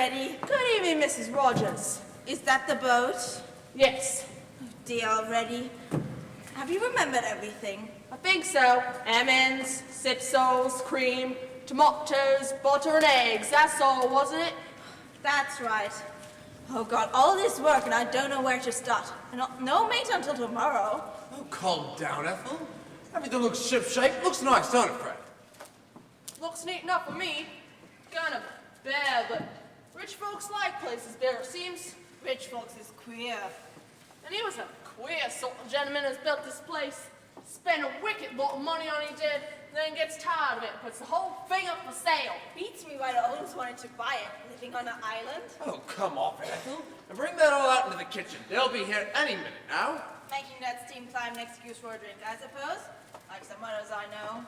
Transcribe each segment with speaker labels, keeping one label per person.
Speaker 1: Freddy.
Speaker 2: Good evening, Mrs. Rogers.
Speaker 1: Is that the boat?
Speaker 2: Yes.
Speaker 1: Oh dear, already. Have you remembered everything?
Speaker 2: I think so. Emmons, sipsoles, cream, tomatoes, butter and eggs. That's all, wasn't it?
Speaker 1: That's right. Oh God, all this work and I don't know where to start. And no mate until tomorrow.
Speaker 3: Oh, calm down, Ethel. Everything looks shipshape. Looks nice, don't it, Fred?
Speaker 2: Looks neat enough for me. Kind of bad, but rich folks like places there, it seems.
Speaker 1: Rich folks is queer.
Speaker 2: And he was a queer sort of gentleman who's built this place. Spent a wicked lot of money on it, he did, then gets tired of it, puts the whole thing up for sale.
Speaker 1: Beats me why the owners wanted to buy it, living on an island.
Speaker 3: Oh, come off it, Ethel. And bring that all out into the kitchen. They'll be here any minute now.
Speaker 1: Making that steam climb an excuse for a drink, I suppose. Like some others I know.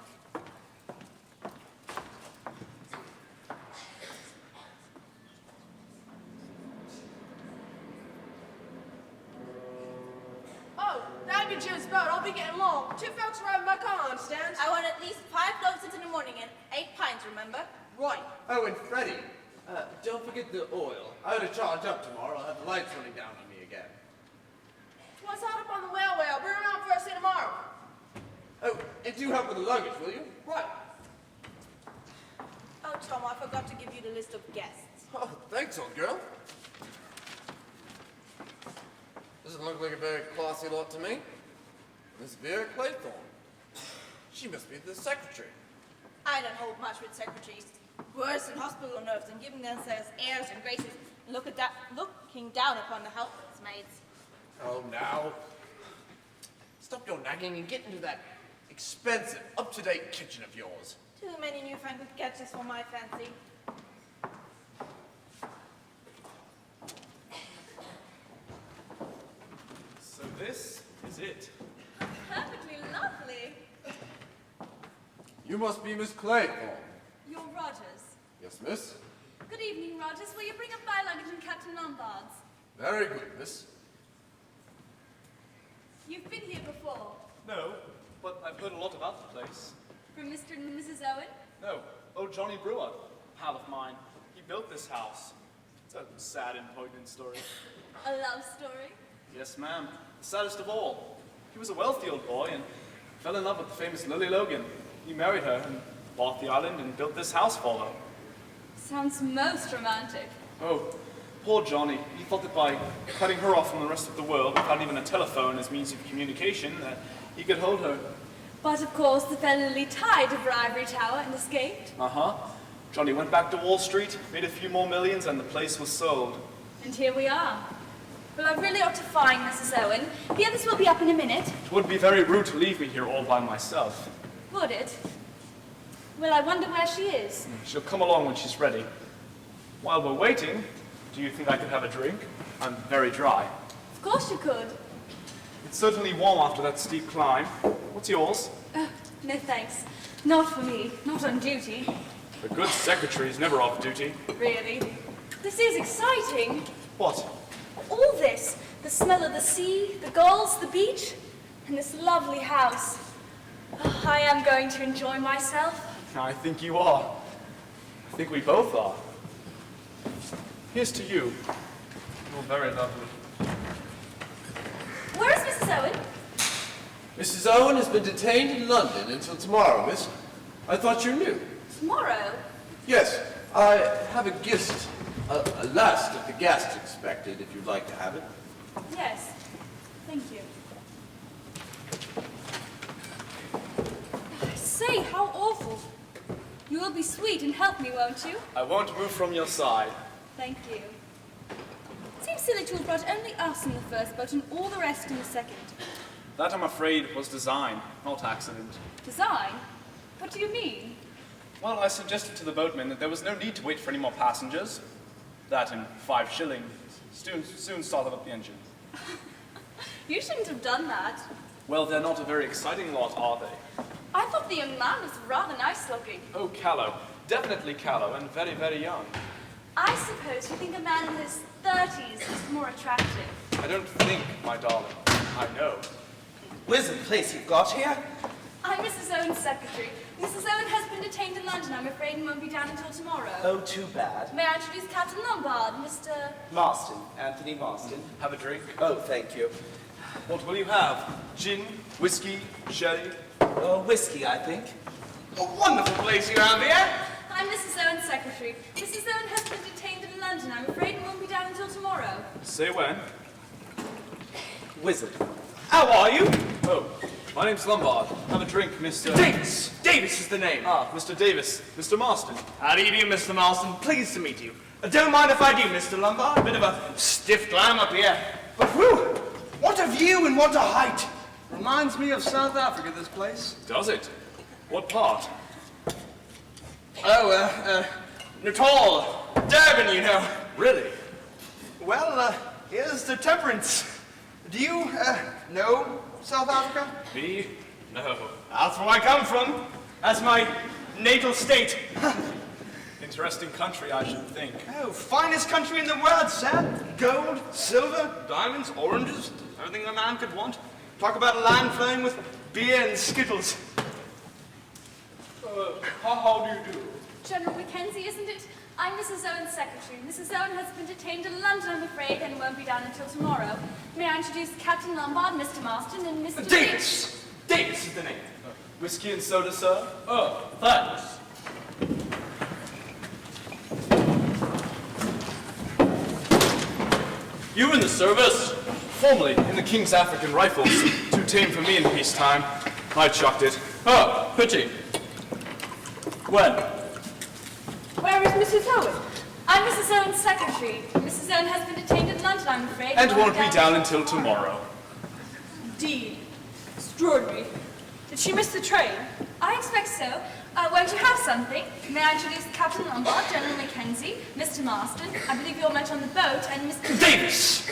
Speaker 2: Oh, that'd be Jim's boat. I'll be getting along. 2 folks arriving by car, understand?
Speaker 1: I want at least 5 loaves in the morning and 8 pints, remember?
Speaker 2: Right.
Speaker 3: Oh, and Freddy, don't forget the oil. I ought to charge up tomorrow. I'll have the lights running down on me again.
Speaker 2: What's out up on the railway? I'll bring them out first thing tomorrow.
Speaker 3: Oh, and do help with the luggage, will you?
Speaker 2: Right.
Speaker 1: Oh, Tom, I forgot to give you the list of guests.
Speaker 3: Oh, thanks, old girl. Doesn't look like a very classy lot to me. Miss Vera Claythorne. She must be the secretary.
Speaker 1: I don't hold much with secretaries. Worse than hospital nerves and giving themselves airs and graces and looking down upon the housemaids.
Speaker 3: Oh, now. Stop your nagging and get into that expensive, up-to-date kitchen of yours.
Speaker 1: Too many newfangled gadgets for my fancy.
Speaker 4: So this is it.
Speaker 5: Perfectly lovely.
Speaker 3: You must be Miss Claythorne.
Speaker 5: You're Rogers.
Speaker 3: Yes, miss?
Speaker 5: Good evening, Rogers. Will you bring up my luggage and Captain Lombard's?
Speaker 3: Very good, miss.
Speaker 5: You've been here before.
Speaker 4: No, but I've heard a lot about the place.
Speaker 5: From Mr. and Mrs. Owen?
Speaker 4: No, old Johnny Brewer, pal of mine. He built this house. It's a sad and poignant story.
Speaker 5: A love story?
Speaker 4: Yes, ma'am. The saddest of all. He was a wealthy old boy and fell in love with the famous Lily Logan. He married her and bought the island and built this house for her.
Speaker 5: Sounds most romantic.
Speaker 4: Oh, poor Johnny. He thought that by cutting her off from the rest of the world, without even a telephone as means of communication, that he could hold her.
Speaker 5: But of course, the Lily tied to Ivory Tower and escaped.
Speaker 4: Uh-huh. Johnny went back to Wall Street, made a few more millions, and the place was sold.
Speaker 5: And here we are. Well, I really ought to find Mrs. Owen. The others will be up in a minute.
Speaker 4: It would be very rude to leave me here all by myself.
Speaker 5: Would it? Well, I wonder where she is.
Speaker 4: She'll come along when she's ready. While we're waiting, do you think I could have a drink? I'm very dry.
Speaker 5: Of course you could.
Speaker 4: It's certainly warm after that steep climb. What's yours?
Speaker 5: No thanks. Not for me. Not on duty.
Speaker 4: The good secretary is never off duty.
Speaker 5: Really. This is exciting.
Speaker 4: What?
Speaker 5: All this. The smell of the sea, the gulls, the beach, and this lovely house. Oh, I am going to enjoy myself.
Speaker 4: I think you are. I think we both are. Here's to you. You're very lovely.
Speaker 5: Where is Mrs. Owen?
Speaker 3: Mrs. Owen has been detained in London until tomorrow, miss. I thought you knew.
Speaker 5: Tomorrow?
Speaker 3: Yes, I have a guest, a last of the guests expected, if you'd like to have it.
Speaker 5: Yes. Thank you. I say, how awful. You will be sweet and help me, won't you?
Speaker 4: I won't move from your side.
Speaker 5: Thank you. It seems silly to have brought only us in the first boat and all the rest in the second.
Speaker 4: That, I'm afraid, was design, not accident.
Speaker 5: Design? What do you mean?
Speaker 4: Well, I suggested to the boatman that there was no need to wait for any more passengers. That and 5 shillings soon started up the engine.
Speaker 5: You shouldn't have done that.
Speaker 4: Well, they're not a very exciting lot, are they?
Speaker 5: I thought the young man was rather nice looking.
Speaker 4: Oh, callow. Definitely callow and very, very young.
Speaker 5: I suppose you think a man in his 30s is more attractive.
Speaker 4: I don't think, my darling. I know.
Speaker 6: Where's the place you've got here?
Speaker 5: I'm Mrs. Owen's secretary. Mrs. Owen has been detained in London, I'm afraid, and won't be down until tomorrow.
Speaker 6: Oh, too bad.
Speaker 5: May I introduce Captain Lombard, Mr.
Speaker 6: Marston, Anthony Marston.
Speaker 4: Have a drink.
Speaker 6: Oh, thank you.
Speaker 4: What will you have? Gin, whiskey, sherry?
Speaker 6: Oh, whiskey, I think.
Speaker 4: A wonderful place you have here.
Speaker 5: I'm Mrs. Owen's secretary. Mrs. Owen has been detained in London, I'm afraid, and won't be down until tomorrow.
Speaker 4: Say when.
Speaker 6: Wizard.
Speaker 4: How are you? Oh, my name's Lombard. Have a drink, Mr.
Speaker 7: Davis! Davis is the name.
Speaker 4: Ah, Mr. Davis. Mr. Marston.
Speaker 7: How do you do, Mr. Marsden? Pleased to meet you. Don't mind if I do, Mr. Lombard. Bit of a stiff climb up here. But whew! What a view and what a height!
Speaker 4: Reminds me of South Africa, this place. Does it? What part?
Speaker 7: Oh, Natal. Durban, you know.
Speaker 4: Really?
Speaker 7: Well, here's the temperance. Do you, know South Africa?
Speaker 4: Me? No.
Speaker 7: That's where I come from. That's my natal state.
Speaker 4: Interesting country, I should think.
Speaker 7: Oh, finest country in the world, sir. Gold, silver, diamonds, oranges, everything a man could want. Talk about a land flowing with beer and skittles.
Speaker 4: How do you do?
Speaker 5: General MacKenzie, isn't it? I'm Mrs. Owen's secretary. Mrs. Owen has been detained in London, I'm afraid, and won't be down until tomorrow. May I introduce Captain Lombard, Mr. Marston, and Mr.
Speaker 7: Davis! Davis is the name.
Speaker 4: Whiskey and soda, sir?
Speaker 7: Oh, thanks.
Speaker 4: You in the service? Formerly in the King's African Rifles. Too tame for me in peacetime. I chucked it.
Speaker 7: Oh, pity. When?
Speaker 5: Where is Mrs. Owen? I'm Mrs. Owen's secretary. Mrs. Owen has been detained in London, I'm afraid.
Speaker 4: And won't be down until tomorrow.
Speaker 5: Indeed. Extraordinary. Did she miss the train? I expect so. Won't you have something? May I introduce Captain Lombard, General MacKenzie, Mr. Marston. I believe you all met on the boat, and Mr.
Speaker 7: Davis!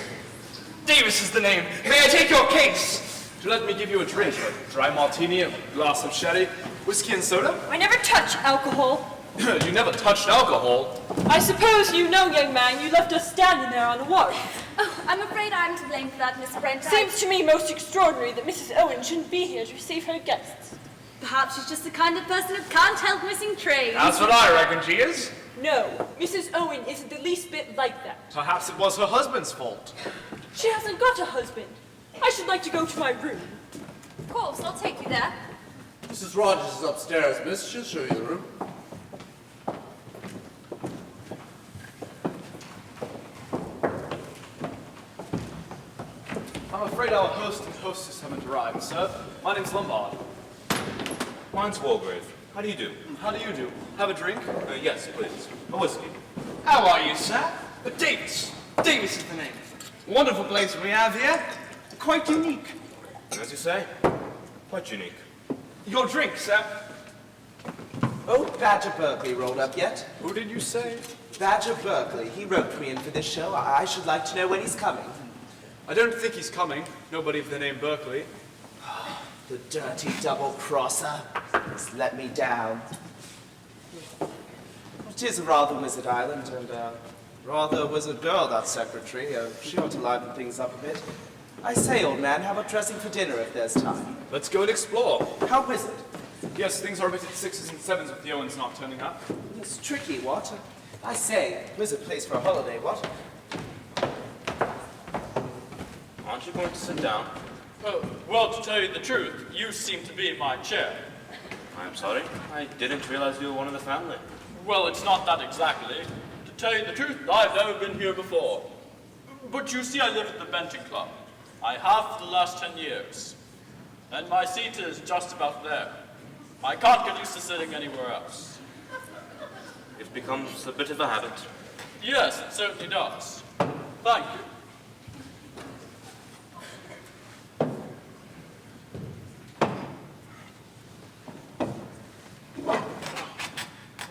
Speaker 7: Davis is the name. May I take your case?
Speaker 4: Do let me give you a drink. A dry martini, a glass of sherry, whiskey and soda?
Speaker 8: I never touch alcohol.
Speaker 4: You never touched alcohol.
Speaker 8: I suppose you know, young man, you left us standing there on the wharf.
Speaker 5: Oh, I'm afraid I'm to blame for that, Miss Brent.
Speaker 8: Seems to me most extraordinary that Mrs. Owen shouldn't be here to receive her guests.
Speaker 5: Perhaps she's just the kind of person who can't help missing trains.
Speaker 7: That's what I reckon she is.
Speaker 8: No, Mrs. Owen isn't the least bit like that.
Speaker 4: Perhaps it was her husband's fault.
Speaker 8: She hasn't got a husband. I should like to go to my room.
Speaker 5: Of course, I'll take you there.
Speaker 3: Mrs. Rogers is upstairs, miss. She'll show you the room.
Speaker 4: I'm afraid our host and hostess haven't arrived, sir. My name's Lombard.
Speaker 9: Mine's Walgrave. How do you do?
Speaker 4: How do you do? Have a drink?
Speaker 9: Yes, please. A whiskey.
Speaker 7: How are you, sir? Davis. Davis is the name. Wonderful place we have here. Quite unique.
Speaker 9: As you say, quite unique.
Speaker 7: Your drink, sir.
Speaker 6: Oh, Badger Berkeley rolled up yet?
Speaker 4: Who did you say?
Speaker 6: Badger Berkeley. He wrote me in for this show. I should like to know when he's coming.
Speaker 4: I don't think he's coming. Nobody of the name Berkeley.
Speaker 6: The dirty double-crosser. He's let me down. It is a rather wizard island, and rather a wizard girl, that secretary. She ought to liven things up a bit. I say, old man, how about dressing for dinner if there's time?
Speaker 4: Let's go and explore.
Speaker 6: How wizard?
Speaker 4: Yes, things are a bit at 6s and 7s with the Owens not turning up.
Speaker 6: It's tricky, what? I say, wizard place for a holiday, what?
Speaker 9: Aren't you going to sit down?
Speaker 10: Oh, well, to tell you the truth, you seem to be in my chair.
Speaker 9: I'm sorry. I didn't realize you were one of the family.
Speaker 10: Well, it's not that exactly. To tell you the truth, I've never been here before. But you see, I live at the Benton Club. I have for the last 10 years. And my seat is just about there. I can't get used to sitting anywhere else.
Speaker 9: It becomes a bit of a habit.
Speaker 10: Yes, it certainly does. Thank you.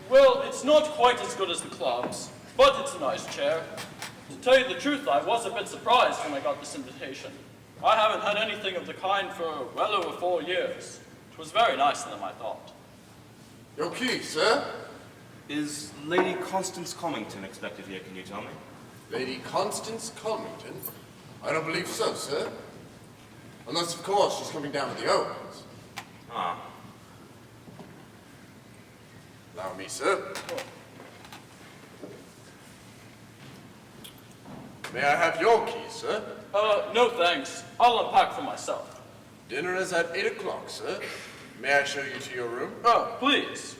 Speaker 10: Well, it's not quite as good as the clubs, but it's a nice chair. To tell you the truth, I was a bit surprised when I got this invitation. I haven't had anything of the kind for well over 4 years. It was very nice of them, I thought.
Speaker 3: Your key, sir?
Speaker 9: Is Lady Constance Comington expected here, can you tell me?
Speaker 3: Lady Constance Comington? I don't believe so, sir. Unless, of course, she's coming down with the Owens.
Speaker 9: Ah,
Speaker 3: Allow me, sir. May I have your keys, sir?
Speaker 10: No thanks. I'll unpack for myself.
Speaker 3: Dinner is at 8 o'clock, sir. May I show you to your room?
Speaker 10: Oh, please.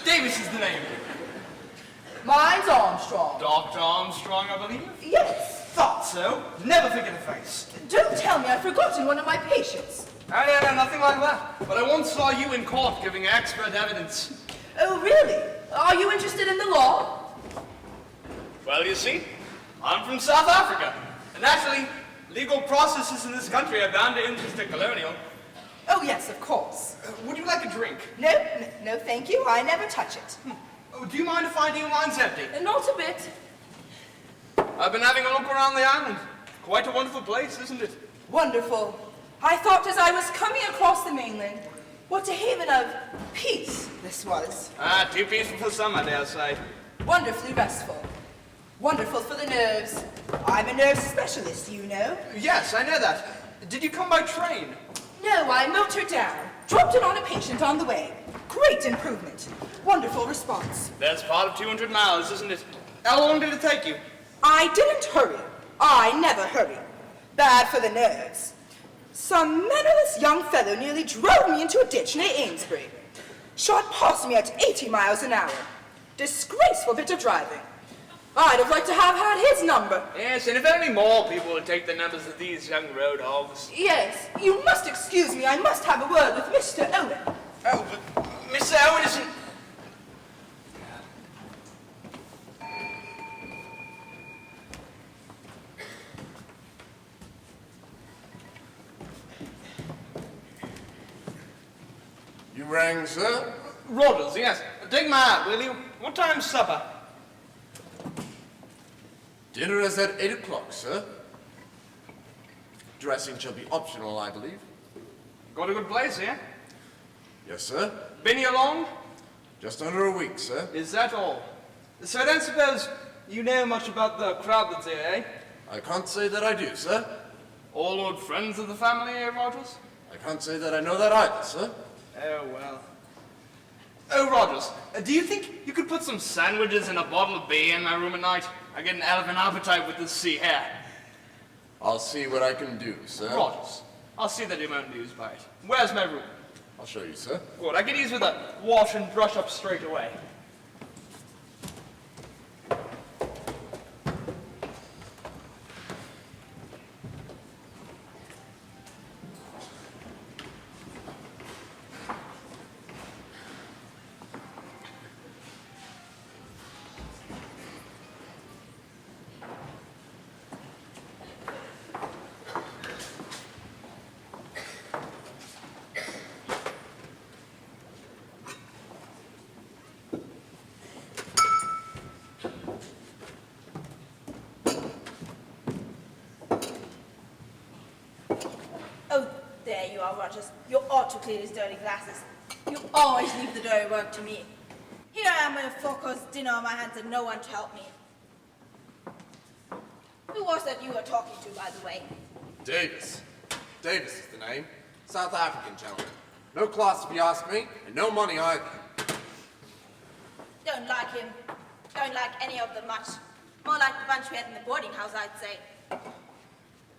Speaker 7: Davis is the name.
Speaker 11: Mine's Armstrong.
Speaker 7: Dr. Armstrong, I believe?
Speaker 11: Yes.
Speaker 7: Thought so. Never forget a face.
Speaker 11: Don't tell me I've forgotten one of my patients.
Speaker 7: Oh, no, nothing like that. But I once saw you in court giving expert evidence.
Speaker 11: Oh, really? Are you interested in the law?
Speaker 7: Well, you see, I'm from South Africa. And naturally, legal processes in this country are bound to interest the colonial.
Speaker 11: Oh, yes, of course.
Speaker 7: Would you like a drink?
Speaker 11: No, thank you. I never touch it.
Speaker 7: Oh, do you mind if I do? Mine's empty.
Speaker 11: Not a bit.
Speaker 7: I've been having a look around the island. Quite a wonderful place, isn't it?
Speaker 11: Wonderful. I thought as I was coming across the mainland, what a haven of peace this was.
Speaker 7: Ah, too peaceful for some, I dare say.
Speaker 11: Wonderfully restful. Wonderful for the nerves. I'm a nerve specialist, you know.
Speaker 7: Yes, I know that. Did you come by train?
Speaker 11: No, I motored down. Dropped in on a patient on the way. Great improvement. Wonderful response.
Speaker 7: That's part of 200 miles, isn't it? How long did it take you?
Speaker 11: I didn't hurry. I never hurry. Bad for the nerves. Some mannerless young fellow nearly drove me into a ditch near Amesbury. Shot past me at 80 miles an hour. Disgraceful bit of driving. I'd have liked to have had his number.
Speaker 7: Yes, and if only more people would take the numbers of these young road hogs.
Speaker 11: Yes, you must excuse me. I must have a word with Mr. Owen.
Speaker 7: Oh, but Mr. Owen isn't...
Speaker 3: You rang, sir?
Speaker 7: Roddles, yes. Take my hat, will you? What time's supper?
Speaker 3: Dinner is at 8 o'clock, sir. Dressing shall be optional, I believe.
Speaker 7: Got a good place here?
Speaker 3: Yes, sir.
Speaker 7: Been here long?
Speaker 3: Just under a week, sir.
Speaker 7: Is that all? So I don't suppose you know much about the crowd that's here, eh?
Speaker 3: I can't say that I do, sir.
Speaker 7: All old friends of the family, eh, Rogers?
Speaker 3: I can't say that I know that either, sir.
Speaker 7: Oh, well. Oh, Rogers, do you think you could put some sandwiches and a bottle of beer in my room at night? I get an elephant appetite with this sea air.
Speaker 3: I'll see what I can do, sir.
Speaker 7: Rogers, I'll see that you won't lose by it. Where's my room?
Speaker 3: I'll show you, sir.
Speaker 7: Good, I could use with a wash and brush up straight away.
Speaker 1: There you are, Rogers. You ought to clean his dirty glasses. You always leave the dirty work to me. Here I am with a four-course dinner on my hands and no one to help me. Who was that you were talking to, by the way?
Speaker 3: Davis. Davis is the name. South African gentleman. No class if you ask me, and no money either.
Speaker 1: Don't like him. Don't like any of them much. More like the bunch we had in the boarding house, I'd say.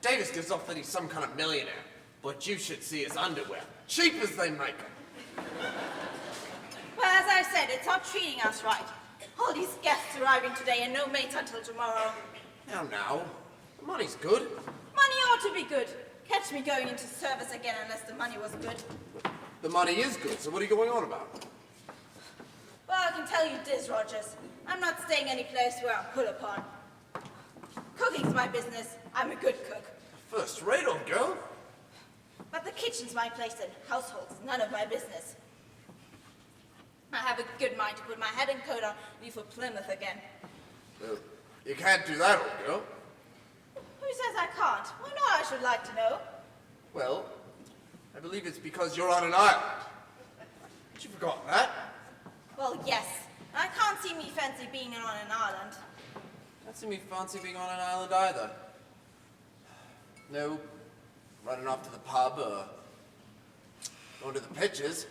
Speaker 3: Davis gives off that he's some kind of millionaire. But you should see his underwear. Cheap as they make them.
Speaker 1: Well, as I said, it's not treating us right. All these guests arriving today and no mates until tomorrow.
Speaker 3: Now. The money's good.
Speaker 1: Money ought to be good. Catch me going into service again unless the money was good.
Speaker 3: The money is good, so what are you going on about?
Speaker 1: Well, I can tell you this, Rogers. I'm not staying any place where I'm put upon. Cooking's my business. I'm a good cook.
Speaker 3: First-rate, old girl.
Speaker 1: But the kitchen's my place and household's none of my business. I have a good mind to put my head and coat on and leave for Plymouth again.
Speaker 3: Well, you can't do that, old girl.
Speaker 1: Who says I can't? Why not, I should like to know.
Speaker 3: Well, I believe it's because you're on an island. Had you forgotten that?
Speaker 1: Well, yes. I can't see me fancy being on an island.
Speaker 3: Can't see me fancy being on an island either. No, running off to the pub or going to the pitches.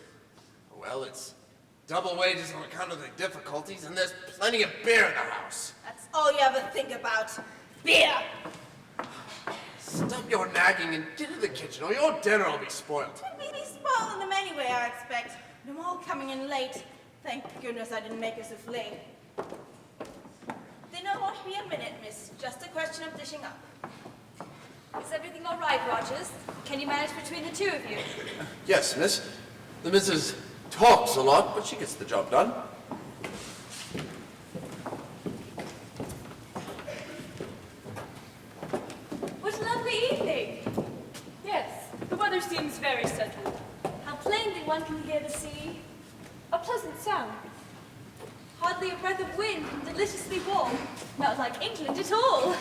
Speaker 3: Well, it's double wages on account of the difficulties, and there's plenty of beer in the house.
Speaker 1: That's all you ever think about. Beer!
Speaker 3: Stop your nagging and get to the kitchen, or your dinner will be spoiled.
Speaker 1: We'll be spoiling them anyway, I expect. And I'm all coming in late. Thank goodness I didn't make a souffle. Dinner won't be a minute, miss. Just a question of dishing up.
Speaker 5: Is everything all right, Rogers? Can you manage between the two of you?
Speaker 3: Yes, miss. The missus talks a lot, but she gets the job done.
Speaker 5: What a lovely evening! Yes, the weather seems very settled. How plainly one can hear the sea. A pleasant sound. Hardly a breath of wind and deliciously warm. Not like England at all.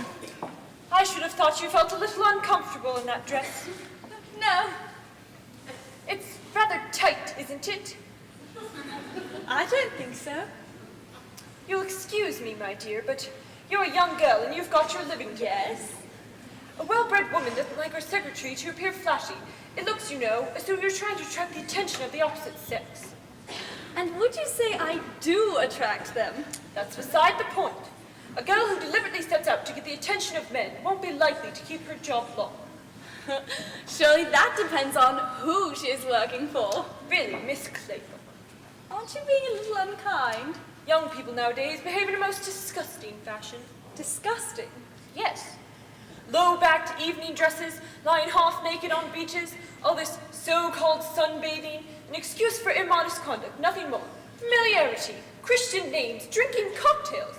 Speaker 8: I should have thought you felt a little uncomfortable in that dress.
Speaker 5: No.
Speaker 8: It's rather tight, isn't it?
Speaker 5: I don't think so.
Speaker 8: You'll excuse me, my dear, but you're a young girl and you've got your living to
Speaker 5: Yes.
Speaker 8: A well-bred woman doesn't like her secretary to appear flashy. It looks, you know, as though you're trying to attract the attention of the opposite sex.
Speaker 5: And would you say I do attract them?
Speaker 8: That's beside the point. A girl who deliberately sets out to get the attention of men won't be likely to keep her job long.
Speaker 5: Surely that depends on who she is working for.
Speaker 8: Really, Miss Claythorne.
Speaker 5: Aren't you being a little unkind?
Speaker 8: Young people nowadays behave in a most disgusting fashion.
Speaker 5: Disgusting.
Speaker 8: Yes. Low-backed evening dresses, lying half-naked on beaches, all this so-called sunbathing, an excuse for immodest conduct, nothing more. Familiarity, Christian names, drinking cocktails.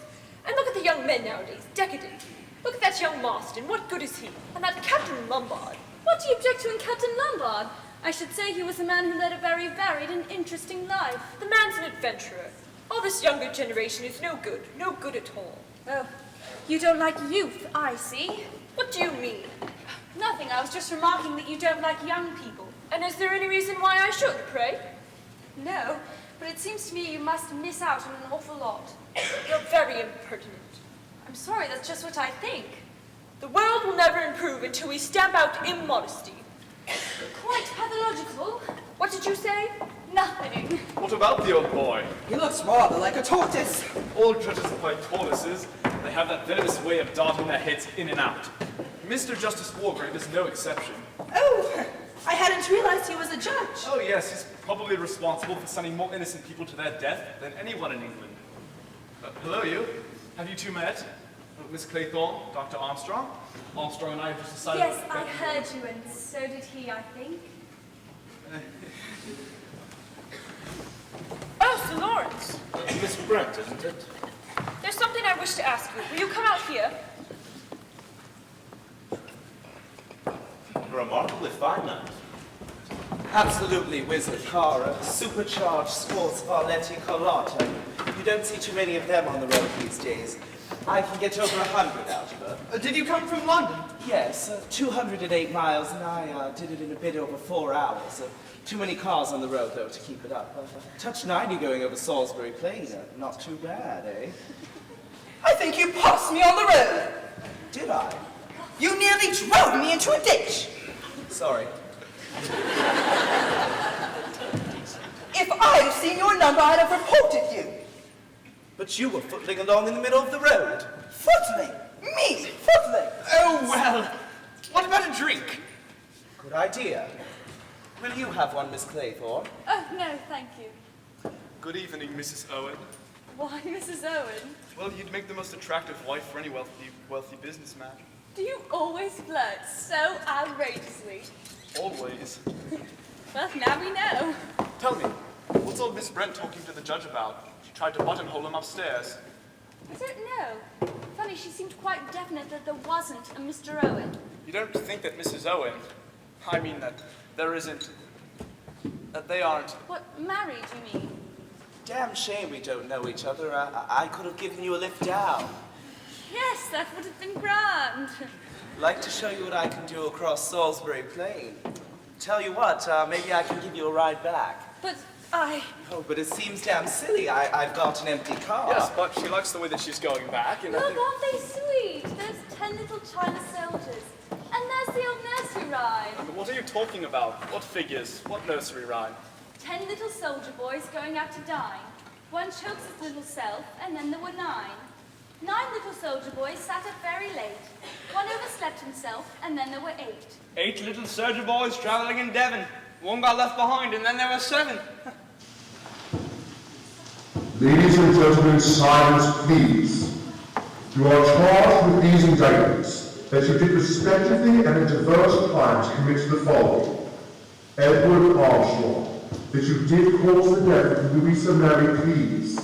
Speaker 8: And look at the young men nowadays, decadent. Look at that young Marsdon, what good is he? And that Captain Lombard.
Speaker 5: What do you object to in Captain Lombard? I should say he was a man who led a very varied and interesting life.
Speaker 8: The man's an adventurer. All this younger generation is no good at all.
Speaker 5: Oh, you don't like youth, I see.
Speaker 8: What do you mean?
Speaker 5: Nothing, I was just remarking that you don't like young people.
Speaker 8: And is there any reason why I should, pray?
Speaker 5: No, but it seems to me you must miss out on an awful lot.
Speaker 8: You're very impertinent.
Speaker 5: I'm sorry, that's just what I think.
Speaker 8: The world will never improve until we stamp out immodesty.
Speaker 5: Quite pathological.
Speaker 8: What did you say?
Speaker 5: Nothing.
Speaker 4: What about the old boy?
Speaker 11: He looks rather like a tortoise.
Speaker 4: All judges look like tortoises. They have that venomous way of darting their heads in and out. Mr. Justice Wargrave is no exception.
Speaker 11: Oh, I hadn't realized he was a judge.
Speaker 4: Oh yes, he's probably responsible for sending more innocent people to their death than anyone in England. Hello, you. Have you two met? Miss Claythorne, Dr. Armstrong? Armstrong and I have just decided...
Speaker 5: Yes, I heard you, and so did he, I think.
Speaker 8: Oh, Sir Lawrence.
Speaker 9: Miss Brent, isn't it?
Speaker 8: There's something I wish to ask you. Will you come out here?
Speaker 9: A remarkably fine night.
Speaker 6: Absolutely wizard car, a supercharged sports Varletti Carlotta. You don't see too many of them on the road these days. I can get over 100 out of her.
Speaker 11: Did you come from London?
Speaker 6: Yes, 208 miles, and I did it in a bit over 4 hours. Too many cars on the road, though, to keep it up. Touch 90 going over Salisbury Plain. Not too bad, eh?
Speaker 11: I think you passed me on the road.
Speaker 6: Did I?
Speaker 11: You nearly drove me into a ditch.
Speaker 6: Sorry.
Speaker 11: If I'd have seen your number, I'd have reported you.
Speaker 6: But you were footling along in the middle of the road.
Speaker 11: Footling? Me? Footling?
Speaker 7: Oh, well. What about a drink?
Speaker 6: Good idea. Will you have one, Miss Claythorne?
Speaker 5: Oh, no, thank you.
Speaker 4: Good evening, Mrs. Owen.
Speaker 5: Why, Mrs. Owen?
Speaker 4: Well, you'd make the most attractive wife for any wealthy businessman.
Speaker 5: Do you always flirt so outrageously?
Speaker 4: Always.
Speaker 5: Well, now we know.
Speaker 4: Tell me, what's old Miss Brent talking to the judge about? She tried to buttonhole him upstairs.
Speaker 5: I don't know. Funny, she seemed quite definite that there wasn't a Mr. Owen.
Speaker 4: You don't think that Mrs. Owen, I mean that there isn't, that they aren't.
Speaker 5: What, married, you mean?
Speaker 6: Damn shame we don't know each other. I could have given you a lift down.
Speaker 5: Yes, that would have been grand.
Speaker 6: Like to show you what I can do across Salisbury Plain. Tell you what, maybe I can give you a ride back.
Speaker 5: But
Speaker 6: Oh, but it seems damn silly. I've got an empty car.
Speaker 4: Yes, but she likes the way that she's going back, and I
Speaker 5: Look,
Speaker 4: think...
Speaker 5: aren't they sweet? There's 10 little China soldiers. And there's the old nursery rhyme.
Speaker 4: What are you talking about? What figures? What nursery rhyme?
Speaker 5: 10 little soldier boys going out to dine. One chokes his little self, and then there were 9. 9 little soldier boys sat up very late. One overslept himself, and then there were 8.
Speaker 7: 8 little soldier boys traveling in Devon. One got left behind, and then there were 7.
Speaker 12: Ladies and gentlemen, silence, please. You are charged with these indictments, that you did respectively and in diverse times commit the following. Edward Armstrong, that you did cause the death of Louisa Mary Cleves.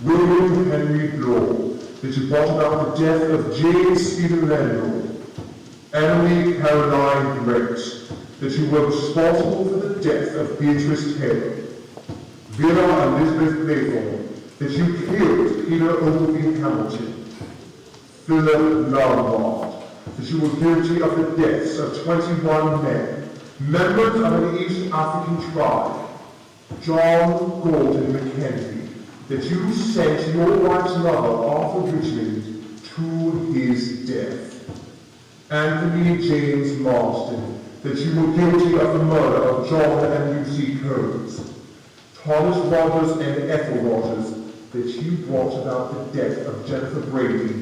Speaker 12: William Henry Blore, that you brought about the death of James Stephen Landlord. Emily Caroline Brent, that you were responsible for the death of Beatrice Taylor. Vera Elizabeth Claythorne, that you killed Peter Ogilvy Hamilton. Phillip Lombard, that you were guilty of the deaths of 21 men, members of an East African tribe. John Gordon MacKenzie, that you sent your wife's lover, Arthur Richmond, to his death. Anthony James Marsdon, that you were guilty of the murder of John and Lucy Combs. Thomas Rogers and Ethel Rogers, that you brought about the death of Jennifer Brady.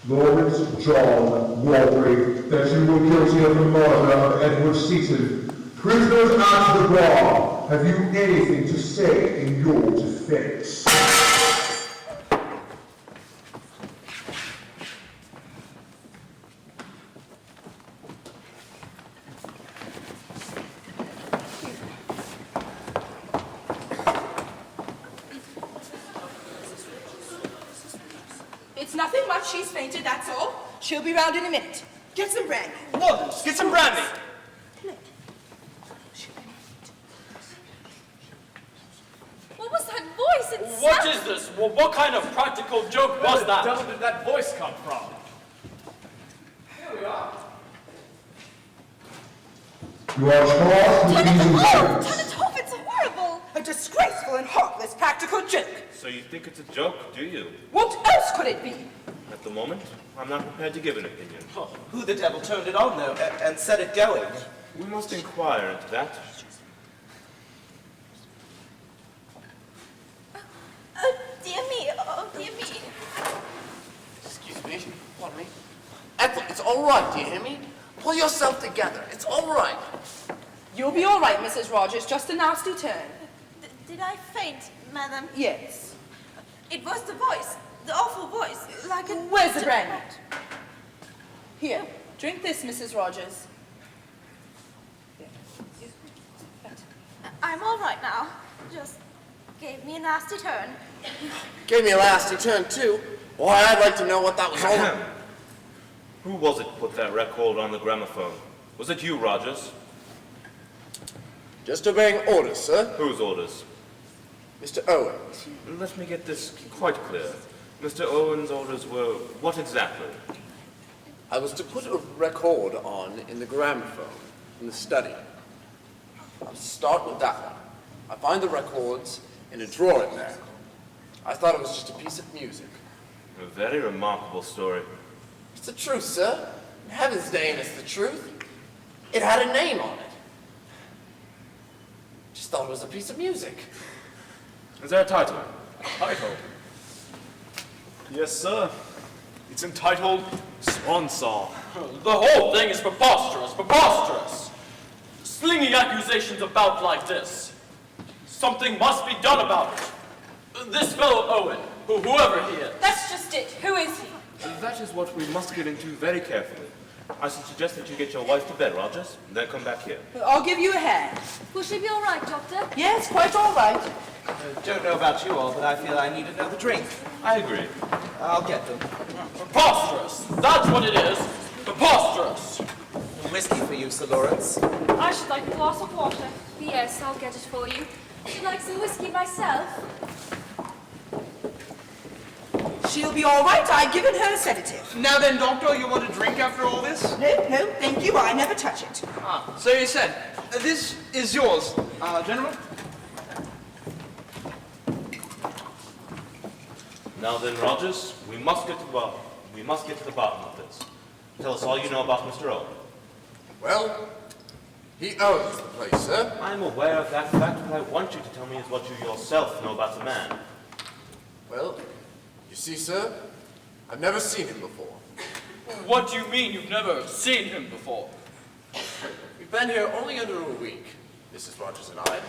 Speaker 12: Lawrence John Margrave, that you were guilty of the murder of Edward Seaton. Prisoners at the bar, have you anything to say in your defense?
Speaker 11: It's nothing much. She's fainted, that's all. She'll be round in a minute. Get some brandy.
Speaker 7: Look, get some brandy.
Speaker 5: What was that voice? It
Speaker 10: What
Speaker 5: sounded-
Speaker 10: is this? Well, what kind of practical joke was
Speaker 4: Where the
Speaker 10: that?
Speaker 4: devil did that voice come from? Here we are.
Speaker 12: You are charged with these indictments.
Speaker 11: Turn it off, it's horrible. A disgraceful and heartless practical joke.
Speaker 9: So you think it's a joke, do you?
Speaker 11: What else could it be?
Speaker 9: At the moment, I'm not prepared to give an opinion.
Speaker 6: Who the devil turned it on, though, and set it going?
Speaker 9: We must inquire into that.
Speaker 1: Oh, dear me. Oh, dear me.
Speaker 3: Excuse me. Pardon me. Ethel, it's all right, do you hear me? Pull yourself together. It's all right.
Speaker 11: You'll be all right, Mrs. Rogers. Just a nasty turn.
Speaker 1: Did I faint, madam?
Speaker 11: Yes.
Speaker 1: It was the voice. The awful voice. Like a...
Speaker 11: Where's the brandy? Here, drink this, Mrs. Rogers.
Speaker 1: I'm all right now. Just gave me a nasty turn.
Speaker 3: Gave me a nasty turn, too. Why, I'd like to know what that was all about.
Speaker 9: Who was it put that record on the gramophone? Was it you, Rogers?
Speaker 3: Just obeying orders, sir.
Speaker 9: Whose orders?
Speaker 3: Mr. Owen.
Speaker 9: Let me get this quite clear. Mr. Owen's orders were what exactly?
Speaker 3: I was to put a record on in the gramophone in the study. I'll start with that one. I find the records in a drawer in there. I thought it was just a piece of music.
Speaker 9: A very remarkable story.
Speaker 3: It's the truth, sir. In heaven's name, it's the truth. It had a name on it. Just thought it was a piece of music.
Speaker 9: Is there a title?
Speaker 4: Title? Yes, sir. It's entitled Swan Song.
Speaker 10: The whole thing is preposterous, preposterous. Slinging accusations about like this. Something must be done about it. This fellow Owen, whoever he is.
Speaker 8: That's just it. Who is he?
Speaker 9: That is what we must get into very carefully. I should suggest that you get your wife to bed, Rogers, and then come back here.
Speaker 11: I'll give you a hand.
Speaker 5: Will she be all right, Doctor?
Speaker 11: Yes, quite all right.
Speaker 6: Don't know about you all, but I feel I need another drink.
Speaker 9: I agree.
Speaker 6: I'll get them.
Speaker 10: Preposterous! That's what it is! Preposterous!
Speaker 6: Whiskey for you, Sir Lawrence.
Speaker 5: I should like a glass of water.
Speaker 13: Yes, I'll get it for you. Should like some whiskey myself.
Speaker 11: She'll be all right. I've given her a sedative.
Speaker 7: Now then, Doctor, you want a drink after all this?
Speaker 11: No, thank you. I never touch it.
Speaker 7: Ah, so you said. This is yours, gentlemen.
Speaker 9: Now then, Rogers, we must get to the bottom of this. Tell us all you know about Mr. Owen.
Speaker 3: Well, he owns the place, sir.
Speaker 9: I'm aware of that fact. What I want you to tell me is what you yourself know about the man.
Speaker 3: Well, you see, sir, I've never seen him before.
Speaker 10: What do you mean you've never seen him before?
Speaker 3: We've been here only under a week, Mrs. Rogers and I.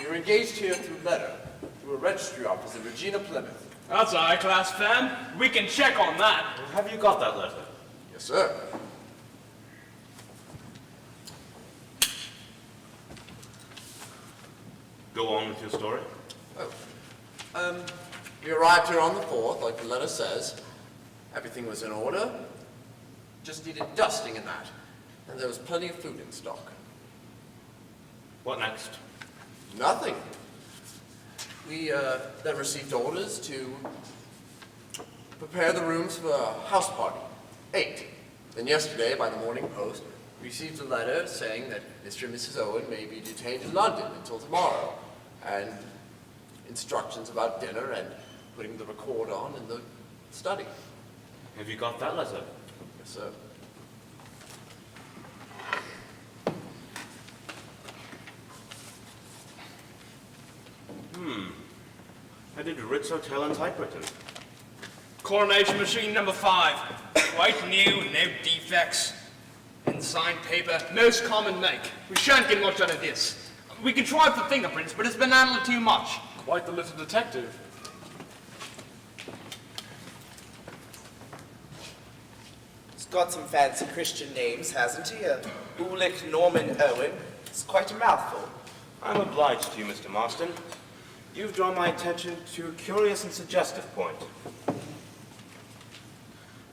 Speaker 3: We were engaged here through letter, through a registry office in Regina, Plymouth.
Speaker 4: That's a high-class fan. We can check on that.
Speaker 9: Have you got that letter?
Speaker 3: Yes, sir.
Speaker 9: Go on with your story.
Speaker 3: We arrived here on the 4th, like the letter says. Everything was in order. Just needed dusting and that. And there was plenty of food in stock.
Speaker 9: What next?
Speaker 3: Nothing. We then received orders to prepare the rooms for a house party. 8. Then yesterday, by the Morning Post, we received a letter saying that Mr. and Mrs. Owen may be detained in London until tomorrow, and instructions about dinner and putting the record on in the study.
Speaker 9: Have you got that letter?
Speaker 3: Yes, sir.
Speaker 9: I did Ritz Hotel and typewritten.
Speaker 7: Coronation machine number 5. Quite new, no defects. Inside paper, most common make. We shan't get much out of this. We can try for fingerprints, but it's been handled too much.
Speaker 4: Quite the little detective.
Speaker 6: He's got some fancy Christian names, hasn't he? Ulick Norman Owen. It's quite a mouthful.
Speaker 9: I'm obliged to you, Mr. Marston. You've drawn my attention to a curious and suggestive point.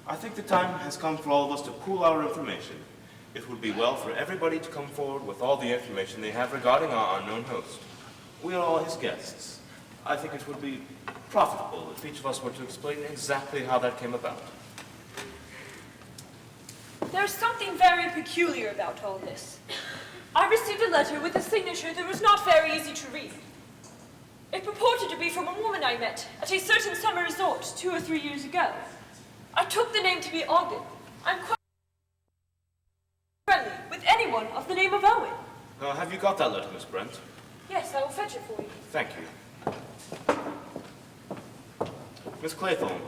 Speaker 9: I think the time has come for all of us to pool our information. It would be well for everybody to come forward with all the information they have regarding our unknown host. We are all his guests. I think it would be profitable if each of us were to explain exactly how that came about.
Speaker 8: There's something very peculiar about all this. I received a letter with a signature that was not very easy to read. It purported to be from a woman I met at a certain summer resort 2 or 3 years ago. I took the name to be Ogden. I'm quite friendly with anyone of the name of Owen.
Speaker 9: Have you got that letter, Miss Brent?
Speaker 8: Yes, I will fetch it for you.
Speaker 9: Thank you. Miss Claythorne.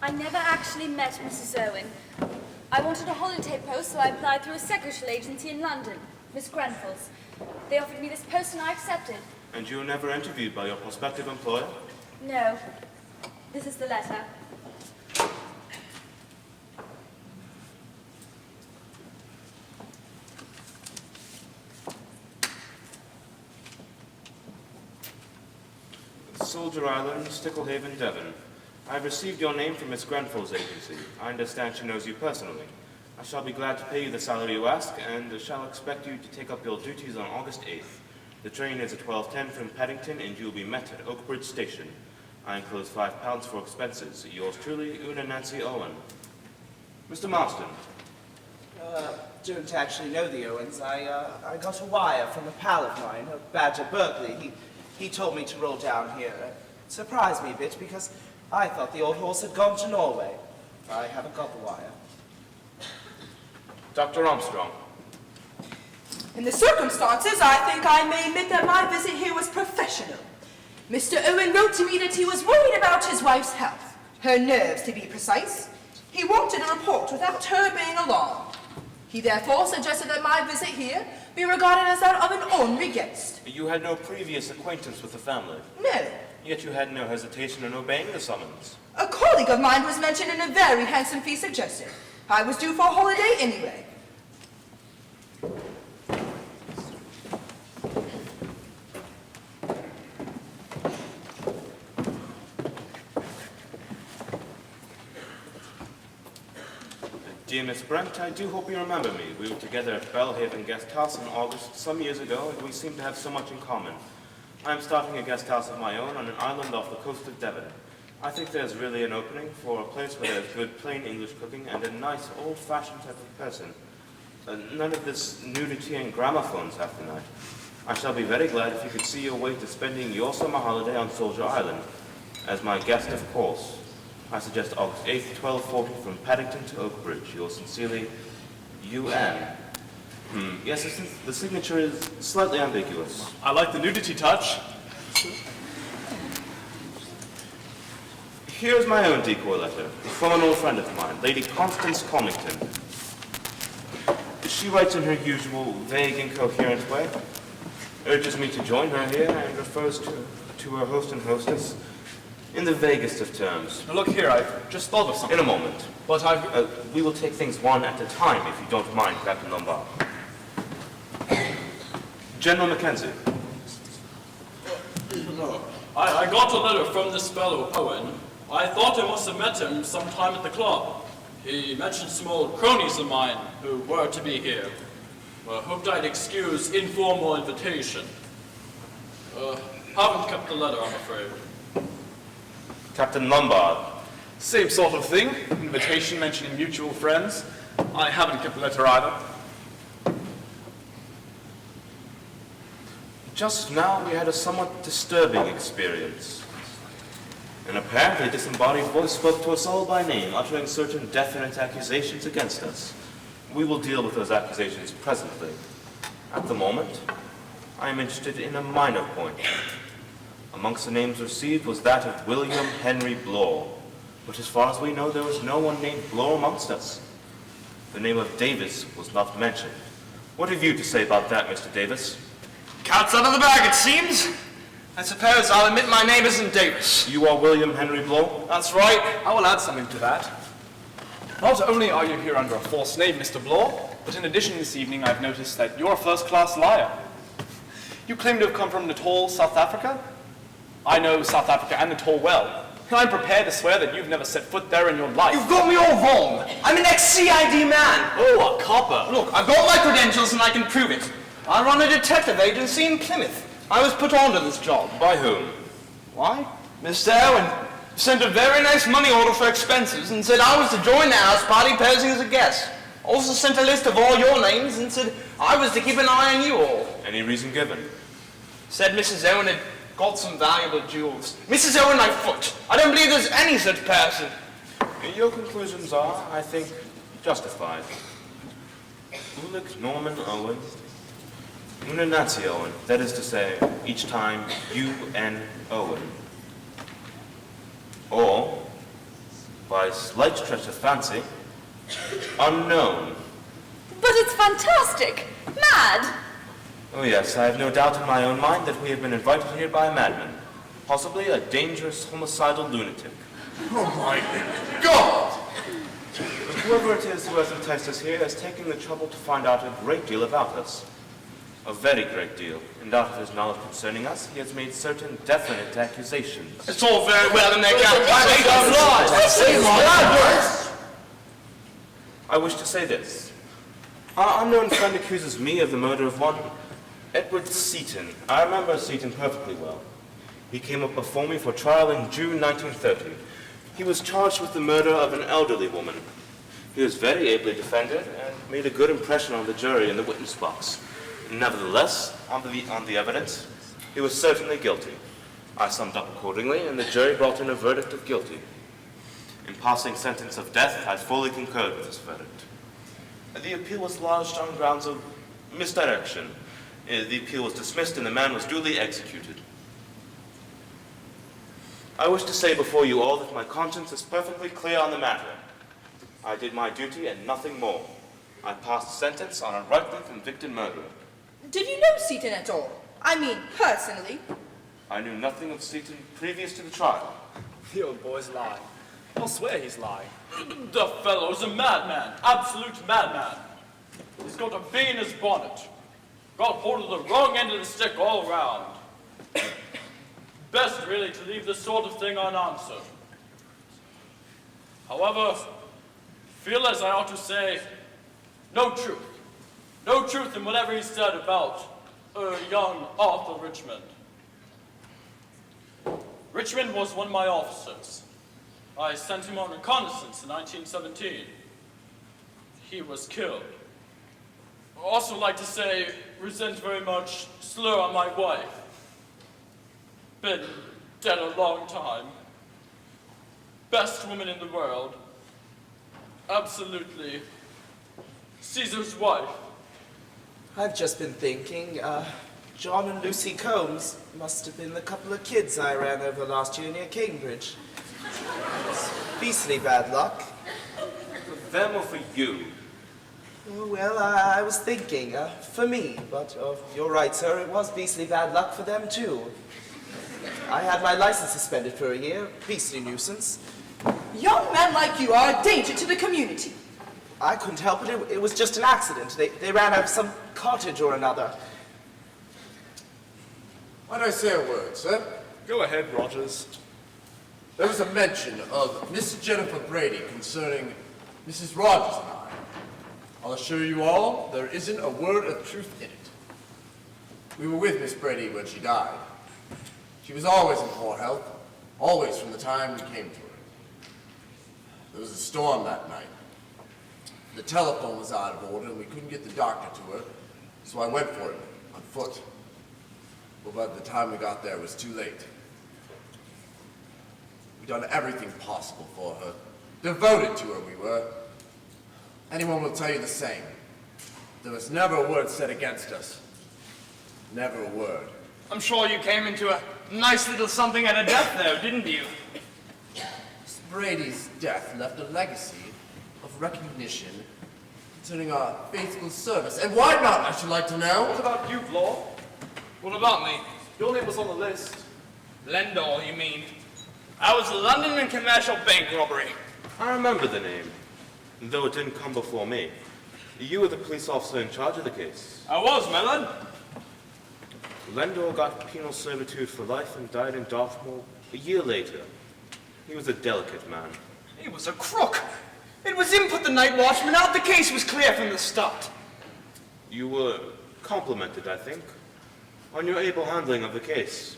Speaker 13: I never actually met Mrs. Owen. I wanted a holiday post, so I applied through a secretarial agency in London, Miss Grenfell's. They offered me this post and I accepted.
Speaker 9: And you were never interviewed by your prospective employer?
Speaker 13: No. This is the letter.
Speaker 9: Soldier Island, Sticklehaven, Devon. I've received your name from Miss Grenfell's agency. I understand she knows you personally. I shall be glad to pay you the salary you ask, and shall expect you to take up your duties on August 8th. The train is at 12:10 from Paddington, and you will be met at Oakbridge Station. I enclose £5 for expenses. Yours truly, Una Nancy Owen. Mr. Marston.
Speaker 6: Don't actually know the Owens. I got a wire from a pal of mine, a Badger Berkeley. He told me to roll down here. It surprised me a bit because I thought the old horse had gone to Norway. I haven't got the wire.
Speaker 9: Dr. Armstrong.
Speaker 11: In the circumstances, I think I may admit that my visit here was professional. Mr. Owen wrote to me that he was worried about his wife's health, her nerves to be precise. He wanted a report without her being alarmed. He therefore suggested that my visit here be regarded as that of an ordinary guest.
Speaker 9: You had no previous acquaintance with the family.
Speaker 11: No.
Speaker 9: Yet you had no hesitation in obeying the summons.
Speaker 11: A colleague of mine was mentioned and a very handsome fee suggested. I was due for a holiday anyway.
Speaker 9: Dear Miss Brent, I do hope you remember me. We were together at Belhaven Guest House in August some years ago, and we seem to have so much in common. I am starting a guest house of my own on an island off the coast of Devon. I think there's really an opening for a place where there's good plain English cooking and a nice old-fashioned type of person. None of this nudity and gramophones half the night. I shall be very glad if you could see your way to spending your summer holiday on Soldier Island. As my guest, of course. I suggest August 8th, 1240 from Paddington to Oak Bridge. Yours sincerely, U.N. Yes, the signature is slightly ambiguous.
Speaker 4: I like the nudity touch.
Speaker 9: Here's my own decoy letter from an old friend of mine, Lady Constance Comington. She writes in her usual vague, incoherent way, urges me to join her here, and refers to her host and hostess in the vaguest of terms.
Speaker 4: Now look here, I've just thought of something.
Speaker 9: In a moment.
Speaker 4: But
Speaker 9: we will take things one at a time, if you don't mind, Captain Lombard. General MacKenzie.
Speaker 10: I got a letter from this fellow, Owen. I thought I must have met him sometime at the club. He mentioned some old cronies of mine who were to be here. Hoped I'd excuse informal invitation. Haven't kept the letter, I'm afraid.
Speaker 9: Captain Lombard.
Speaker 4: Same sort of thing. Invitation mentioning mutual friends. I haven't kept the letter either.
Speaker 9: Just now we had a somewhat disturbing experience. An apparently disembodied voice spoke to us all by name, uttering certain definite accusations against us. We will deal with those accusations presently. At the moment, I am interested in a minor point. Amongst the names received was that of William Henry Blore, but as far as we know, there was no one named Blore amongst us. The name of Davis was not mentioned. What have you to say about that, Mr. Davis?
Speaker 7: Cat's out of the bag, it seems. I suppose I'll admit my name isn't Davis.
Speaker 9: You are William Henry Blore?
Speaker 7: That's right.
Speaker 4: I will add something to that. Not only are you here under a false name, Mr. Blore, but in addition this evening I've noticed that you're a first-class liar. You claim to have come from Natal, South Africa? I know South Africa and Natal well. I'm prepared to swear that you've never set foot there in your life.
Speaker 7: You've got me all wrong. I'm an ex-CID man.
Speaker 10: Oh, a copper.
Speaker 7: Look, I've got my credentials and I can prove it. I run a detective agency in Plymouth. I was put onto this job.
Speaker 9: By whom?
Speaker 7: Why? Mr. Owen sent a very nice money order for expenses and said I was to join the house party posing as a guest. Also sent a list of all your names and said I was to keep an eye on you all.
Speaker 9: Any reason given?
Speaker 7: Said Mrs. Owen had got some valuable jewels. Mrs. Owen, I foot. I don't believe there's any such person.
Speaker 9: Your conclusions are, I think, justified. Ulick Norman Owen. Una Nazi Owen. That is to say, each time U.N. Owen. Or, by slight stretch of fancy, unknown.
Speaker 5: But it's fantastic! Mad!
Speaker 9: Oh yes, I have no doubt in my own mind that we have been invited here by a madman. Possibly a dangerous homicidal lunatic.
Speaker 7: Oh my God!
Speaker 9: But whoever it is who has enticed us here has taken the trouble to find out a great deal about us. A very great deal. And out of his knowledge concerning us, he has made certain definite accusations.
Speaker 7: It's all very well to make out lies.
Speaker 9: I wish to say this. Our unknown friend accuses me of the murder of one Edward Seaton. I remember Seaton perfectly well. He came up before me for trial in June 1930. He was charged with the murder of an elderly woman. He was very ably defended and made a good impression on the jury in the witness box. Nevertheless, on the evidence, he was certainly guilty. I summed up accordingly, and the jury brought in a verdict of guilty. In passing sentence of death, I fully concurred with this verdict. The appeal was lodged on grounds of misdirection. The appeal was dismissed and the man was duly executed. I wish to say before you all that my conscience is perfectly clear on the matter. I did my duty and nothing more. I passed sentence on a rightly convicted murderer.
Speaker 11: Did you know Seaton at all? I mean, personally.
Speaker 9: I knew nothing of Seaton previous to the trial.
Speaker 4: The old boy's lying. I'll swear he's lying.
Speaker 10: The fellow's a madman, absolute madman. He's got a bee in his bonnet. Got hold of the wrong end of the stick all round. Best really to leave this sort of thing unanswered. However, feel as I ought to say, no truth. No truth in whatever he said about young Arthur Richmond. Richmond was one of my officers. I sent him on reconnaissance in 1917. He was killed. I also like to say, resent very much slur on my wife. Been dead a long time. Best woman in the world. Absolutely. Caesar's wife.
Speaker 6: I've just been thinking, John and Lucy Combs must have been the couple of kids I ran over last year near Cambridge. It's beastly bad luck.
Speaker 9: For them or for you?
Speaker 6: Oh, well, I was thinking, for me, but you're right, sir, it was beastly bad luck for them, too. I had my license suspended for a year, beastly nuisance.
Speaker 11: Young men like you are a danger to the community.
Speaker 6: I couldn't help it, it was just an accident. They ran out of some cottage or another.
Speaker 3: Might I say a word, sir?
Speaker 4: Go ahead, Rogers.
Speaker 3: There was a mention of Mrs. Jennifer Brady concerning Mrs. Rogers and I. I'll assure you all, there isn't a word of truth in it. We were with Miss Brady when she died. She was always in poor health, always from the time we came to her. There was a storm that night. The telephone was out of order and we couldn't get the doctor to her, so I went for him, on foot. But by the time we got there, it was too late. We'd done everything possible for her. Devoted to her, we were. Anyone will tell you the same. There was never a word said against us. Never a word.
Speaker 7: I'm sure you came into a nice little something at a death, though, didn't you?
Speaker 3: Miss Brady's death left a legacy of recognition concerning our faithful service. And why not, I should like to know?
Speaker 4: What about you, Blore?
Speaker 7: What about me?
Speaker 4: Your name was on the list.
Speaker 7: Lendall, you mean? I was a London and commercial bank robbery.
Speaker 9: I remember the name, though it didn't come before me. You were the police officer in charge of the case.
Speaker 7: I was, my lord.
Speaker 9: Lendall got penal servitude for life and died in Dartmoor a year later. He was a delicate man.
Speaker 7: He was a crook. It was him put the night watchman out. The case was clear from the start.
Speaker 9: You were complimented, I think, on your able handling of the case.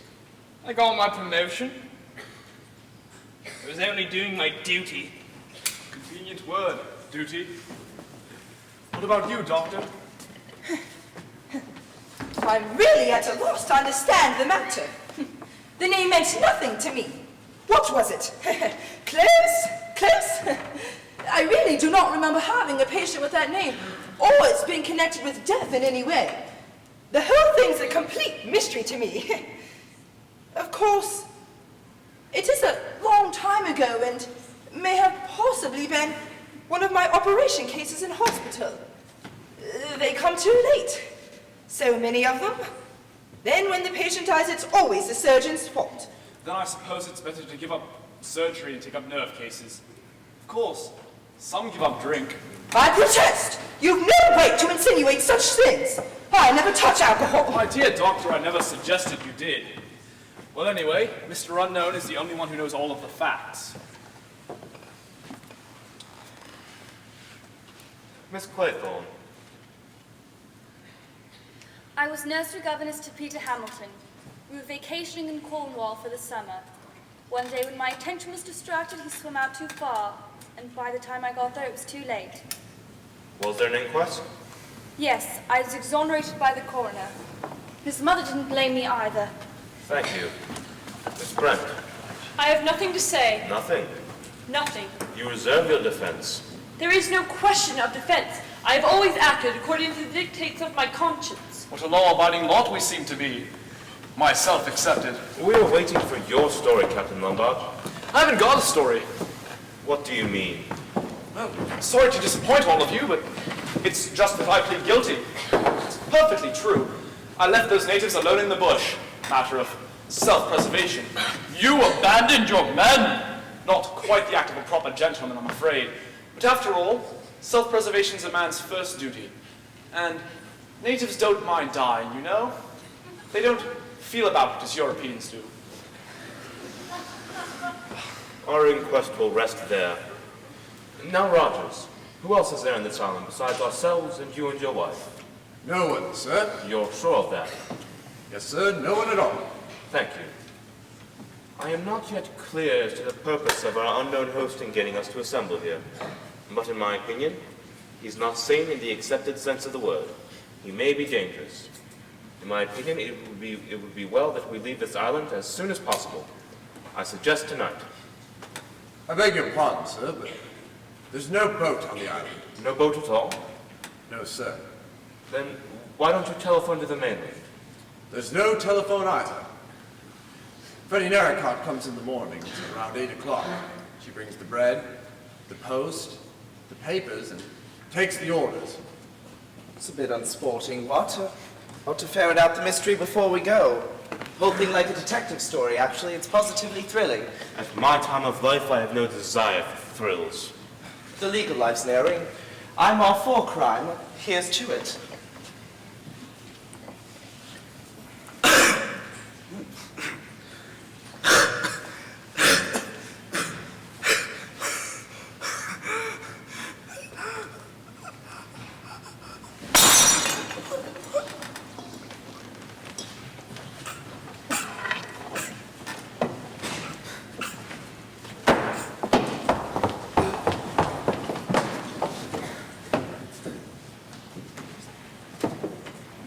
Speaker 7: I got my promotion. I was only doing my duty.
Speaker 4: Convenient word, duty. What about you, Doctor?
Speaker 11: I'm really at a loss to understand the matter. The name meant nothing to me. What was it? Close? I really do not remember having a patient with that name, or it's being connected with death in any way. The whole thing's a complete mystery to me. Of course, it is a long time ago and may have possibly been one of my operation cases in hospital. They come too late. So many of them. Then when the patient dies, it's always the surgeon's fault.
Speaker 4: Then I suppose it's better to give up surgery and take up nerve cases. Of course, some give up drink.
Speaker 11: I protest! You've no right to insinuate such things. I never touch alcohol.
Speaker 4: My dear doctor, I never suggested you did. Well, anyway, Mr. Unknown is the only one who knows all of the facts.
Speaker 9: Miss Claythorne.
Speaker 13: I was nursery governess to Peter Hamilton. We were vacationing in Cornwall for the summer. One day when my attention was distracted, he swam out too far, and by the time I got there, it was too late.
Speaker 9: Was there an inquest?
Speaker 13: Yes, I was exonerated by the coroner. His mother didn't blame me either.
Speaker 9: Thank you. Miss Brent.
Speaker 8: I have nothing to say.
Speaker 9: Nothing.
Speaker 8: Nothing.
Speaker 9: You reserve your defense.
Speaker 8: There is no question of defense. I have always acted according to the dictates of my conscience.
Speaker 4: What a law-abiding lot we seem to be. Myself excepted.
Speaker 9: We are waiting for your story, Captain Lombard.
Speaker 4: I haven't got a story.
Speaker 9: What do you mean?
Speaker 4: Well, sorry to disappoint all of you, but it's just that I plead guilty. It's perfectly true. I left those natives alone in the bush. Matter of self-preservation.
Speaker 10: You abandoned your men?
Speaker 4: Not quite the act of a proper gentleman, I'm afraid. But after all, self-preservation's a man's first duty. And natives don't mind dying, you know? They don't feel about it as Europeans do.
Speaker 9: Our inquest will rest there. Now, Rogers, who else is there in this island besides ourselves and you and your wife?
Speaker 3: No one, sir.
Speaker 9: You're sure of that?
Speaker 3: Yes, sir, no one at all.
Speaker 9: Thank you. I am not yet clear as to the purpose of our unknown host in getting us to assemble here. But in my opinion, he's not sane in the accepted sense of the word. He may be dangerous. In my opinion, it would be well that we leave this island as soon as possible. I suggest tonight.
Speaker 3: I beg your pardon, sir, but there's no boat on the island.
Speaker 9: No boat at all?
Speaker 3: No, sir.
Speaker 9: Then why don't you telephone to the mainland?
Speaker 3: There's no telephone either. Freddy Narracott comes in the mornings around 8 o'clock. She brings the bread, the post, the papers, and takes the orders.
Speaker 6: It's a bit unsporting, what? Ought to ferret out the mystery before we go. Whole thing like a detective story, actually. It's positively thrilling.
Speaker 9: At my time of life, I have no desire for thrills.
Speaker 6: The legal life's narrowing. I'm all for crime. Here's to it.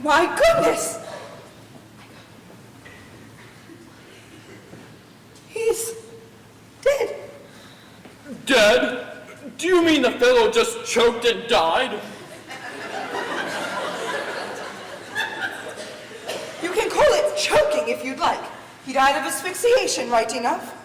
Speaker 11: My goodness! He's dead.
Speaker 10: Dead? Do you mean the fellow just choked and died?
Speaker 11: You can call it choking if you'd like. He died of asphyxiation, right enough.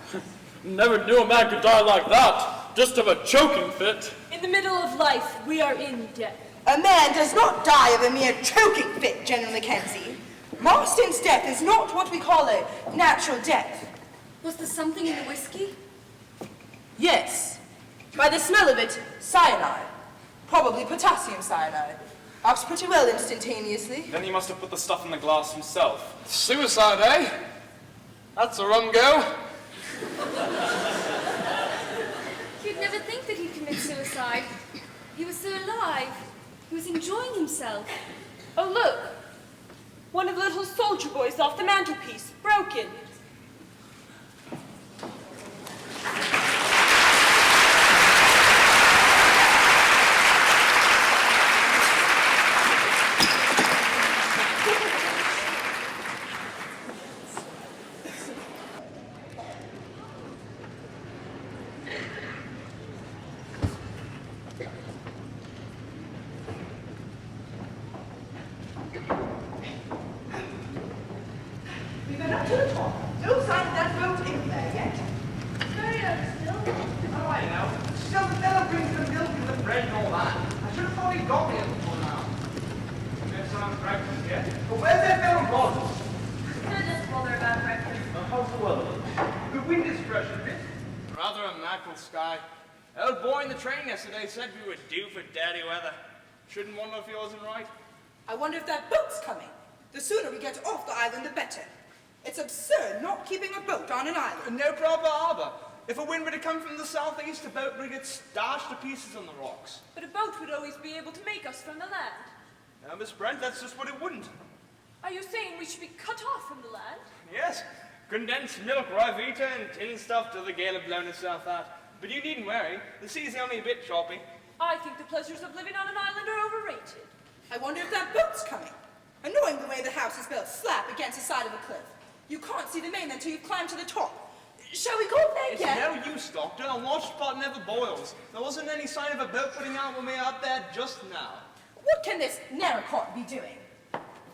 Speaker 10: Never knew a man could die like that, just of a choking fit.
Speaker 8: In the middle of life, we are in death.
Speaker 11: A man does not die of a mere choking fit, General MacKenzie. Marston's death is not what we call a natural death.
Speaker 13: Was there something in the whiskey?
Speaker 11: Yes. By the smell of it, cyanide. Probably potassium cyanide. Acts pretty well instantaneously.
Speaker 4: Then he must have put the stuff in the glass himself.
Speaker 10: Suicide, eh? That's a rum go.
Speaker 13: You'd never think that he'd commit suicide. He was so alive. He was enjoying himself.
Speaker 8: Oh, look! One of the little soldier boys off the mantelpiece, broken.
Speaker 7: Said we were due for daddy weather. Shouldn't one of yours and right?
Speaker 11: I wonder if that boat's coming. The sooner we get off the island, the better. It's absurd not keeping a boat on an island.
Speaker 7: No proper harbor. If a wind were to come from the southeast, a boat would get dashed to pieces on the rocks.
Speaker 8: But a boat would always be able to make us from the land.
Speaker 7: Now, Miss Brent, that's just what it wouldn't.
Speaker 8: Are you saying we should be cut off from the land?
Speaker 7: Yes. Condensed milk, Rivita, and tin stuff till the gale had blown itself out. But you needn't worry. The sea's only a bit choppy.
Speaker 8: I think the pleasures of living on an island are overrated.
Speaker 11: I wonder if that boat's coming. Annoying the way the house is built, slap against the side of a cliff. You can't see the mainland till you've climbed to the top. Shall we go there
Speaker 7: It's
Speaker 11: again?
Speaker 7: no use, Doctor. A washed pot never boils. There wasn't any sign of a boat putting out when we were up there just now.
Speaker 11: What can this Narracott be doing?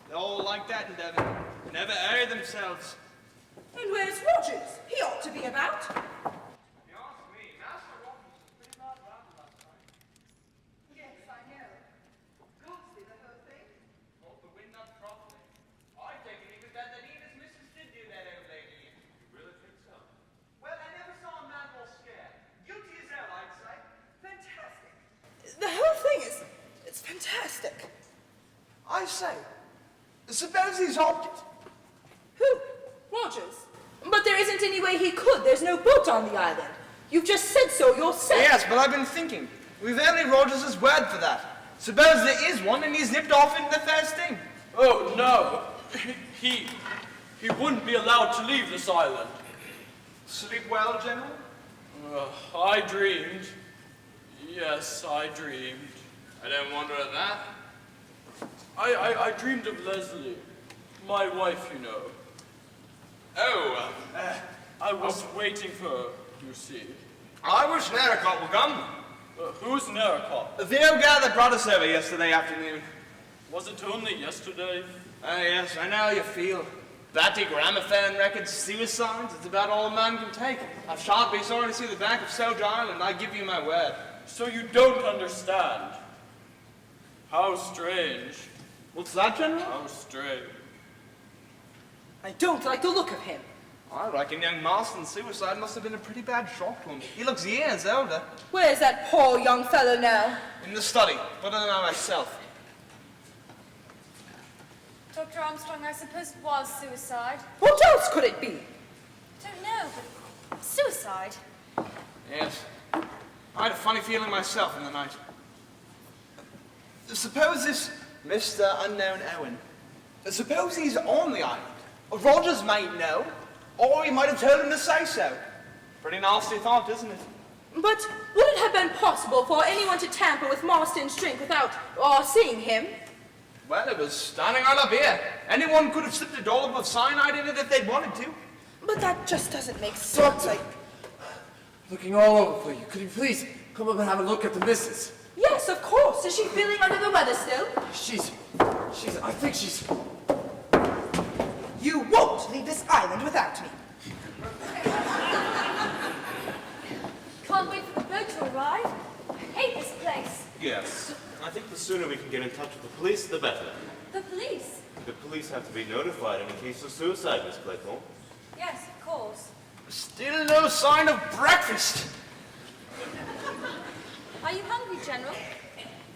Speaker 7: They're all like that in Devon. Never air themselves.
Speaker 11: And where's Rogers? He ought to be about.
Speaker 7: Well, I never saw a man more scared.
Speaker 6: say. Suppose he's hopped it.
Speaker 11: Who? Rogers? But there isn't any way he could. There's no boat on the island. You've just said so yourself.
Speaker 6: Yes, but I've been thinking. We've only Rogers' word for that. Suppose there is one and he's nipped off in the first thing.
Speaker 10: Oh, no. He wouldn't be allowed to leave this island.
Speaker 6: Sleep well, General?
Speaker 10: I dreamed. Yes, I dreamed.
Speaker 7: I don't wonder at that.
Speaker 10: I dreamed of Leslie, my wife, you know.
Speaker 7: Oh,
Speaker 10: I was waiting for her, you see.
Speaker 7: I wish Narracott would come.
Speaker 10: Who's Narracott?
Speaker 6: The old guy that brought us over yesterday afternoon.
Speaker 10: Was it only yesterday?
Speaker 6: Oh, yes, I know how you feel. Batty gramophone records, suicides, it's about all a man can take. I shan't be sorry to see the back of Soldier Island, I give you my word.
Speaker 10: So you don't understand. How strange.
Speaker 6: What's that, General?
Speaker 10: How strange.
Speaker 11: I don't like the look of him.
Speaker 6: I reckon young Marston's suicide must have been a pretty bad shock to him. He looks years older.
Speaker 11: Where's that poor young fellow now?
Speaker 6: In the study, but I don't know myself.
Speaker 13: Dr. Armstrong, I suppose it was suicide.
Speaker 11: What else could it be?
Speaker 13: I don't know, but suicide?
Speaker 6: Yes. I had a funny feeling myself in the night. Suppose this Mr. Unknown Owen, suppose he's on the island. Rogers may know, or he might have told him to say so. Pretty nasty thought, isn't it?
Speaker 11: But would it have been possible for anyone to tamper with Marston's drink without seeing him?
Speaker 6: Well, it was standing right up here. Anyone could have slipped a dollop of cyanide in it if they'd wanted to.
Speaker 11: But that just doesn't make sense.
Speaker 3: Doctor! Looking all over for you. Could you please come up and have a look at the missus?
Speaker 11: Yes, of course. Is she feeling under the weather still?
Speaker 3: I think she's...
Speaker 11: You won't leave this island without me.
Speaker 13: Can't wait for the boat to arrive. I hate this place.
Speaker 9: Yes. I think the sooner we can get in touch with the police, the better.
Speaker 13: The police?
Speaker 9: The police have to be notified in case of suicide, Miss Claythorne.
Speaker 13: Yes, of course.
Speaker 6: Still no sign of breakfast.
Speaker 13: Are you hungry, General?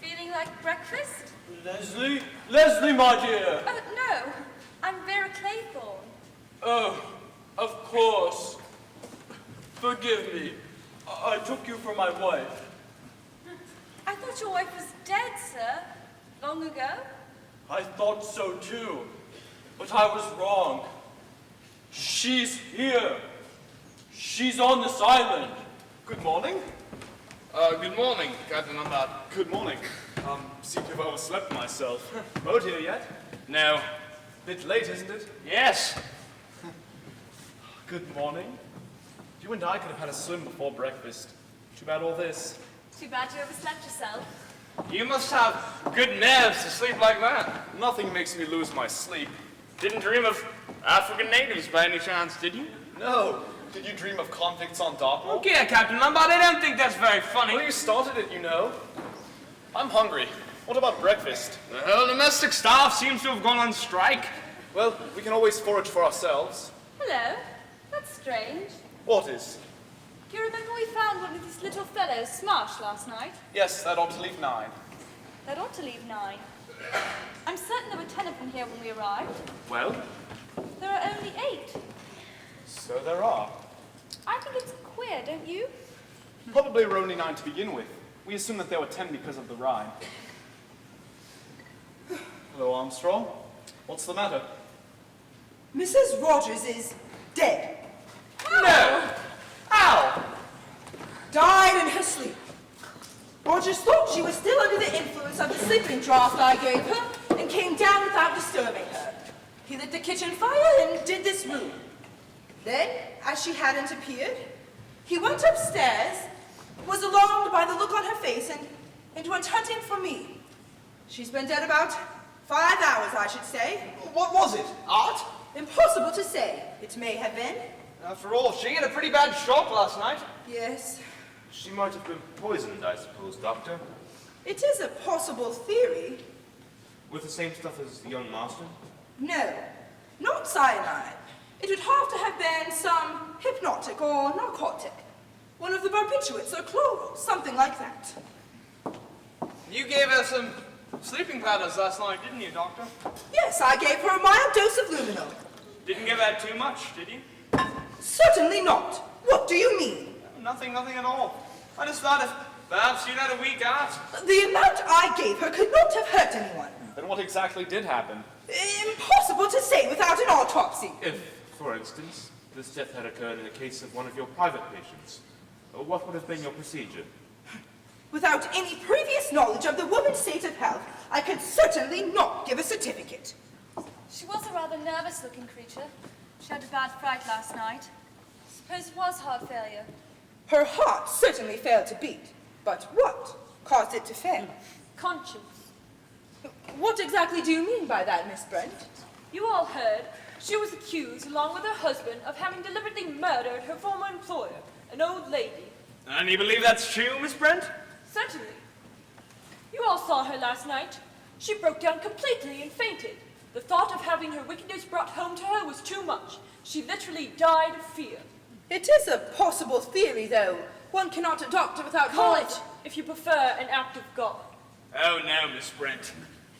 Speaker 13: Feeling like breakfast?
Speaker 10: Leslie, my dear.
Speaker 13: Oh, no. I'm Vera Claythorne.
Speaker 10: Oh, of course. Forgive me. I took you for my wife.
Speaker 13: I thought your wife was dead, sir. Long ago?
Speaker 10: I thought so too. But I was wrong. She's here. She's on this island.
Speaker 4: Good morning.
Speaker 7: Good morning, Captain Lombard.
Speaker 4: Good morning. Seem to have overslept myself. Boat here yet?
Speaker 7: No.
Speaker 4: Bit late, isn't it?
Speaker 7: Yes.
Speaker 4: Good morning. You and I could have had a swim before breakfast. Too bad all this.
Speaker 13: Too bad you overslept yourself.
Speaker 7: You must have good nerves to sleep like that.
Speaker 4: Nothing makes me lose my sleep.
Speaker 7: Didn't dream of African natives by any chance, did you?
Speaker 4: No. Did you dream of convicts on Dartmoor?
Speaker 7: Okay, Captain Lombard, I don't think that's very funny.
Speaker 4: Well, you started it, you know. I'm hungry. What about breakfast?
Speaker 7: The whole domestic staff seems to have gone on strike.
Speaker 4: Well, we can always forage for ourselves.
Speaker 13: Hello. That's strange.
Speaker 4: What is?
Speaker 13: Do you remember we found one of these little fellows smashed last night?
Speaker 4: Yes, that ought to leave 9.
Speaker 13: That ought to leave 9. I'm certain there were 10 of them here when we arrived.
Speaker 4: Well?
Speaker 13: There are only 8.
Speaker 4: So there are.
Speaker 13: I think it's queer, don't you?
Speaker 4: Probably were only 9 to begin with. We assumed that there were 10 because of the rhyme. Hello, Armstrong. What's the matter?
Speaker 11: Mrs. Rogers is dead.
Speaker 6: No! How?
Speaker 11: Died in her sleep. Rogers thought she was still under the influence of the sleeping draught I gave her and came down without disturbing her. He lit the kitchen fire and did this room. Then, as she hadn't appeared, he went upstairs, was alarmed by the look on her face, and went hunting for me. She's been dead about 5 hours, I should say.
Speaker 6: What was it? Art?
Speaker 11: Impossible to say. It may have been.
Speaker 6: After all, she had a pretty bad shock last night.
Speaker 11: Yes.
Speaker 9: She might have been poisoned, I suppose, Doctor.
Speaker 11: It is a possible theory.
Speaker 9: With the same stuff as young Marston?
Speaker 11: No, not cyanide. It would have to have been some hypnotic or narcotic. One of the barbiturates or chloral, something like that.
Speaker 6: You gave her some
Speaker 7: Sleeping powders last night, didn't you, Doctor?
Speaker 11: Yes, I gave her a mild dose of luminol.
Speaker 7: Didn't give her too much, did you?
Speaker 11: Certainly not. What do you mean?
Speaker 7: Nothing at all. I just thought if perhaps you'd had a week out.
Speaker 11: The amount I gave her could not have hurt anyone.
Speaker 4: Then what exactly did happen?
Speaker 11: Impossible to say without an autopsy.
Speaker 9: If, for instance, this death had occurred in the case of one of your private patients, what would have been your procedure?
Speaker 11: Without any previous knowledge of the woman's state of health, I could certainly not give a certificate.
Speaker 13: She was a rather nervous-looking creature. She had a bad fright last night. Suppose it was heart failure.
Speaker 11: Her heart certainly failed to beat. But what caused it to fail?
Speaker 8: Conscience.
Speaker 11: What exactly do you mean by that, Miss Brent?
Speaker 8: You all heard. She was accused, along with her husband, of having deliberately murdered her former employer, an old lady.
Speaker 7: And you believe that's true, Miss Brent?
Speaker 8: Certainly. You all saw her last night. She broke down completely and fainted. The thought of having her wickedness brought home to her was too much. She literally died of fear.
Speaker 11: It is a possible theory, though. One cannot adopt it without
Speaker 8: Call
Speaker 11: knowledge.
Speaker 8: it, if you prefer, an act of God.
Speaker 7: Oh no, Miss Brent.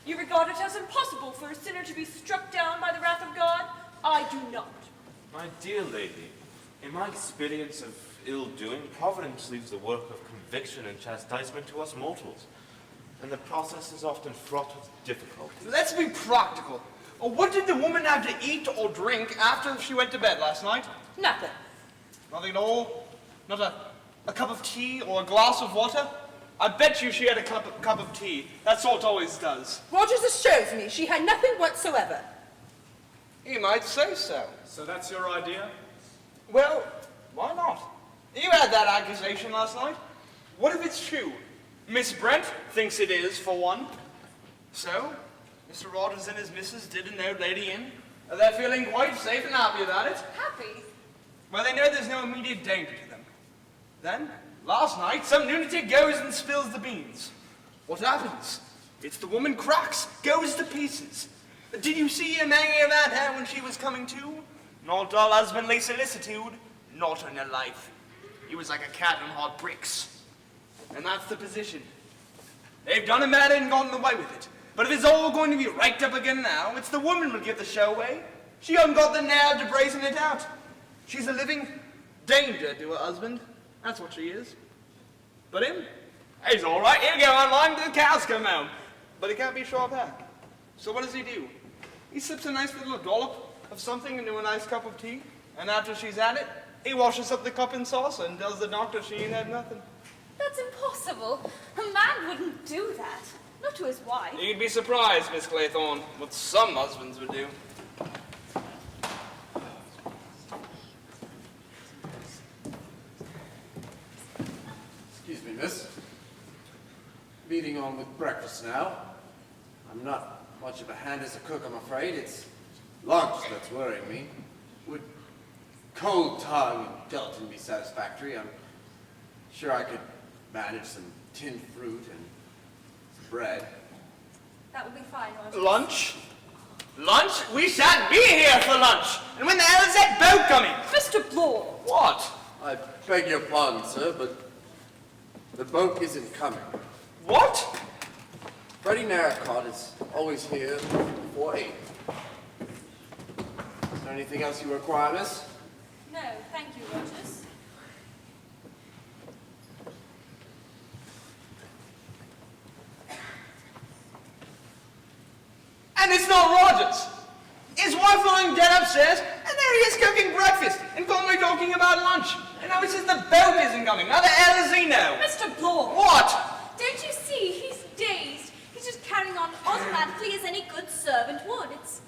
Speaker 8: You regard it as impossible for a sinner to be struck down by the wrath of God? I do not.
Speaker 9: My dear lady, in my experience of ill-doing, Providence leaves the work of conviction and chastisement to us mortals, and the process is often fraught with difficulty.
Speaker 7: Let's be practical. What did the woman have to eat or drink after she went to bed last night?
Speaker 11: Nothing.
Speaker 7: Nothing at all? Not a cup of tea or a glass of water? I bet you she had a cup of tea. That sort always does.
Speaker 11: Rogers assures me she had nothing whatsoever.
Speaker 7: You might say so.
Speaker 4: So that's your idea?
Speaker 7: Well, why not? You had that accusation last night. What if it's true? Miss Brent thinks it is, for one. So, Mr. Rogers and his missus did an old lady in. They're feeling quite safe and happy about it.
Speaker 8: Happy?
Speaker 7: Well, they know there's no immediate danger to them. Then, last night, some lunatic goes and spills the beans. What happens? It's the woman cracks, goes to pieces. Did you see him hanging about her when she was coming to? Not all husbandly solicitude, not in her life. He was like a cat on hot bricks. And that's the position. They've done him at it and gotten away with it. But if it's all going to be raked up again now, it's the woman who'll give the show away. She hasn't got the nerve to brazen it out. She's a living danger to her husband. That's what she is. But him? He's all right. He'll go on long till the cows come home. But he can't be sure of that. So what does he do? He sips a nice little dollop of something into a nice cup of tea. And after she's had it, he washes up the cup and saucer and tells the doctor she ain't had nothing.
Speaker 13: That's impossible. A man wouldn't do that. Not to his wife.
Speaker 7: You'd be surprised, Miss Claythorne, what some husbands would do.
Speaker 3: Excuse me, miss. Meeting on with breakfast now. I'm not much of a hand as a cook, I'm afraid. It's lunch that's worrying me. Would cold tongue and gelatin be satisfactory? I'm sure I could manage some tinned fruit and some bread.
Speaker 13: That would be fine, Roger.
Speaker 7: Lunch? Lunch? We shan't be here for lunch! And when the hell is that boat coming?
Speaker 8: Mr. Blore!
Speaker 7: What?
Speaker 3: I beg your pardon, sir, but the boat isn't coming.
Speaker 7: What?
Speaker 3: Freddy Narracott is always here before 8. Is there anything else you require, miss?
Speaker 13: No, thank you, Rogers.
Speaker 7: And it's not Rogers. His wife lying dead upstairs, and there he is cooking breakfast, and calmly talking about lunch. And now he says the boat isn't coming. How the hell does he know?
Speaker 8: Mr. Blore!
Speaker 7: What?
Speaker 13: Don't you see? He's dazed. He's just carrying on automatically as any good servant would. It's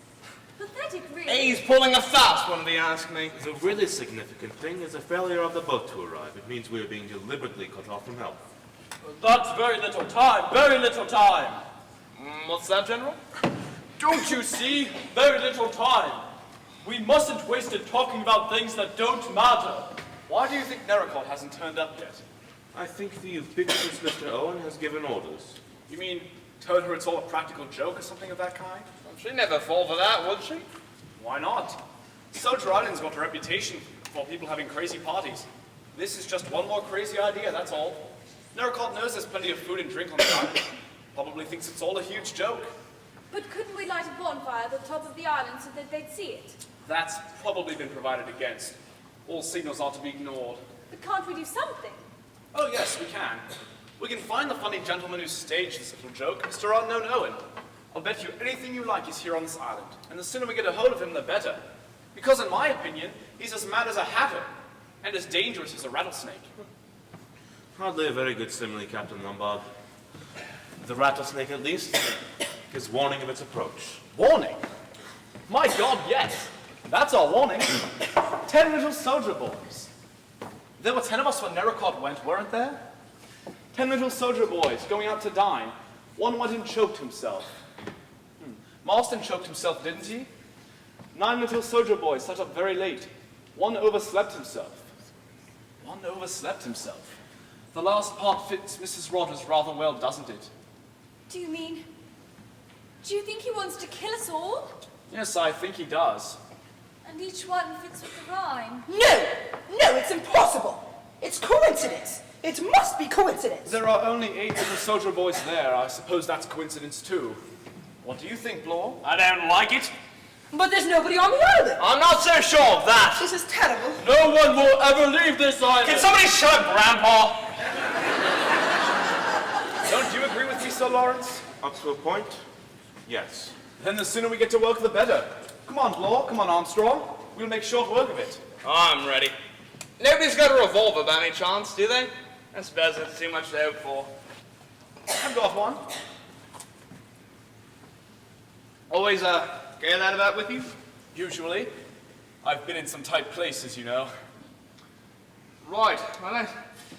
Speaker 13: pathetic, really.
Speaker 7: He's pulling a fast one, if you ask me.
Speaker 9: The really significant thing is the failure of the boat to arrive. It means we are being deliberately cut off from help.
Speaker 10: That's very little time, very little time.
Speaker 7: What's that, General?
Speaker 10: Don't you see? Very little time. We mustn't waste it talking about things that don't matter.
Speaker 4: Why do you think Narracott hasn't turned up yet?
Speaker 9: I think the ubiquitous Mr. Owen has given orders.
Speaker 4: You mean, told her it's all a practical joke or something of that kind?
Speaker 7: She'd never fall for that, would she?
Speaker 4: Why not? Soldier Island's got a reputation for people having crazy parties. This is just one more crazy idea, that's all. Narracott knows there's plenty of food and drink on the island. Probably thinks it's all a huge joke.
Speaker 5: But couldn't we light a bonfire at the top of the island so that they'd see it?
Speaker 4: That's probably been provided against. All signals are to be ignored.
Speaker 5: But can't we do something?
Speaker 4: Oh yes, we can. We can find the funny gentleman who staged this little joke, Mr. Unknown Owen. I'll bet you anything you like he's here on this island, and the sooner we get a hold of him, the better. Because in my opinion, he's as mad as a hatter, and as dangerous as a rattlesnake.
Speaker 9: Hardly a very good simile, Captain Lombard. The rattlesnake, at least, gives warning of its approach.
Speaker 4: Warning? My God, yes. That's our warning. 10 little soldier boys. There were 10 of us when Narracott went, weren't there? 10 little soldier boys going out to dine. One went and choked himself. Marsdon choked himself, didn't he? 9 little soldier boys sat up very late. One overslept himself. One overslept himself. The last part fits Mrs. Rogers rather well, doesn't it?
Speaker 5: Do you think he wants to kill us all?
Speaker 4: Yes, I think he does.
Speaker 5: And each one fits with the rhyme.
Speaker 11: No, it's impossible. It's coincidence. It must be coincidence.
Speaker 4: There are only 8 little soldier boys there. I suppose that's coincidence too. What do you think, Blore?
Speaker 7: I don't like it.
Speaker 11: But there's nobody on the island.
Speaker 7: I'm not so sure of that.
Speaker 11: This is terrible.
Speaker 10: No one will ever leave this island.
Speaker 7: Can somebody shut up, Grandpa?
Speaker 4: Don't you agree with me, Sir Lawrence?
Speaker 9: Up to a point, yes.
Speaker 4: Then the sooner we get to work, the better. Come on, Blore. Come on, Armstrong. We'll make short work of it.
Speaker 7: I'm ready. Nobody's got a revolver by any chance, do they? I suppose that's too much to hope for.
Speaker 4: I've got one.
Speaker 7: Always carry that about with you?
Speaker 4: Usually. I've been in some tight places, you know.
Speaker 7: Right. Well, I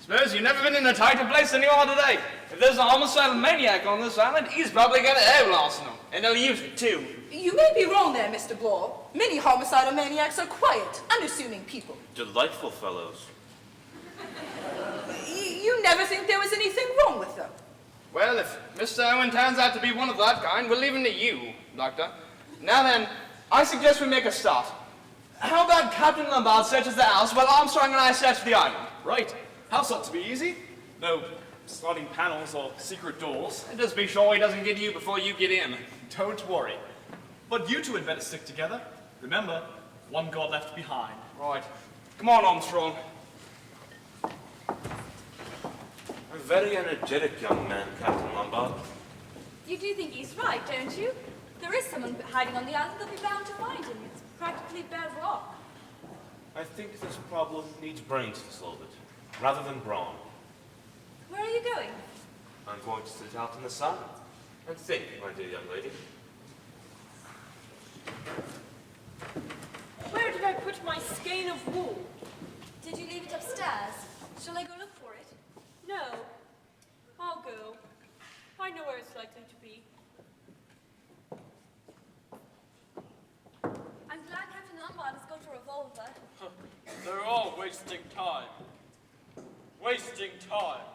Speaker 7: suppose you've never been in a tighter place than you are today. If there's a homicidal maniac on this island, he's probably going to have Larson, and he'll use it too.
Speaker 11: You may be wrong there, Mr. Blore. Many homicidal maniacs are quiet, unassuming people.
Speaker 9: Delightful fellows.
Speaker 11: You never think there was anything wrong with them?
Speaker 7: Well, if Mr. Owen turns out to be one of that kind, we'll leave him to you, Doctor. Now then, I suggest we make a start. How about Captain Lombard searches the house while Armstrong and I search the island?
Speaker 4: Right. House ought to be easy. No sliding panels or secret doors.
Speaker 7: And just be sure he doesn't get you before you get in.
Speaker 4: Don't worry. But you two had better stick together. Remember, one God left behind.
Speaker 7: Right. Come on, Armstrong.
Speaker 9: A very energetic young man, Captain Lombard.
Speaker 5: You do think he's right, don't you? There is someone hiding on the island, they'll be bound to find him. It's practically bare rock.
Speaker 9: I think this problem needs brains to solve it, rather than brawn.
Speaker 5: Where are you going?
Speaker 9: I'm going to sit out in the sun and think, my dear young lady.
Speaker 8: Where did I put my skein of wool?
Speaker 5: Did you leave it upstairs? Shall I go look for it?
Speaker 8: No. I'll go. I know where it's likely to be.
Speaker 5: I'm glad Captain Lombard has got a revolver.
Speaker 10: They're all wasting time. Wasting time.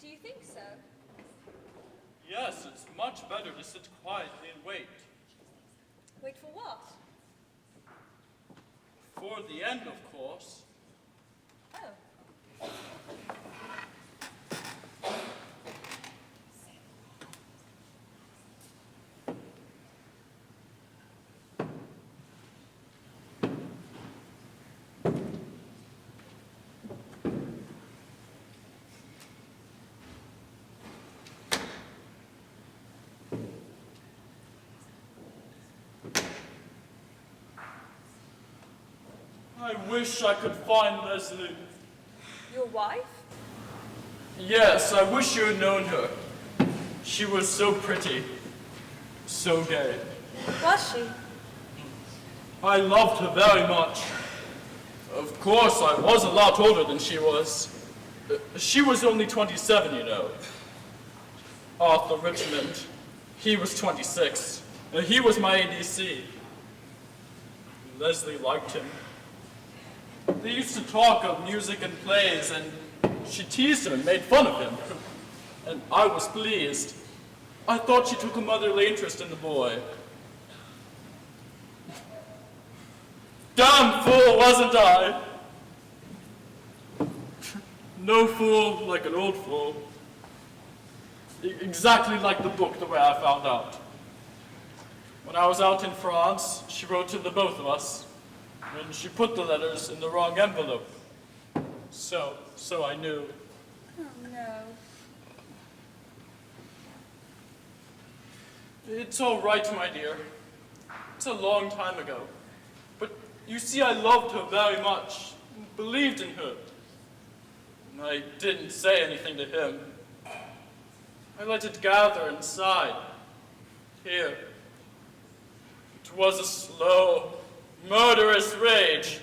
Speaker 5: Do you think so?
Speaker 10: Yes, it's much better to sit quietly and wait.
Speaker 5: Wait for what?
Speaker 10: For the end, of course.
Speaker 5: Oh.
Speaker 10: I wish I could find Leslie.
Speaker 5: Your wife?
Speaker 10: Yes, I wish you had known her. She was so pretty. So gay.
Speaker 5: Was she?
Speaker 10: I loved her very much. Of course, I was a lot older than she was. She was only 27, you know. Arthur Richmond, he was 26. He was my ADC. Leslie liked him. They used to talk of music and plays, and she teased him and made fun of him. And I was pleased. I thought she took a motherly interest in the boy. Damn fool, wasn't I? No fool like an old fool. exactly like the book, the way I found out. When I was out in France, she wrote to the both of us, and she put the letters in the wrong envelope. So I knew.
Speaker 13: Oh, no.
Speaker 10: It's all right, my dear. It's a long time ago. But you see, I loved her very much, and believed in her. And I didn't say anything to him. I let it gather inside, here. It was a slow, murderous rage.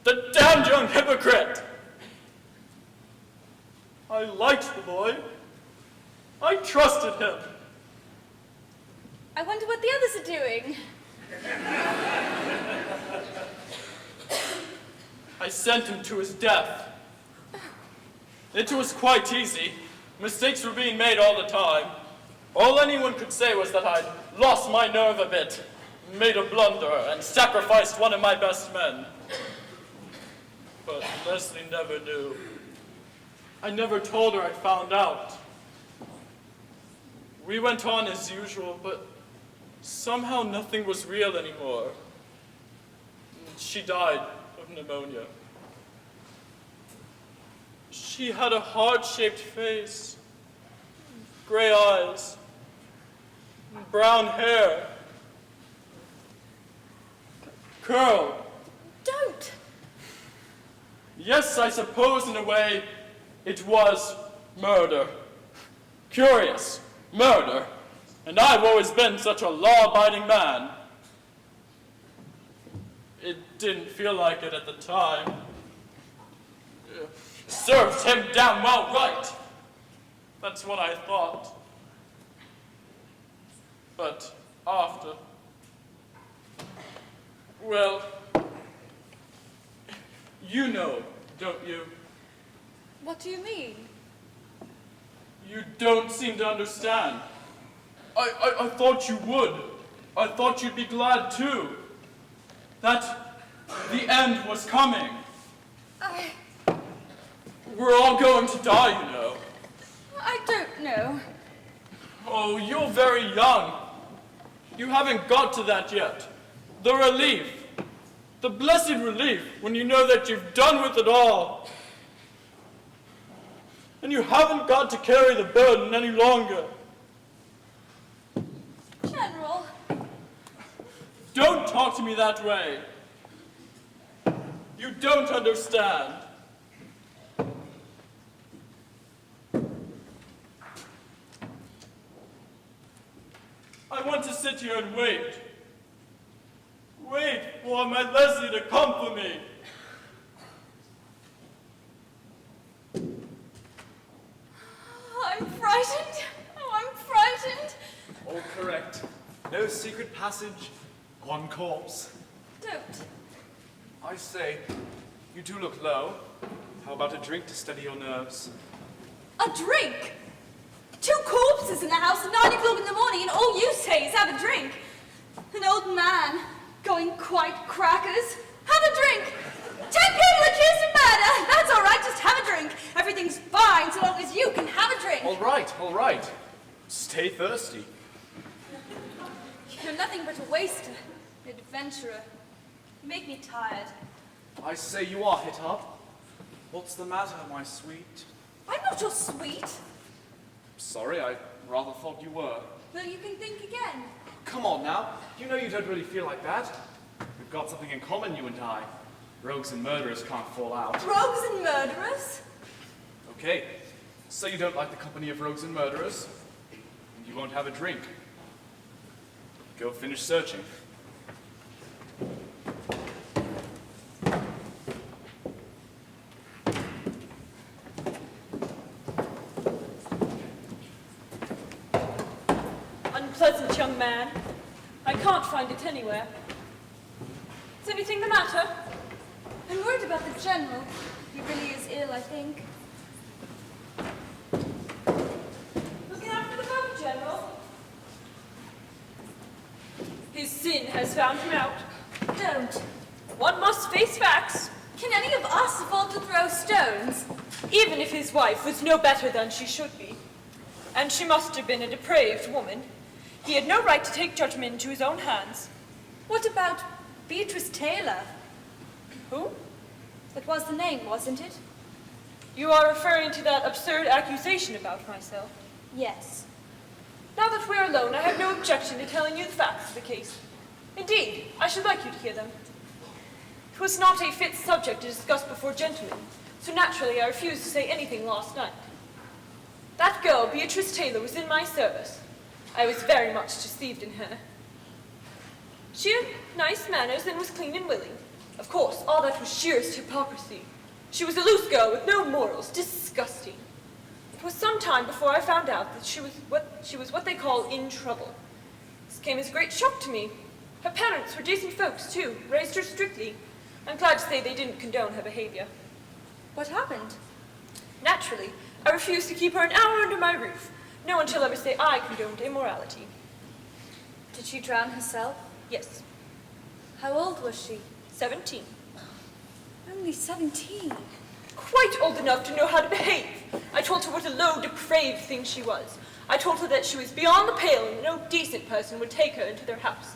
Speaker 10: The damned young hypocrite! I liked the boy. I trusted him.
Speaker 13: I wonder what the others are doing.
Speaker 10: I sent him to his death. It was quite easy. Mistakes were being made all the time. All anyone could say was that I'd lost my nerve a bit, made a blunder, and sacrificed one of my best men. But Leslie never knew. I never told her I'd found out. We went on as usual, but somehow nothing was real anymore. She died of pneumonia. She had a heart-shaped face, gray eyes, brown hair, curled.
Speaker 13: Don't!
Speaker 10: Yes, I suppose in a way it was murder. Curious, murder. And I've always been such a law-abiding man. It didn't feel like it at the time. Serves him damn well right. That's what I thought. But after, well, you know, don't you?
Speaker 13: What do you mean?
Speaker 10: You don't seem to understand. I thought you would. I thought you'd be glad too. That the end was coming. We're all going to die, you know.
Speaker 13: I don't know.
Speaker 10: Oh, you're very young. You haven't got to that yet. The relief. The blessed relief when you know that you've done with it all. And you haven't got to carry the burden any longer.
Speaker 13: General.
Speaker 10: Don't talk to me that way. You don't understand. I want to sit here and wait. Wait for my Leslie to come for me.
Speaker 5: I'm frightened. Oh, I'm frightened.
Speaker 4: All correct. No secret passage, one corpse.
Speaker 5: Don't.
Speaker 4: I say, you do look low. How about a drink to steady your nerves?
Speaker 5: A drink? 2 corpses in the house at 9 o'clock in the morning, and all you say is have a drink. An old man going quite crackers. Have a drink. 10 people accused of murder. That's all right. Just have a drink. Everything's fine so long as you can have a drink.
Speaker 4: All right, all right. Stay thirsty.
Speaker 5: You're nothing but a waster, an adventurer. You make me tired.
Speaker 4: I say you are hit up. What's the matter, my sweet?
Speaker 5: I'm not your sweet.
Speaker 4: Sorry, I rather thought you were.
Speaker 5: Well, you can think again.
Speaker 4: Come on now. You know you don't really feel like that. We've got something in common, you and I. Rogues and murderers can't fall out.
Speaker 5: Rogues and murderers?
Speaker 4: Okay, so you don't like the company of rogues and murderers, and you won't have a drink. Go finish searching.
Speaker 8: Unpleasant young man. I can't find it anywhere. Is anything the matter?
Speaker 13: I'm worried about the general. He really is ill, I think.
Speaker 8: Looking after the boat, General. His sin has found him out.
Speaker 5: Don't.
Speaker 8: One must face facts.
Speaker 5: Can any of us afford to throw stones?
Speaker 8: Even if his wife was no better than she should be. And she must have been a depraved woman. He had no right to take judgment into his own hands.
Speaker 13: What about Beatrice Taylor?
Speaker 8: Who?
Speaker 13: That was the name, wasn't it?
Speaker 8: You are referring to that absurd accusation about myself?
Speaker 13: Yes.
Speaker 8: Now that we're alone, I have no objection to telling you the facts of the case. Indeed, I should like you to hear them. It was not a fit subject to discuss before gentlemen, so naturally I refused to say anything last night. That girl, Beatrice Taylor, was in my service. I was very much deceived in her. She had nice manners and was clean and willing. Of course, all that was sheerest hypocrisy. She was a loose girl with no morals, disgusting. It was some time before I found out that she was what they call in trouble. This came as a great shock to me. Her parents were decent folks, too, raised her strictly. I'm glad to say they didn't condone her behavior.
Speaker 13: What happened?
Speaker 8: Naturally, I refused to keep her an hour under my roof. No one shall ever say I condoned immorality.
Speaker 13: Did she drown herself?
Speaker 8: Yes.
Speaker 13: How old was she?
Speaker 8: 17.
Speaker 13: Only 17?
Speaker 8: Quite old enough to know how to behave. I told her what a low, depraved thing she was. I told her that she was beyond the pale and no decent person would take her into their house.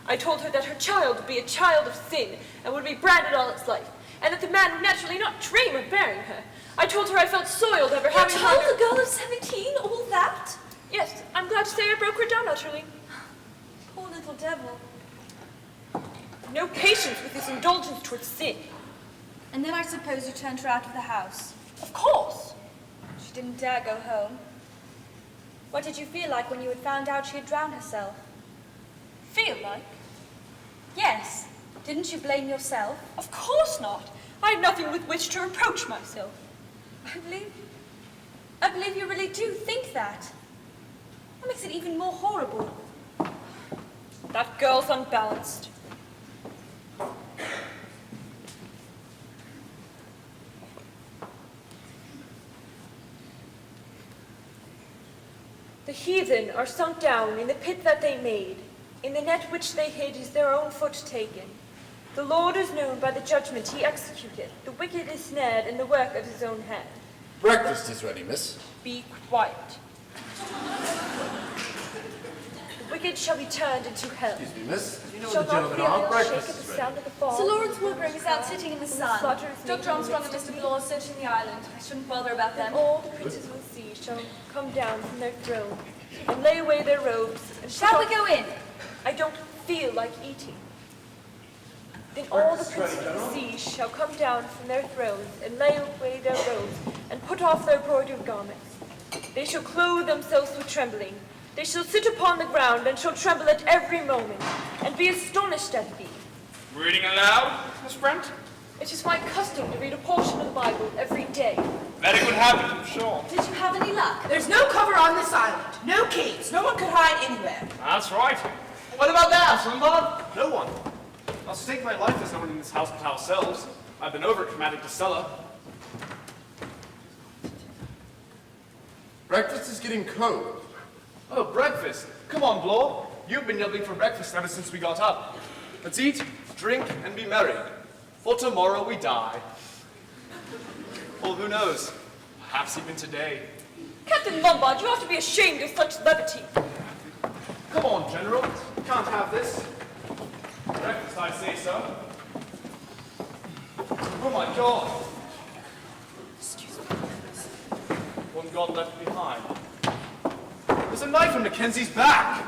Speaker 8: I told her that her child would be a child of sin and would be branded all its life, and that the man would naturally not dream of bearing her. I told her I felt soiled over having
Speaker 13: You told a girl of 17 all that?
Speaker 8: Yes, I'm glad to say I broke her down utterly.
Speaker 13: Poor little devil.
Speaker 8: No patience with this indulgence towards sin.
Speaker 13: And then I suppose you turned her out of the house.
Speaker 8: Of course.
Speaker 13: She didn't dare go home. What did you feel like when you had found out she had drowned herself?
Speaker 8: Feel like?
Speaker 13: Yes. Didn't you blame yourself?
Speaker 8: Of course not. I had nothing with which to reproach myself.
Speaker 13: I believe you really do think that. That makes it even more horrible.
Speaker 8: That girl's unbalanced. The heathen are sunk down in the pit that they made. In the net which they hid is their own foot taken. The Lord is known by the judgment he executeth. The wicked is snared in the work of his own hand.
Speaker 3: Breakfast is ready, miss.
Speaker 8: Be quiet. The wicked shall be turned into hell.
Speaker 3: Excuse me, miss. You know
Speaker 8: Shall
Speaker 3: what the
Speaker 8: not
Speaker 3: gentlemen
Speaker 8: feel
Speaker 3: are.
Speaker 8: ill
Speaker 3: Breakfast
Speaker 8: shake at
Speaker 3: is
Speaker 8: the
Speaker 3: ready.
Speaker 8: sound of the fall.
Speaker 13: Sir Lawrence Wargrave is out sitting in the sun.
Speaker 8: slaughter is made
Speaker 13: Dr. Armstrong and
Speaker 8: in the
Speaker 13: Mr. Blore searching the island. I shouldn't bother about them.
Speaker 8: And all the princes of the sea shall come down from their throne and lay away their robes. And
Speaker 13: Shall we go in?
Speaker 8: I don't feel like eating. Then all the princes of the sea shall come down from their thrones and lay away their robes and put off their broidered garments. They shall clothe themselves with trembling. They shall sit upon the ground and shall tremble at every moment and be astonished at thee.
Speaker 7: Reading aloud, Miss Brent?
Speaker 8: It is my custom to read a portion of the Bible every day.
Speaker 7: Very good habit, I'm sure.
Speaker 13: Did you have any luck?
Speaker 11: There's no cover on this island. No caves. No one could hide anywhere.
Speaker 7: That's right.
Speaker 4: What about that, Lombard? No one. I'll stake my life there's no one in this house but ourselves. I've been over at Chromatic to Sella.
Speaker 3: Breakfast is getting cold.
Speaker 4: Oh, breakfast. Come on, Blore. You've been yelling for breakfast ever since we got up. Let's eat, drink, and be merry. For tomorrow we die. Well, who knows? Perhaps even today.
Speaker 8: Captain Lombard, you ought to be ashamed of such levity.
Speaker 4: Come on, General. Can't have this. Breakfast, I say so. Oh my God. Excuse me. One God left behind. There's a knife on MacKenzie's back.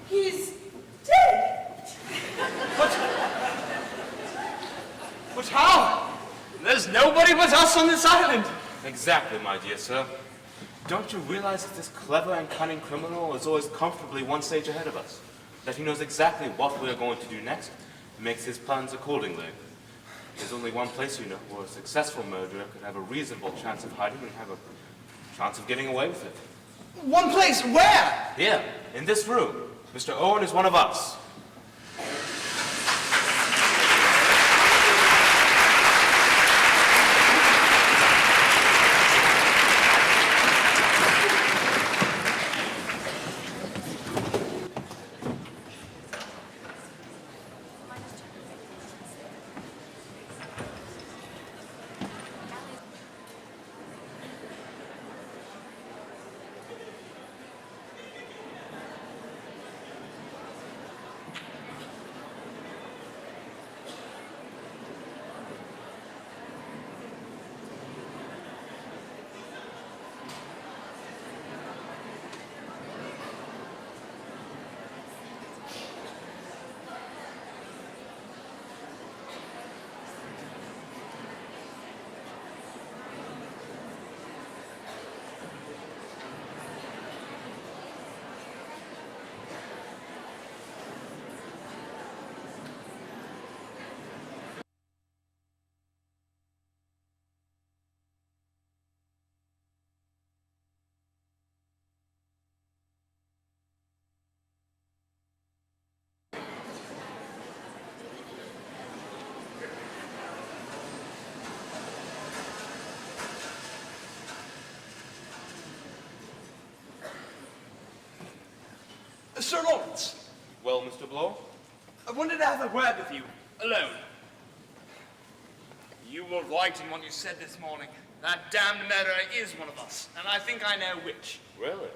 Speaker 11: He's dead.
Speaker 4: But how? There's nobody but us on this island.
Speaker 9: Exactly, my dear sir. Don't you realize that this clever and cunning criminal is always comfortably one stage ahead of us? That he knows exactly what we are going to do next and makes his plans accordingly. There's only one place, you know, where a successful murderer could have a reasonable chance of hiding and have a chance of getting away with it.
Speaker 6: One place, where?
Speaker 9: Here, in this room. Mr. Owen is one of us.
Speaker 7: Sir Lawrence.
Speaker 9: Well, Mr. Blore?
Speaker 7: I wanted to have a word with you, alone. You were right in what you said this morning. That damned murderer is one of us, and I think I know which.
Speaker 9: Really?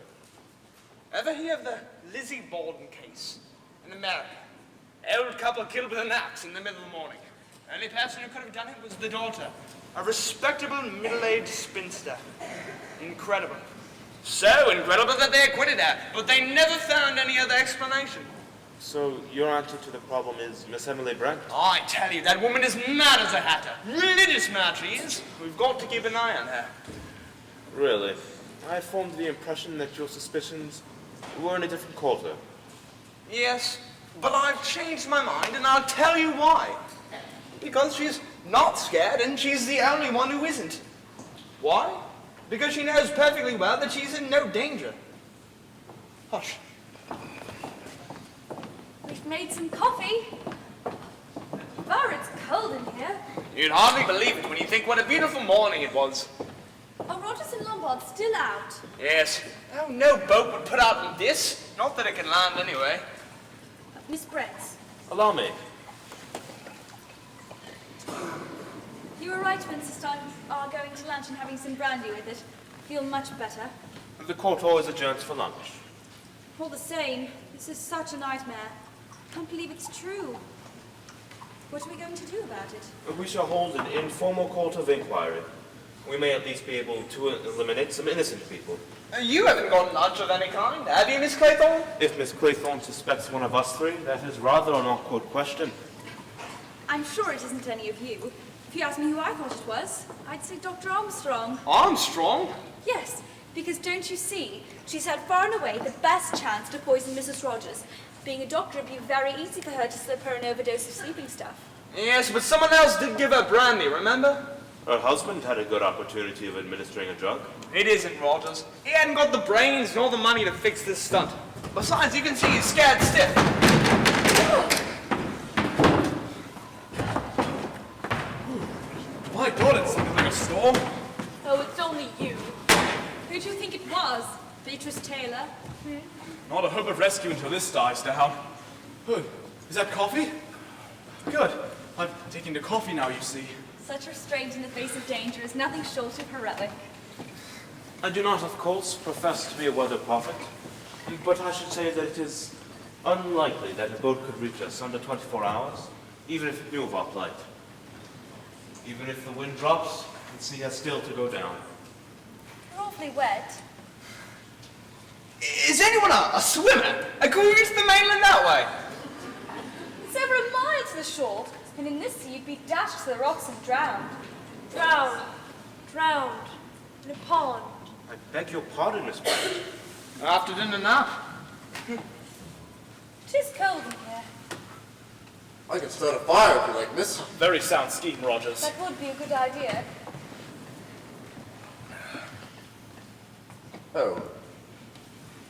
Speaker 7: Ever hear of the Lizzie Borden case in America? Old couple killed with an axe in the middle of the morning. Only person who could have done it was the daughter. A respectable middle-aged spinster. Incredible. So incredible that they acquitted her, but they never found any other explanation.
Speaker 9: So your answer to the problem is Miss Emily Brent?
Speaker 7: I tell you, that woman is mad as a hatter. Religious mad she is. We've got to keep an eye on her.
Speaker 9: Really? I formed the impression that your suspicions were in a different quarter.
Speaker 7: Yes, but I've changed my mind, and I'll tell you why. Because she's not scared, and she's the only one who isn't. Why? Because she knows perfectly well that she's in no danger. Hush.
Speaker 5: We've made some coffee. Oh, it's cold in here.
Speaker 7: You'd hardly believe it when you think what a beautiful morning it was.
Speaker 5: Are Rogers and Lombard still out?
Speaker 7: Yes. Oh, no boat would put out in this. Not that it can land anyway.
Speaker 5: Miss Brent.
Speaker 9: Allow me.
Speaker 5: You were right to insist on our going to lunch and having some brandy with it. Feel much better.
Speaker 9: The court always adjourns for lunch.
Speaker 5: All the same, this is such a nightmare. Can't believe it's true. What are we going to do about it?
Speaker 9: We shall hold an informal court of inquiry. We may at least be able to eliminate some innocent people.
Speaker 7: You haven't got lunch of any kind, have you, Miss Claythorne?
Speaker 9: If Miss Claythorne suspects one of us three, that is rather an awkward question.
Speaker 5: I'm sure it isn't any of you. If you asked me who I thought it was, I'd say Dr. Armstrong.
Speaker 7: Armstrong?
Speaker 5: Yes, because don't you see, she's had far and away the best chance to poison Mrs. Rogers. Being a doctor, it'd be very easy for her to slip her an overdose of sleeping stuff.
Speaker 7: Yes, but someone else did give her brandy, remember?
Speaker 9: Her husband had a good opportunity of administering a drug.
Speaker 7: It isn't Rogers. He hadn't got the brains nor the money to fix this stunt. Besides, you can see he's scared stiff.
Speaker 4: My God, it's something like a storm.
Speaker 5: Oh, it's only you. Who do you think it was? Beatrice Taylor?
Speaker 4: Not a hope of rescue until this dies down. Oh, is that coffee? Good. I'm taking the coffee now, you see.
Speaker 5: Such restraint in the face of danger is nothing short of heroic.
Speaker 9: I do not, of course, profess to be a weather prophet, but I should say that it is unlikely that a boat could reach us under 24 hours, even if it knew of our plight. Even if the wind drops, the sea has still to go down.
Speaker 5: You're awfully wet.
Speaker 7: Is anyone a swimmer? Can we reach the mainland that way?
Speaker 5: It's over a mile to the shore, and in this sea you'd be dashed to the rocks and drowned.
Speaker 8: Drowned. Drowned. In a pond.
Speaker 9: I beg your pardon, Miss Brent.
Speaker 7: After dinner now.
Speaker 5: It is cold in here.
Speaker 3: I can start a fire if you like, miss.
Speaker 4: Very sound scheme, Rogers.
Speaker 5: That would be a good idea.
Speaker 3: Oh.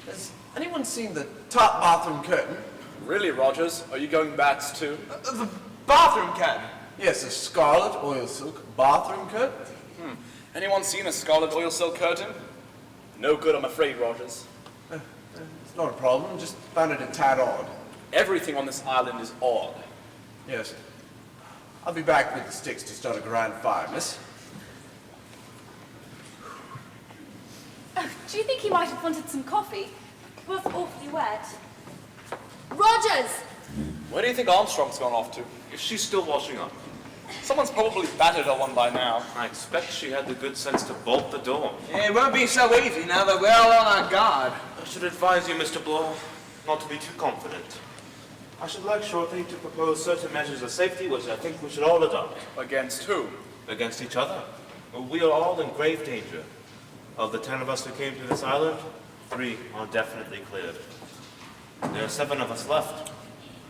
Speaker 3: Has anyone seen the top bathroom curtain?
Speaker 4: Really, Rogers? Are you going bats too?
Speaker 7: The bathroom curtain?
Speaker 3: Yes, a scarlet oil silk bathroom curtain.
Speaker 4: Anyone seen a scarlet oil silk curtain? No good, I'm afraid, Rogers.
Speaker 3: It's not a problem, just found it a tad odd.
Speaker 4: Everything on this island is odd.
Speaker 3: Yes. I'll be back with the sticks to start a grand fire, miss.
Speaker 5: Oh, do you think he might have wanted some coffee? It was awfully wet. Rogers!
Speaker 4: Where do you think Armstrong's gone off to?
Speaker 9: She's still washing up.
Speaker 4: Someone's probably battered her one by now.
Speaker 9: I expect she had the good sense to bolt the door.
Speaker 7: Yeah, it won't be so easy now that we're all on our guard.
Speaker 9: I should advise you, Mr. Blore, not to be too confident. I should like shortly to propose certain measures of safety which I think we should all adopt.
Speaker 4: Against who?
Speaker 9: Against each other. We are all in grave danger. Of the 10 of us who came to this island, 3 are definitely cleared. There are 7 of us left.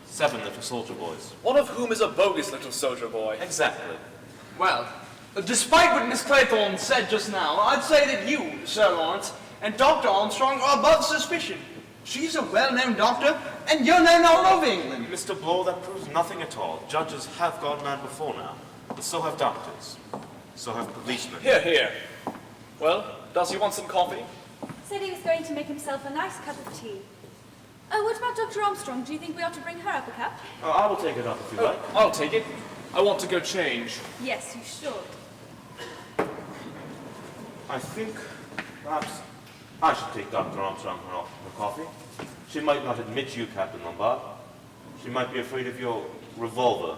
Speaker 9: 7 little soldier boys.
Speaker 4: One of whom is a bogus little soldier boy.
Speaker 9: Exactly.
Speaker 7: Well, despite what Miss Claythorne said just now, I'd say that you, Sir Lawrence, and Dr. Armstrong are above suspicion. She's a well-known doctor, and you're known all over England.
Speaker 9: Mr. Blore, that proves nothing at all. Judges have gone mad before now, but so have doctors. So have policemen.
Speaker 4: Here, here. Well, does he want some coffee?
Speaker 5: Said he was going to make himself a nice cup of tea.
Speaker 13: Oh, what about Dr. Armstrong? Do you think we ought to bring her up a cup?
Speaker 9: I will take it up if you like.
Speaker 4: I'll take it. I want to go change.
Speaker 13: Yes, you should.
Speaker 9: I think perhaps I should take Dr. Armstrong her coffee. She might not admit you, Captain Lombard. She might be afraid of your revolver.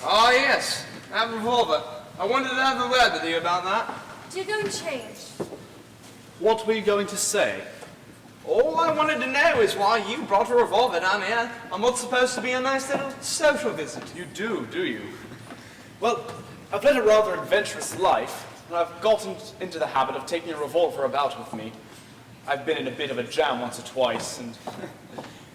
Speaker 7: Ah, yes, that revolver. I wanted to have a word with you about that.
Speaker 13: Do you go and change?
Speaker 4: What were you going to say?
Speaker 7: All I wanted to know is why you brought a revolver down here on what's supposed to be a nice little social visit.
Speaker 4: You do you? Well, I've led a rather adventurous life, and I've gotten into the habit of taking a revolver about with me. I've been in a bit of a jam once or twice, and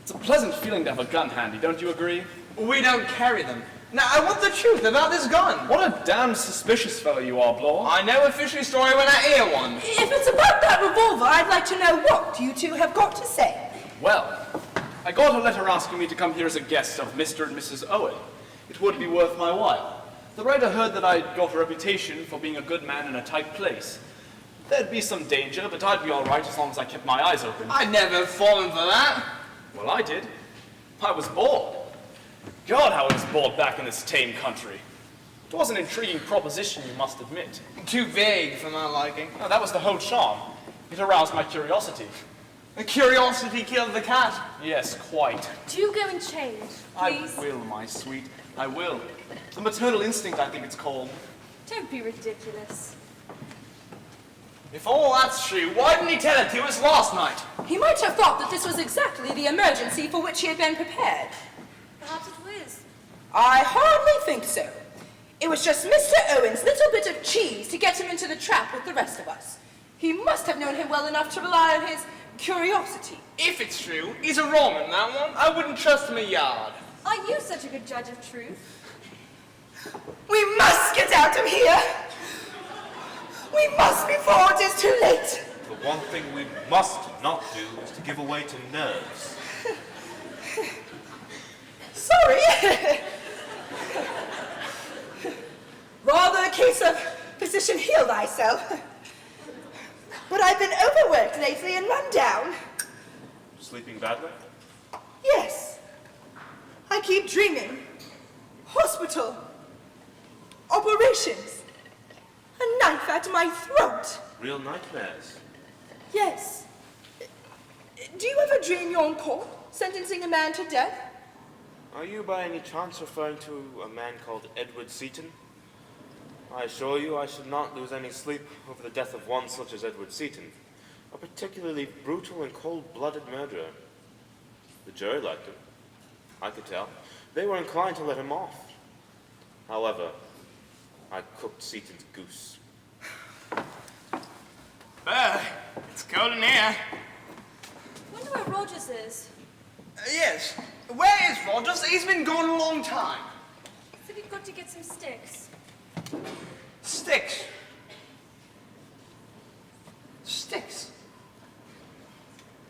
Speaker 4: it's a pleasant feeling to have a gun handy, don't you agree?
Speaker 7: We don't carry them. Now, I want the truth about this gun.
Speaker 4: What a damn suspicious fellow you are, Blore.
Speaker 7: I know a fishy story when I hear one.
Speaker 11: If it's about that revolver, I'd like to know what you two have got to say.
Speaker 4: Well, I got a letter asking me to come here as a guest of Mr. and Mrs. Owen. It would be worth my while. The writer heard that I'd got a reputation for being a good man in a tight place. There'd be some danger, but I'd be all right as long as I kept my eyes open.
Speaker 7: I'd never have fallen for that.
Speaker 4: Well, I did. I was bored. God, how I was bored back in this tame country. It was an intriguing proposition, you must admit.
Speaker 7: Too vague for my liking.
Speaker 4: Oh, that was the whole charm. It aroused my curiosity.
Speaker 7: The curiosity killed the cat.
Speaker 4: Yes, quite.
Speaker 13: Do go and change, please.
Speaker 4: I will, my sweet. I will. The maternal instinct, I think it's called.
Speaker 13: Don't be ridiculous.
Speaker 7: If all that's true, why didn't he tell it to us last night?
Speaker 11: He might have thought that this was exactly the emergency for which he had been prepared.
Speaker 13: Perhaps it was.
Speaker 11: I hardly think so. It was just Mr. Owen's little bit of cheese to get him into the trap with the rest of us. He must have known him well enough to rely on his curiosity.
Speaker 7: If it's true, he's a Roman, that one. I wouldn't trust him a yard.
Speaker 13: Are you such a good judge of truth?
Speaker 11: We must get out of here! We must before it is too late!
Speaker 9: The one thing we must not do is to give away to nerves.
Speaker 11: Sorry. Rather a case of physician heal thyself. But I've been overworked lately and run down.
Speaker 9: Sleeping badly?
Speaker 11: Yes. I keep dreaming. Hospital. Operations. A knife at my throat.
Speaker 9: Real nightmares.
Speaker 11: Yes. Do you ever dream you're in court, sentencing a man to death?
Speaker 9: Are you by any chance referring to a man called Edward Seaton? I assure you I should not lose any sleep over the death of one such as Edward Seaton, a particularly brutal and cold-blooded murderer. The jury liked him. I could tell. They were inclined to let him off. However, I cooked Seaton's goose.
Speaker 7: It's cold in here.
Speaker 13: Wonder where Rogers is.
Speaker 7: Yes. Where is Rogers? He's been gone a long time.
Speaker 13: So we've got to get some sticks.
Speaker 7: Sticks. Sticks.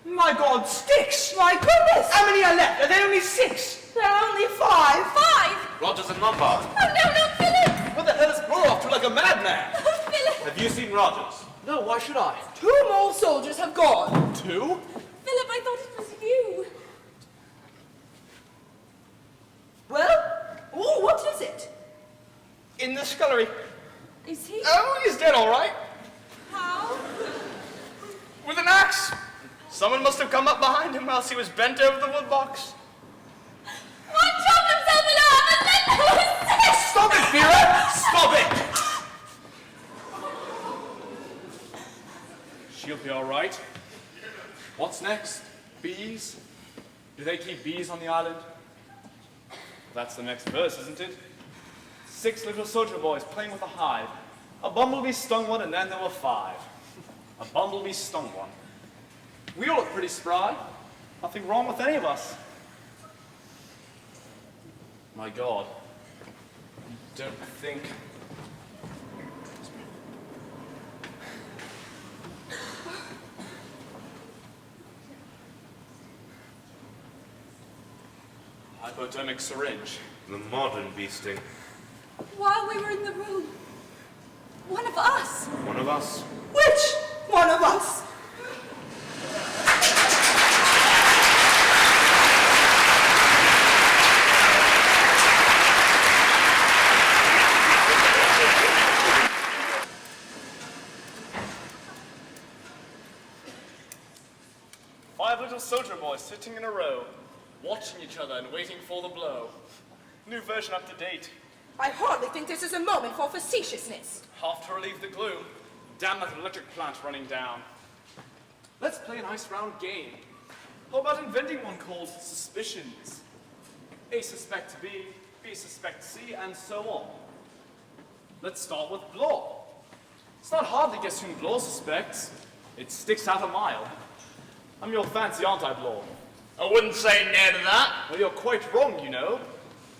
Speaker 7: My God, sticks!
Speaker 11: My goodness!
Speaker 7: How many are left? Are there only 6?
Speaker 11: There are only 5.
Speaker 13: 5?
Speaker 9: Rogers and Lombard.
Speaker 13: Oh, no, no, Phillip!
Speaker 7: What the hell is Blore off to like a madman?
Speaker 13: Oh, Phillip!
Speaker 9: Have you seen Rogers?
Speaker 7: No, why should I?
Speaker 11: 2 more soldiers have gone.
Speaker 7: 2?
Speaker 13: Phillip, I thought it was you.
Speaker 11: Well, what is it?
Speaker 7: In the scullery.
Speaker 13: Is he?
Speaker 7: Oh, he's dead, all right.
Speaker 13: How?
Speaker 7: With an axe. Someone must have come up behind him whilst he was bent over the wood box.
Speaker 13: One chopped himself in half and then there was 6!
Speaker 7: Stop it, Vera! Stop it!
Speaker 4: She'll be all right. What's next? Bees? Do they keep bees on the island? That's the next verse, isn't it? 6 little soldier boys playing with a hive. A bumblebee stung one, and then there were 5. A bumblebee stung one. We all look pretty spry. Nothing wrong with any of us. My God. Don't think... Hypodermic syringe.
Speaker 9: The modern bee sting.
Speaker 13: While we were in the room, one of us.
Speaker 9: One of us.
Speaker 11: Which one of us?
Speaker 4: soldier boys sitting in a row, watching each other and waiting for the blow. New version up to date.
Speaker 11: I hardly think this is a moment for facetiousness.
Speaker 4: Half to relieve the gloom. Damn that electric plant running down. Let's play a nice round game. How about inventing one called Suspicions? A suspect B, B suspect C, and so on. Let's start with Blore. It's not hard to guess whom Blore suspects. It sticks out a mile. I'm your fancy, aren't I, Blore?
Speaker 7: I wouldn't say no to that.
Speaker 4: Well, you're quite wrong, you know.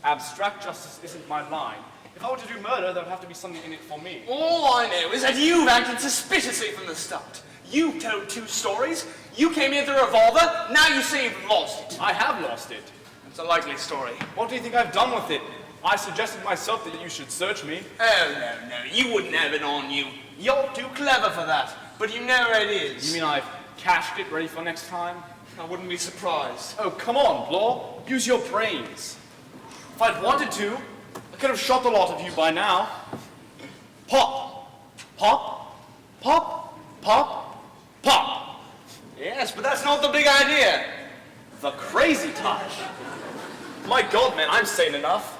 Speaker 4: Abstract justice isn't my line. If I were to do murder, there would have to be something in it for me.
Speaker 7: All I know is that you've acted suspiciously from the start. You told 2 stories. You came here with a revolver. Now you say you've lost it.
Speaker 4: I have lost it.
Speaker 7: It's a likely story.
Speaker 4: What do you think I've done with it? I suggested myself that you should search me.
Speaker 7: Oh, no. You wouldn't have it on you. You're too clever for that. But you know where it is.
Speaker 4: You mean I've cached it ready for next time?
Speaker 7: I wouldn't be surprised.
Speaker 4: Oh, come on, Blore. Use your brains. If I'd wanted to, I could have shot the lot of you by now. Pop. Pop. Pop. Pop. Pop.
Speaker 7: Yes, but that's not the big idea.
Speaker 4: The crazy touch. My God, man, I'm sane enough.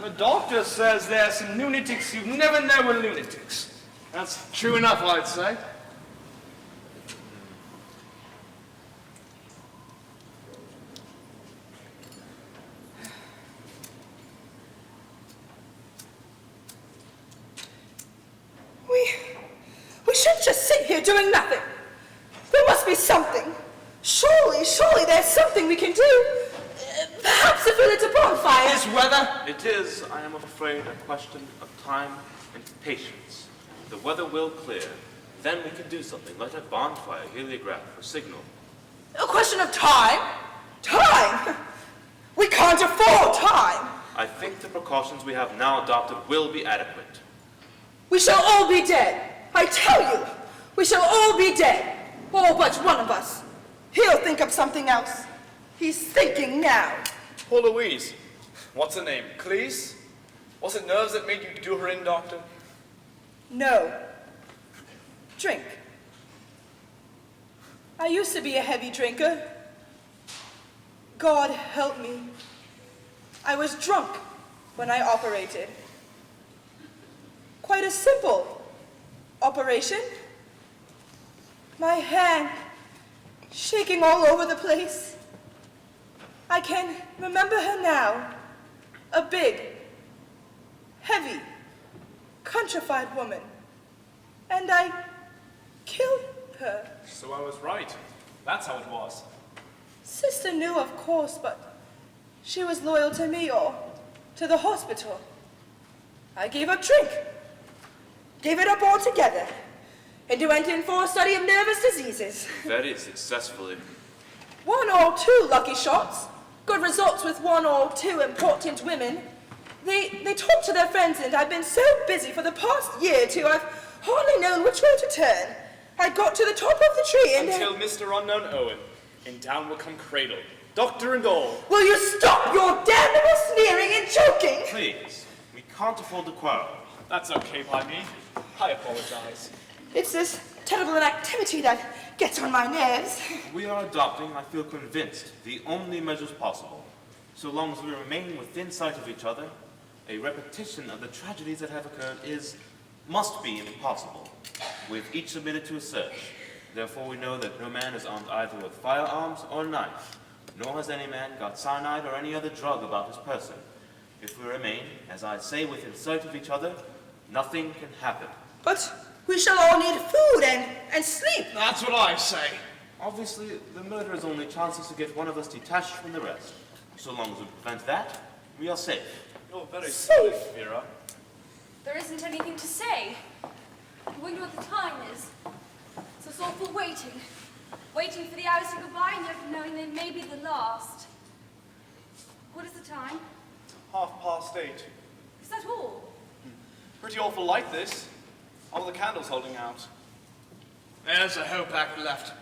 Speaker 7: The doctor says there are some lunatics you've never known were lunatics. That's true enough, I'd say.
Speaker 11: We shouldn't just sit here doing nothing. There must be something. Surely there's something we can do. Perhaps if we lit a bonfire.
Speaker 7: This weather?
Speaker 9: It is, I am afraid, a question of time and patience. The weather will clear. Then we can do something, light a bonfire, heliograph, or signal.
Speaker 11: A question of time? Time? We can't afford time.
Speaker 9: I think the precautions we have now adopted will be adequate.
Speaker 11: We shall all be dead. I tell you, we shall all be dead. All but one of us. He'll think of something else. He's thinking now.
Speaker 4: Poor Louise. What's her name? Cleese? Was it nerves that made you do her in, Doctor?
Speaker 11: No. Drink. I used to be a heavy drinker. God help me. I was drunk when I operated. Quite a simple operation. My hand shaking all over the place. I can remember her now. A big, heavy, countrified woman. And I killed her.
Speaker 4: So I was right. That's how it was.
Speaker 11: Sister knew, of course, but she was loyal to me or to the hospital. I gave up drink. Gave it up altogether. And went in for a study of nervous diseases.
Speaker 9: Very successfully.
Speaker 11: 1 or 2 lucky shots. Good results with 1 or 2 important women. They talked to their friends, and I've been so busy for the past year or 2, I've hardly known which way to turn. I got to the top of the tree and...
Speaker 4: Until Mr. Unknown Owen, and down will come Cradle, doctor and all.
Speaker 11: Will you stop your damnable sneering and joking?
Speaker 9: Please, we can't afford to quarrel.
Speaker 4: That's okay by me. I apologize.
Speaker 11: It's this terrible inactivity that gets on my nerves.
Speaker 9: We are adopting, I feel convinced, the only measures possible. So long as we remain within sight of each other, a repetition of the tragedies that have occurred must be impossible. We've each submitted to a search. Therefore we know that no man is armed either with firearms or knife, nor has any man got cyanide or any other drug about his person. If we remain, as I say, within sight of each other, nothing can happen.
Speaker 11: But we shall all need food and sleep.
Speaker 7: That's what I say.
Speaker 9: Obviously, the murderer's only chance is to get one of us detached from the rest. So long as we prevent that, we are safe.
Speaker 4: You're very safe, Vera.
Speaker 5: There isn't anything to say. I wonder what the time is. So it's all for waiting. Waiting for the hours to go by and yet knowing they may be the last. What is the time?
Speaker 4: 8:30.
Speaker 5: Is that all?
Speaker 4: Pretty awful light, this. All the candles holding out.
Speaker 7: There's a hope act left.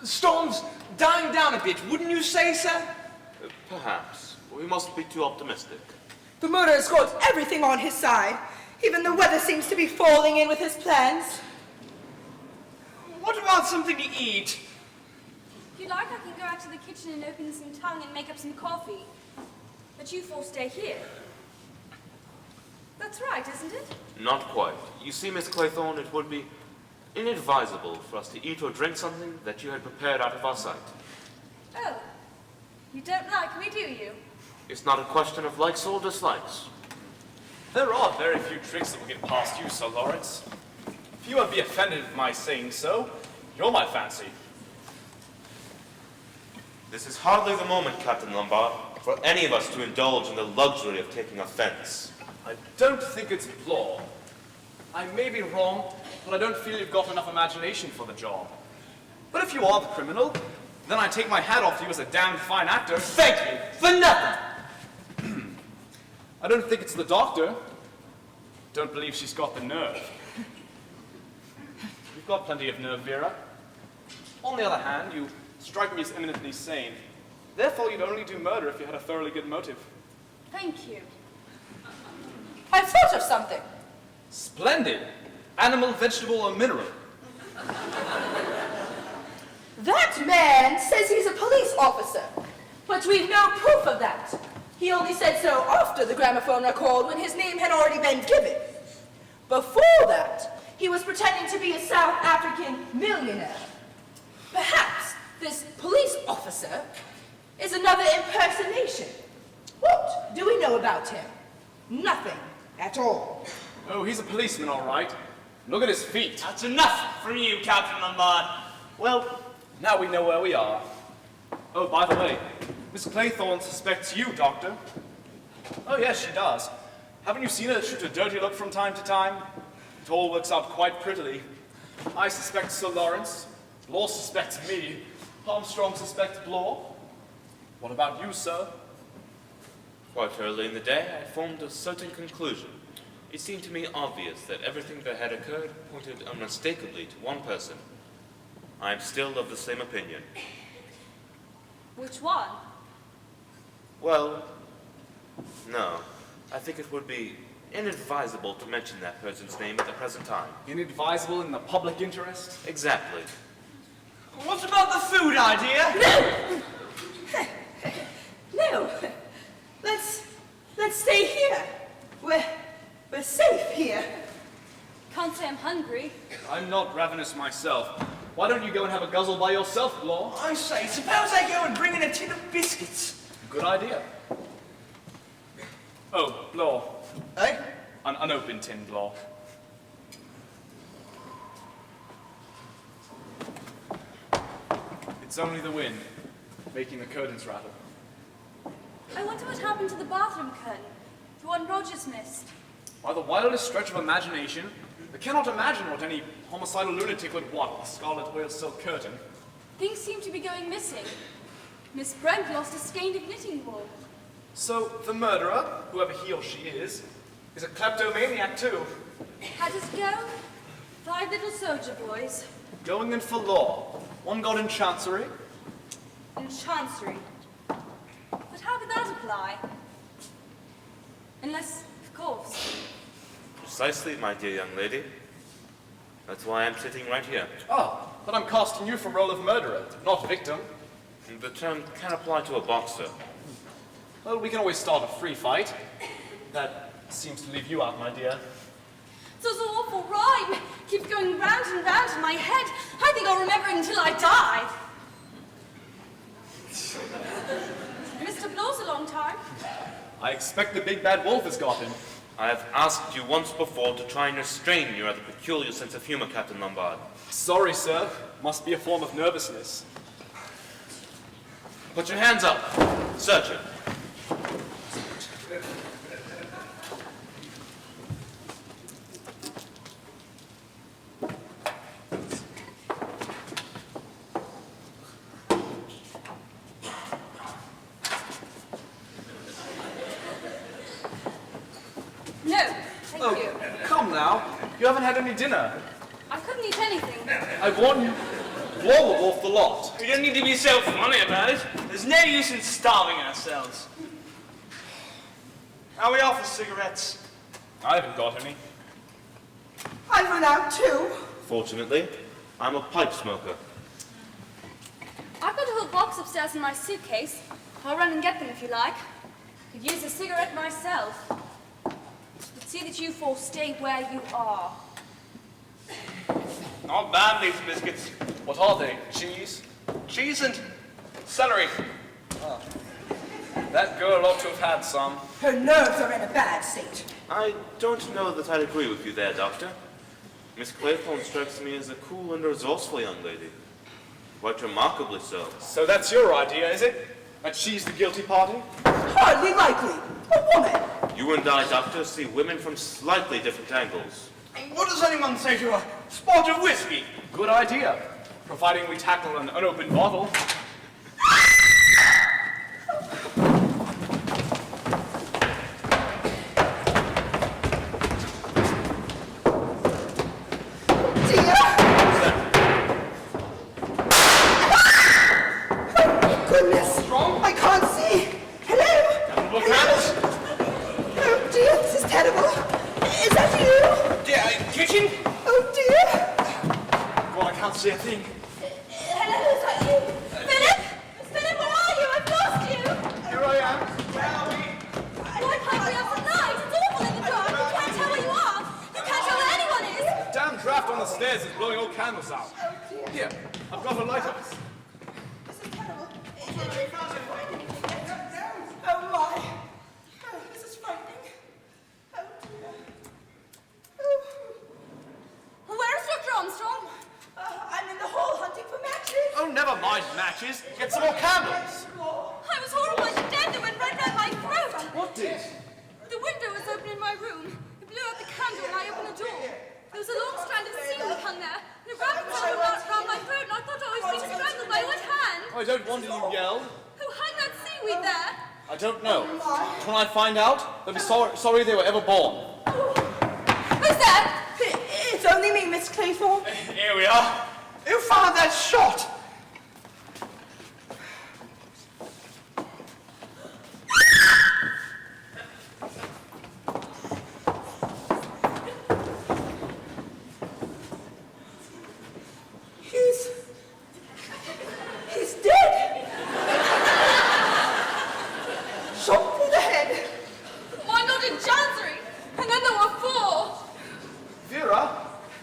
Speaker 7: Storm's dying down a bit, wouldn't you say, sir?
Speaker 9: Perhaps. We mustn't be too optimistic.
Speaker 11: The murderer's got everything on his side. Even the weather seems to be falling in with his plans.
Speaker 7: What about something to eat?
Speaker 13: If you like, I can go out to the kitchen and open some tongue and make up some coffee. But you four stay here. That's right, isn't it?
Speaker 9: Not quite. You see, Miss Claythorne, it would be inadvisable for us to eat or drink something that you had prepared out of our sight.
Speaker 13: Oh, you don't like me, do you?
Speaker 9: It's not a question of likes or dislikes.
Speaker 4: There are very few tricks that will get past you, Sir Lawrence. If you won't be offended at my saying so, you're my fancy.
Speaker 9: This is hardly the moment, Captain Lombard, for any of us to indulge in the luxury of taking offense.
Speaker 4: I don't think it's Blore. I may be wrong, but I don't feel you've got enough imagination for the job. But if you are the criminal, then I take my hat off to you as a damned fine actor.
Speaker 6: Thank you, for nothing.
Speaker 4: I don't think it's the doctor. Don't believe she's got the nerve. You've got plenty of nerve, Vera. On the other hand, you strike me as eminently sane. Therefore, you'd only do murder if you had a thoroughly good motive.
Speaker 13: Thank you.
Speaker 11: I've thought of something.
Speaker 4: Splendid. Animal, vegetable, or mineral?
Speaker 11: That man says he's a police officer, but we've no proof of that. He only said so after the gramophone record when his name had already been given. Before that, he was pretending to be a South African millionaire. Perhaps this police officer is another impersonation. What do we know about him? Nothing at all.
Speaker 4: Oh, he's a policeman, all right. Look at his feet.
Speaker 7: That's enough from you, Captain Lombard.
Speaker 4: Well, now we know where we are. Oh, by the way, Miss Claythorne suspects you, Doctor. Oh, yes, she does. Haven't you seen her shoot a dirty look from time to time? It all works out quite prettily. I suspect Sir Lawrence. Blore suspects me. Armstrong suspects Blore. What about you, sir?
Speaker 9: Quite early in the day, I formed a certain conclusion. It seemed to me obvious that everything that had occurred pointed unmistakably to one person. I am still of the same opinion.
Speaker 13: Which one?
Speaker 9: Well, no. I think it would be inadvisable to mention that person's name at the present time.
Speaker 4: Inadvisable in the public interest?
Speaker 9: Exactly.
Speaker 7: What about the food idea?
Speaker 11: No. Let's stay here. We're safe here.
Speaker 13: Can't say I'm hungry.
Speaker 4: I'm not ravenous myself. Why don't you go and have a guzzle by yourself, Blore?
Speaker 7: I say, suppose I go and bring in a tin of biscuits.
Speaker 4: Good idea. Oh, Blore.
Speaker 6: Eh?
Speaker 4: An unopened tin, Blore. It's only the wind, making the curtains rattle.
Speaker 13: I wonder what happened to the bathroom curtain, the one Rogers missed.
Speaker 4: By the wildest stretch of imagination, I cannot imagine what any homicidal lunatic would want with a scarlet oil silk curtain.
Speaker 13: Things seem to be going missing. Miss Brent lost a skein of knitting wool.
Speaker 4: So, the murderer, whoever he or she is a kleptomaniac too.
Speaker 13: How does it go? 5 little soldier boys.
Speaker 4: Going in for law. One got in chancery.
Speaker 13: In chancery. But how could that apply? Unless, of course.
Speaker 9: Precisely, my dear young lady. That's why I'm sitting right here.
Speaker 4: Oh, but I'm casting you for role of murderer, not victim.
Speaker 9: The term can apply to a boxer.
Speaker 4: Well, we can always start a free fight. That seems to leave you out, my dear.
Speaker 13: Those awful rhyme keeps going round and round in my head. I think I'll remember it until I die. Mr. Blore's a long time.
Speaker 4: I expect the big bad wolf has got him.
Speaker 9: I have asked you once before to try and restrain your rather peculiar sense of humor, Captain Lombard.
Speaker 4: Sorry, sir. Must be a form of nervousness.
Speaker 9: Put your hands up. Search it.
Speaker 13: No, thank you.
Speaker 4: Come now. You haven't had any dinner.
Speaker 13: I couldn't eat anything.
Speaker 4: I warn you. Blore will wolf the lot.
Speaker 7: We don't need to be so funny about it. There's no use in starving ourselves. How are we off for cigarettes?
Speaker 4: I haven't got any.
Speaker 11: I've run out too.
Speaker 9: Fortunately, I'm a pipe smoker.
Speaker 13: I've got a whole box upstairs in my suitcase. I'll run and get them if you like. Could use a cigarette myself. But see that you four stay where you are.
Speaker 4: Not bad, these biscuits. What are they? Cheese? Cheese and celery. Oh. That girl ought to have had some.
Speaker 11: Her nerves are in a bad state.
Speaker 9: I don't know that I'd agree with you there, Doctor. Miss Claythorne strikes me as a cool and resourceful young lady. Quite remarkably so.
Speaker 4: So that's your idea, is it? That she's the guilty party?
Speaker 11: Hardly likely. A woman.
Speaker 9: You and I, Doctor, see women from slightly different angles.
Speaker 4: What does anyone say to a spot of whiskey? Good idea. Providing we tackle an unopened bottle. See a thing.
Speaker 1: Hello, is that you? Phillip? Phillip, where are you? I've lost you.
Speaker 4: Here I am. Where are we?
Speaker 13: Why can't we have some light? It's awful in the dark. You can't tell where you are. You can't tell where anyone is.
Speaker 4: The damn draft on the stairs is blowing all candles out.
Speaker 1: Oh, dear.
Speaker 4: Here, I've got a lighter.
Speaker 1: This is terrible. Oh, my. Oh, this is frightening. Oh, dear. Oh.
Speaker 13: Where's Dr. Armstrong?
Speaker 1: I'm in the hall hunting for matches.
Speaker 4: Oh, never mind matches. Get some more candles.
Speaker 13: I was horrified to death. It went right down my throat.
Speaker 4: What did?
Speaker 13: The window was open in my room. It blew out the candle and I opened the door. There was a long strand of seaweed hung there, and a rabbit followed round my throat, and I thought I was being strangled by what hand?
Speaker 4: I don't wonder you yelled.
Speaker 13: Who hung that seaweed there?
Speaker 4: I don't know. When I find out, they'll be sorry they were ever born.
Speaker 13: Who's that?
Speaker 11: It's only me, Miss Claythorne.
Speaker 4: Here we are. Who fired that shot?
Speaker 11: He's dead. Shot through the head.
Speaker 13: One not in Chancery, and then there were four.
Speaker 4: Vera?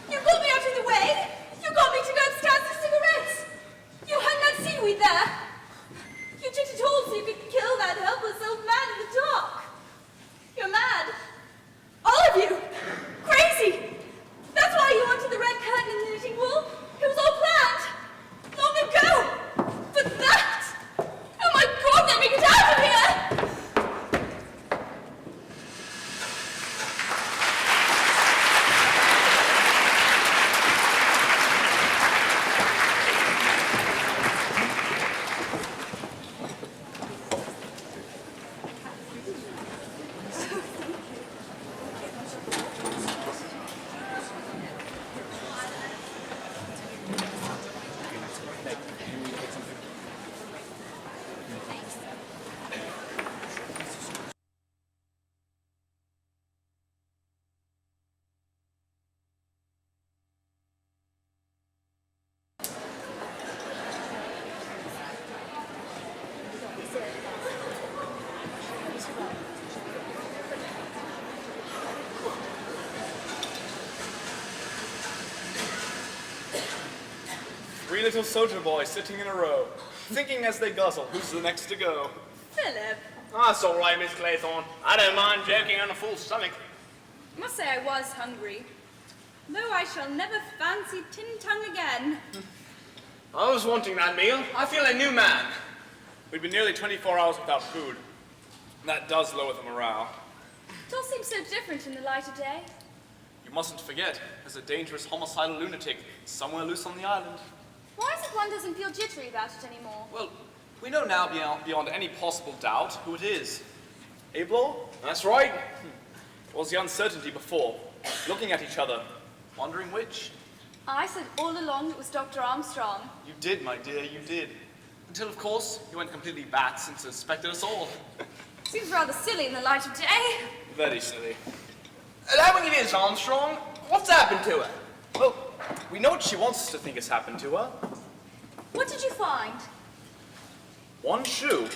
Speaker 13: You got me out of the way. You got me to go upstairs for cigarettes. You hung that seaweed there. You did it all so you could kill that helpless old man in the dark. You're mad. All of you. Crazy. That's why you wanted the red curtain and the knitting wool. It was all planned. Long ago. But that. Oh my God, let me get out of here.
Speaker 4: Three little soldier boys sitting in a row, thinking as they guzzle who's the next to go.
Speaker 13: Phillip.
Speaker 7: That's all right, Miss Claythorne. I don't mind joking on a full stomach.
Speaker 13: I must say I was hungry. Though I shall never fancy tin tongue again.
Speaker 7: I was wanting that meal. I feel a new man.
Speaker 4: We've been nearly 24 hours without food. That does lower the morale.
Speaker 13: It all seems so different in the light of day.
Speaker 4: You mustn't forget, there's a dangerous homicidal lunatic somewhere loose on the island.
Speaker 13: Why is it one doesn't feel jittery about it anymore?
Speaker 4: Well, we know now beyond any possible doubt who it is. Eh, Blore? That's right. It was the uncertainty before, looking at each other, wondering which.
Speaker 13: I said all along it was Dr. Armstrong.
Speaker 4: You did, my dear, you did. Until, of course, you went completely bats and suspected us all.
Speaker 13: Seems rather silly in the light of day.
Speaker 4: Very silly.
Speaker 7: Allowing it is, Armstrong, what's happened to her?
Speaker 4: Well, we know what she wants us to think has happened to her.
Speaker 13: What did you find?
Speaker 4: One shoe,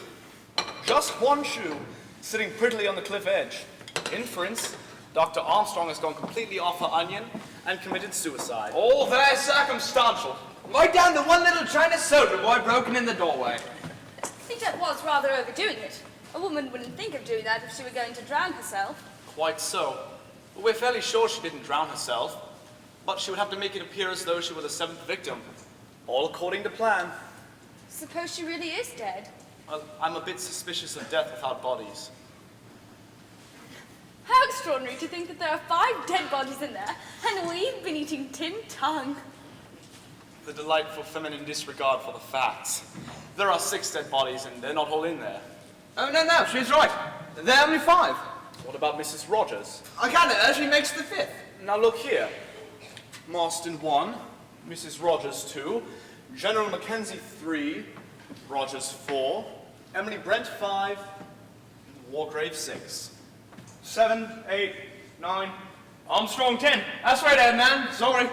Speaker 4: just one shoe, sitting prettily on the cliff edge. Inference, Dr. Armstrong has gone completely off her onion and committed suicide.
Speaker 7: All very circumstantial. Right down to one little China soldier boy broken in the doorway.
Speaker 13: I think that was rather overdoing it. A woman wouldn't think of doing that if she were going to drown herself.
Speaker 4: Quite so. But we're fairly sure she didn't drown herself, but she would have to make it appear as though she were the 7th victim. All according to plan.
Speaker 13: Suppose she really is dead.
Speaker 4: Well, I'm a bit suspicious of death without bodies.
Speaker 13: How extraordinary to think that there are 5 dead bodies in there, and we've been eating tinned tongue.
Speaker 4: The delightful feminine disregard for the facts. There are 6 dead bodies, and they're not all in there.
Speaker 7: Oh, no, she's right. There are only 5.
Speaker 4: What about Mrs. Rogers?
Speaker 7: I can't her, she makes the 5th.
Speaker 4: Now look here. Marsdon 1, Mrs. Rogers 2, General MacKenzie 3, Rogers 4, Emily Brent 5, and Margrave 6.
Speaker 7: 7, 8, 9, Armstrong 10. That's right, old man. Sorry.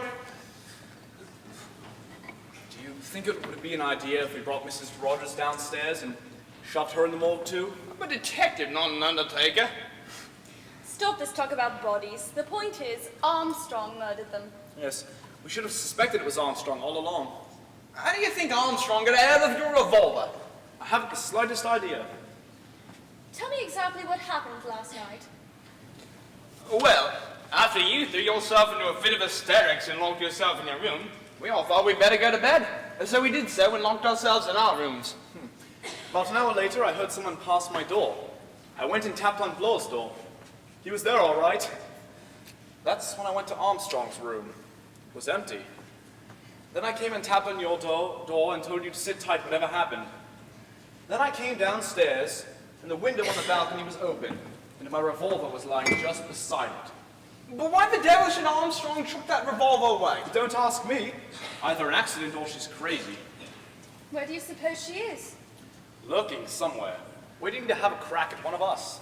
Speaker 4: Do you think it would be an idea if we brought Mrs. Rogers downstairs and shoved her in the morgue too?
Speaker 7: I'm a detective, not an undertaker.
Speaker 13: Stop this talk about bodies. The point is, Armstrong murdered them.
Speaker 4: Yes, we should have suspected it was Armstrong all along.
Speaker 7: How do you think Armstrong got out of your revolver?
Speaker 4: I haven't the slightest idea.
Speaker 13: Tell me exactly what happened last night.
Speaker 7: Well, after you threw yourself into a fit of hysterics and locked yourself in your room, we all thought we'd better go to bed. And so we did so and locked ourselves in our rooms.
Speaker 4: About an hour later, I heard someone pass my door. I went and tapped on Blore's door. He was there all right. That's when I went to Armstrong's room. It was empty. Then I came and tapped on your door and told you to sit tight whatever happened. Then I came downstairs, and the window on the balcony was open, and my revolver was lying just beside it.
Speaker 7: But why the devil should Armstrong chuck that revolver away?
Speaker 4: Don't ask me. Either an accident or she's crazy.
Speaker 13: Where do you suppose she is?
Speaker 4: Lurking somewhere, waiting to have a crack at one of us.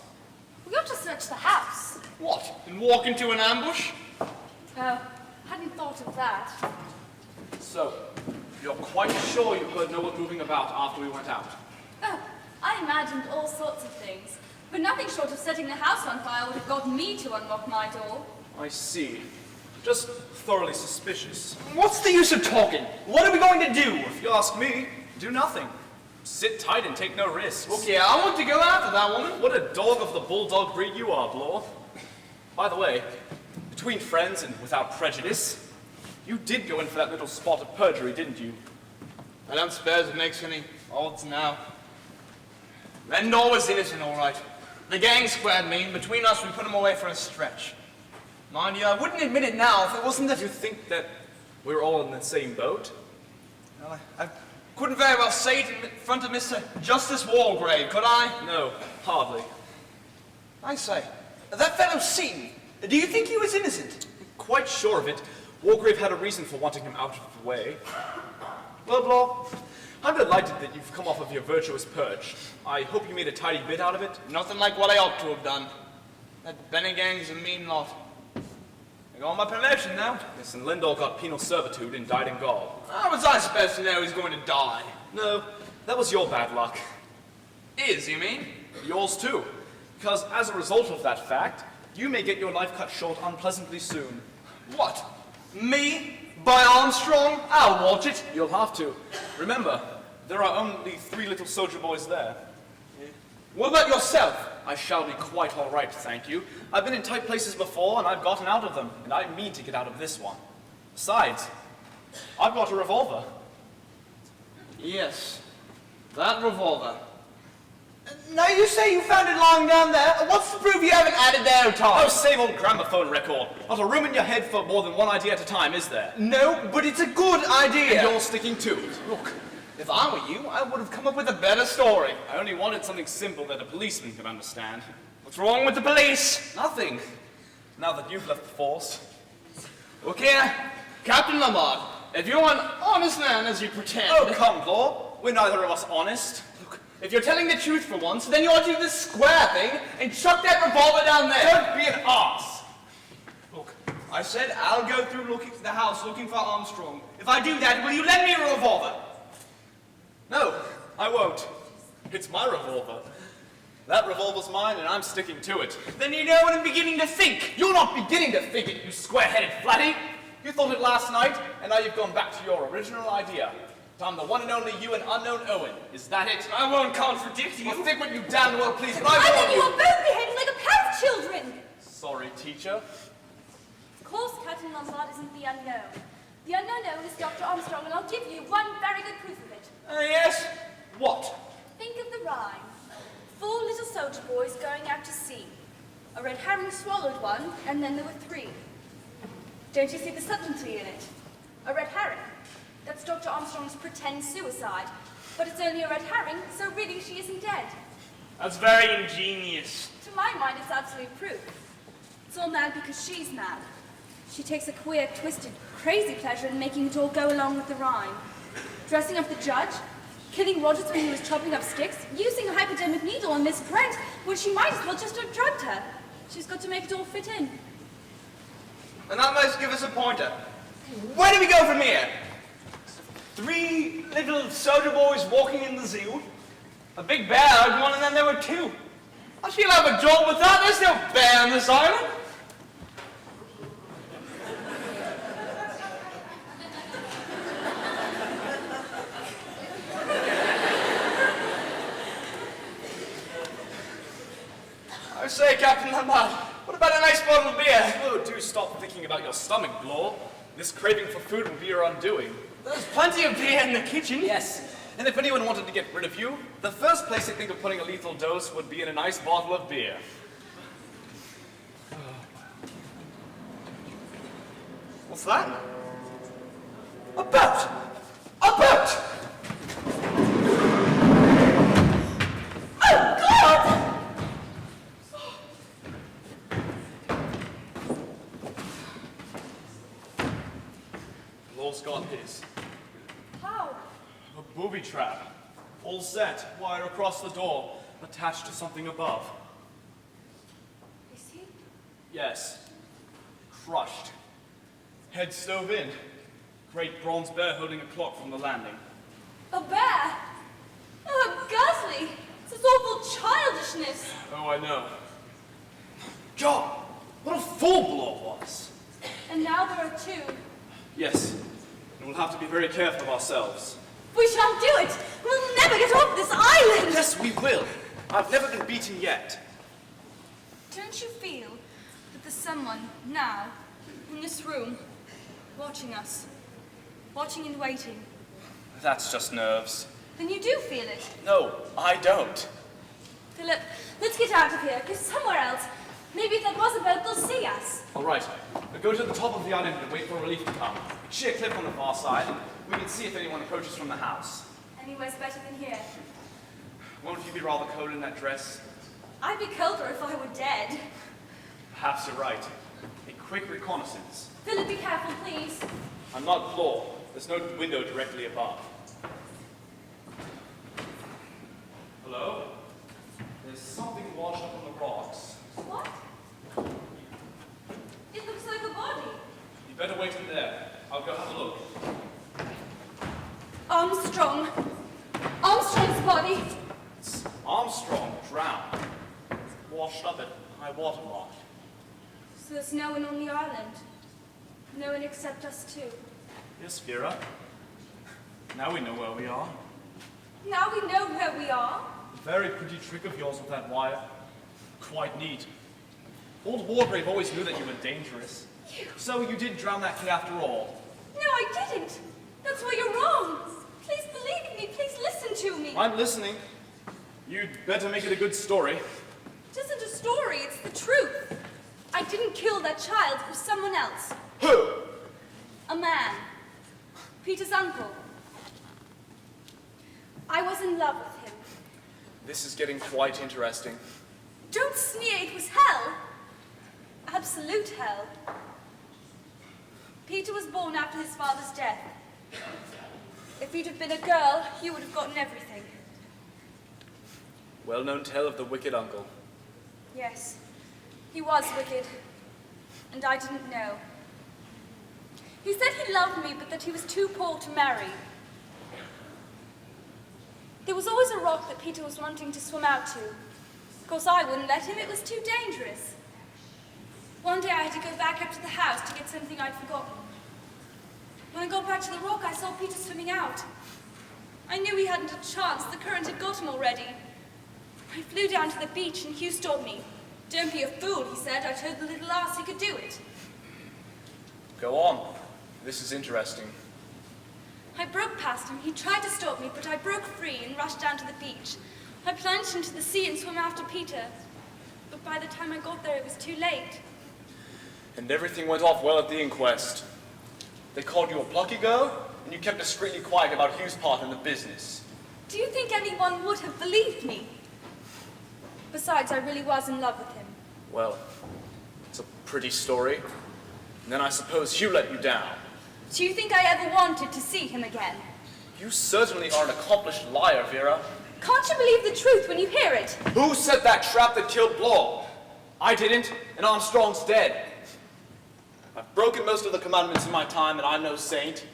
Speaker 13: We ought to search the house.
Speaker 7: What? And walk into an ambush?
Speaker 13: Oh, hadn't thought of that.
Speaker 4: So, you're quite sure you heard no one moving about after we went out?
Speaker 13: Oh, I imagined all sorts of things. But nothing short of setting the house on fire would have got me to unlock my door.
Speaker 4: I see. Just thoroughly suspicious.
Speaker 7: What's the use of talking? What are we going to do?
Speaker 4: If you ask me, do nothing. Sit tight and take no risks.
Speaker 7: Okay, I want to go after that woman.
Speaker 4: What a dog of the bulldog breed you are, Blore. By the way, between friends and without prejudice, you did go in for that little spot of perjury, didn't you?
Speaker 7: I don't suppose it makes any odds now. Rendall was innocent, all right. The gang squared me, and between us we put him away for a stretch. Mind you, I wouldn't admit it now if it wasn't that
Speaker 4: You think that we're all in the same boat?
Speaker 7: Well, I couldn't very well say it in front of Mr. Justice Walgrave, could I?
Speaker 4: No, hardly.
Speaker 7: I say, that fellow Seton, do you think he was innocent?
Speaker 4: Quite sure of it. Walgrave had a reason for wanting him out of the way. Well, Blore, I'm delighted that you've come off of your virtuous purge. I hope you made a tidy bit out of it.
Speaker 7: Nothing like what I ought to have done. That Benny gang's a mean lot. I got my promotion now.
Speaker 4: Yes, and Lindall got penal servitude and died in Gaul.
Speaker 7: How was I supposed to know he's going to die?
Speaker 4: No, that was your bad luck.
Speaker 7: Is, you mean?
Speaker 4: Yours too. Because as a result of that fact, you may get your life cut short unpleasantly soon.
Speaker 7: What? Me? By Armstrong? I'll watch it.
Speaker 4: You'll have to. Remember, there are only 3 little soldier boys there.
Speaker 7: What about yourself?
Speaker 4: I shall be quite all right, thank you. I've been in tight places before, and I've gotten out of them, and I mean to get out of this one. Besides, I've got a revolver.
Speaker 7: Yes, that revolver. Now you say you found it lying down there. What's the proof you haven't added there, Tom?
Speaker 4: Oh, same old gramophone record. Not a room in your head for more than one idea at a time, is there?
Speaker 7: No, but it's a good idea.
Speaker 4: And you're sticking to it.
Speaker 7: Look, if I were you, I would have come up with a better story.
Speaker 4: I only wanted something simple that a policeman could understand.
Speaker 7: What's wrong with the police?
Speaker 4: Nothing. Now that you've left the force.
Speaker 7: Okay, Captain Lombard, if you're an honest man as you pretend...
Speaker 4: Oh, come, Blore. We're neither of us honest.
Speaker 7: Look, if you're telling the truth for once, then you ought to do the square thing and chuck that revolver down there.
Speaker 4: Don't be an arse.
Speaker 7: Look, I said I'll go through the house looking for Armstrong. If I do that, will you lend me a revolver?
Speaker 4: No, I won't. It's my revolver. That revolver's mine, and I'm sticking to it.
Speaker 7: Then you know what I'm beginning to think.
Speaker 4: You're not beginning to think it, you square-headed flatty. You thought it last night, and now you've gone back to your original idea. I'm the one and only you and unknown Owen. Is that it?
Speaker 7: I won't contradict you.
Speaker 4: Well, think what you damn well please, but I
Speaker 5: I think
Speaker 4: warn
Speaker 5: you
Speaker 4: you.
Speaker 5: are both behaving like a pair of children.
Speaker 4: Sorry, teacher.
Speaker 13: Of course, Captain Lombard isn't the unknown. The unknown is Dr. Armstrong, and I'll give you one very good proof of it.
Speaker 7: Yes? What?
Speaker 13: Think of the rhyme. 4 little soldier boys going out to sea. A red herring swallowed one, and then there were 3. Don't you see the subtlety in it? A red herring. That's Dr. Armstrong's pretend suicide. But it's only a red herring, so really she isn't dead.
Speaker 7: That's very ingenious.
Speaker 13: To my mind, it's absolute proof. It's all mad because she's mad. She takes a queer, twisted, crazy pleasure in making it all go along with the rhyme. Dressing up the judge, killing Rogers when he was chopping up sticks, using a hypodermic needle on Miss Brent when she might as well just have drugged her. She's got to make it all fit in.
Speaker 7: And that must give us a pointer. Where do we go from here? 3 little soldier boys walking in the zoo, a big bear hugged one, and then there were 2. I feel have a job with that. There's no bear on this island. I say, Captain Lombard, what about a nice bottle of beer?
Speaker 4: Oh, do stop thinking about your stomach, Blore. This craving for food will be your undoing.
Speaker 7: There's plenty of beer in the kitchen.
Speaker 4: Yes, and if anyone wanted to get rid of you, the first place they'd think of putting a lethal dose would be in a nice bottle of beer. What's that? A boat! A boat!
Speaker 5: Oh, God!
Speaker 4: Blore's got his.
Speaker 13: How?
Speaker 4: A booby trap. All set, wire across the door, attached to something above.
Speaker 13: Is he?
Speaker 4: Yes. Crushed. Head stove in. Great bronze bear holding a clock from the landing.
Speaker 13: A bear? Oh, ghastly! This is awful childishness.
Speaker 4: Oh, I know. God, what a fool Blore was.
Speaker 13: And now there are 2.
Speaker 4: Yes, and we'll have to be very careful of ourselves.
Speaker 5: We shan't do it. We'll never get off this island.
Speaker 4: Yes, we will. I've never been beaten yet.
Speaker 13: Don't you feel that there's someone now in this room watching us? Watching and waiting?
Speaker 4: That's just nerves.
Speaker 13: Then you do feel it.
Speaker 4: No, I don't.
Speaker 13: Phillip, let's get out of here. Go somewhere else. Maybe if that was a boat, they'll see us.
Speaker 4: All right, go to the top of the island and wait for relief to come. It's sheer cliff on the far side. We can see if anyone approaches from the house.
Speaker 13: Anywhere's better than here.
Speaker 4: Won't you be rather cold in that dress?
Speaker 13: I'd be colder if I were dead.
Speaker 4: Perhaps you're right. A quick reconnaissance.
Speaker 13: Phillip, be careful, please.
Speaker 4: I'm not Blore. There's no window directly above. Hello? There's something washed up on the rocks.
Speaker 13: What? It looks like a body.
Speaker 4: You better wait in there. I'll go have a look.
Speaker 13: Armstrong. Armstrong's body.
Speaker 4: It's Armstrong, drowned. Washed up at high water mark.
Speaker 13: So there's no one on the island. No one except us 2.
Speaker 4: Yes, Vera. Now we know where we are.
Speaker 13: Now we know where we are.
Speaker 4: Very pretty trick of yours with that wire. Quite neat. Old Margrave always knew that you were dangerous. So you did drown that kid after all.
Speaker 13: No, I didn't. That's why you're wrong. Please believe me. Please listen to me.
Speaker 4: I'm listening. You'd better make it a good story.
Speaker 13: It isn't a story. It's the truth. I didn't kill that child. It was someone else.
Speaker 4: Who?
Speaker 13: A man. Peter's uncle. I was in love with him.
Speaker 4: This is getting quite interesting.
Speaker 13: Don't sneer. It was hell. Absolute hell. Peter was born after his father's death. If you'd have been a girl, you would have gotten everything.
Speaker 4: Well-known tale of the wicked uncle.
Speaker 13: Yes, he was wicked, and I didn't know. He said he loved me, but that he was too poor to marry. There was always a rock that Peter was wanting to swim out to. Of course, I wouldn't let him. It was too dangerous. One day I had to go back up to the house to get something I'd forgotten. When I got back to the rock, I saw Peter swimming out. I knew he hadn't a chance. The current had got him already. I flew down to the beach and Hugh stopped me. "Don't be a fool," he said. "I told the little ass he could do it."
Speaker 4: Go on. This is interesting.
Speaker 13: I broke past him. He tried to stop me, but I broke free and rushed down to the beach. I plunged into the sea and swam after Peter. But by the time I got there, it was too late.
Speaker 4: And everything went off well at the inquest. They called you a plucky girl, and you kept discreetly quiet about Hugh's part in the business.
Speaker 13: Do you think anyone would have believed me? Besides, I really was in love with him.
Speaker 4: Well, it's a pretty story. And then I suppose Hugh let you down.
Speaker 13: Do you think I ever wanted to see him again?
Speaker 4: You certainly are an accomplished liar, Vera.
Speaker 13: Can't you believe the truth when you hear it?
Speaker 4: Who set that trap that killed Blore? I didn't, and Armstrong's dead. I've broken most of the commandments in my time, and I'm no saint.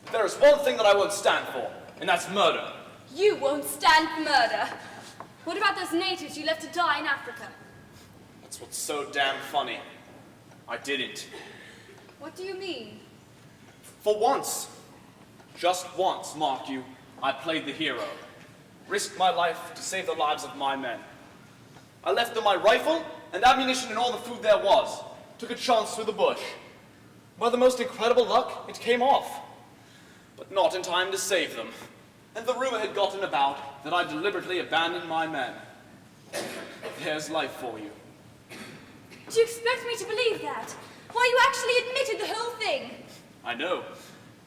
Speaker 4: But there is one thing that I won't stand for, and that's murder.
Speaker 13: You won't stand for murder. What about those natives you left to die in Africa?
Speaker 4: That's what's so damn funny. I didn't.
Speaker 13: What do you mean?
Speaker 4: For once, just once, mark you, I played the hero. Risked my life to save the lives of my men. I left them my rifle and ammunition and all the food there was. Took a chance through the bush. By the most incredible luck, it came off. But not in time to save them. And the rumor had gotten about that I deliberately abandoned my men. There's life for you.
Speaker 13: Do you expect me to believe that? Why, you actually admitted the whole thing.
Speaker 4: I know.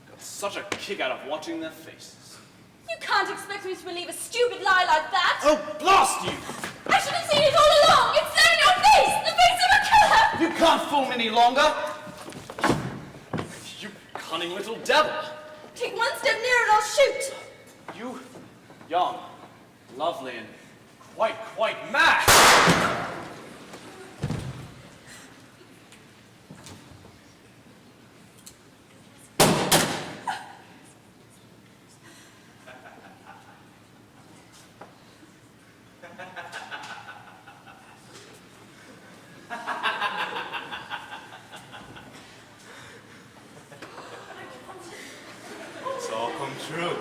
Speaker 4: Got such a kick out of watching their faces.
Speaker 13: You can't expect me to believe a stupid lie like that.
Speaker 4: Oh, blast you!
Speaker 13: I should have seen it all along. It's there in your face. The face of a killer.
Speaker 4: You can't fool me any longer. You cunning little devil.
Speaker 13: Take one step nearer and I'll shoot.
Speaker 4: You, young, lovely, and quite mad.
Speaker 9: True.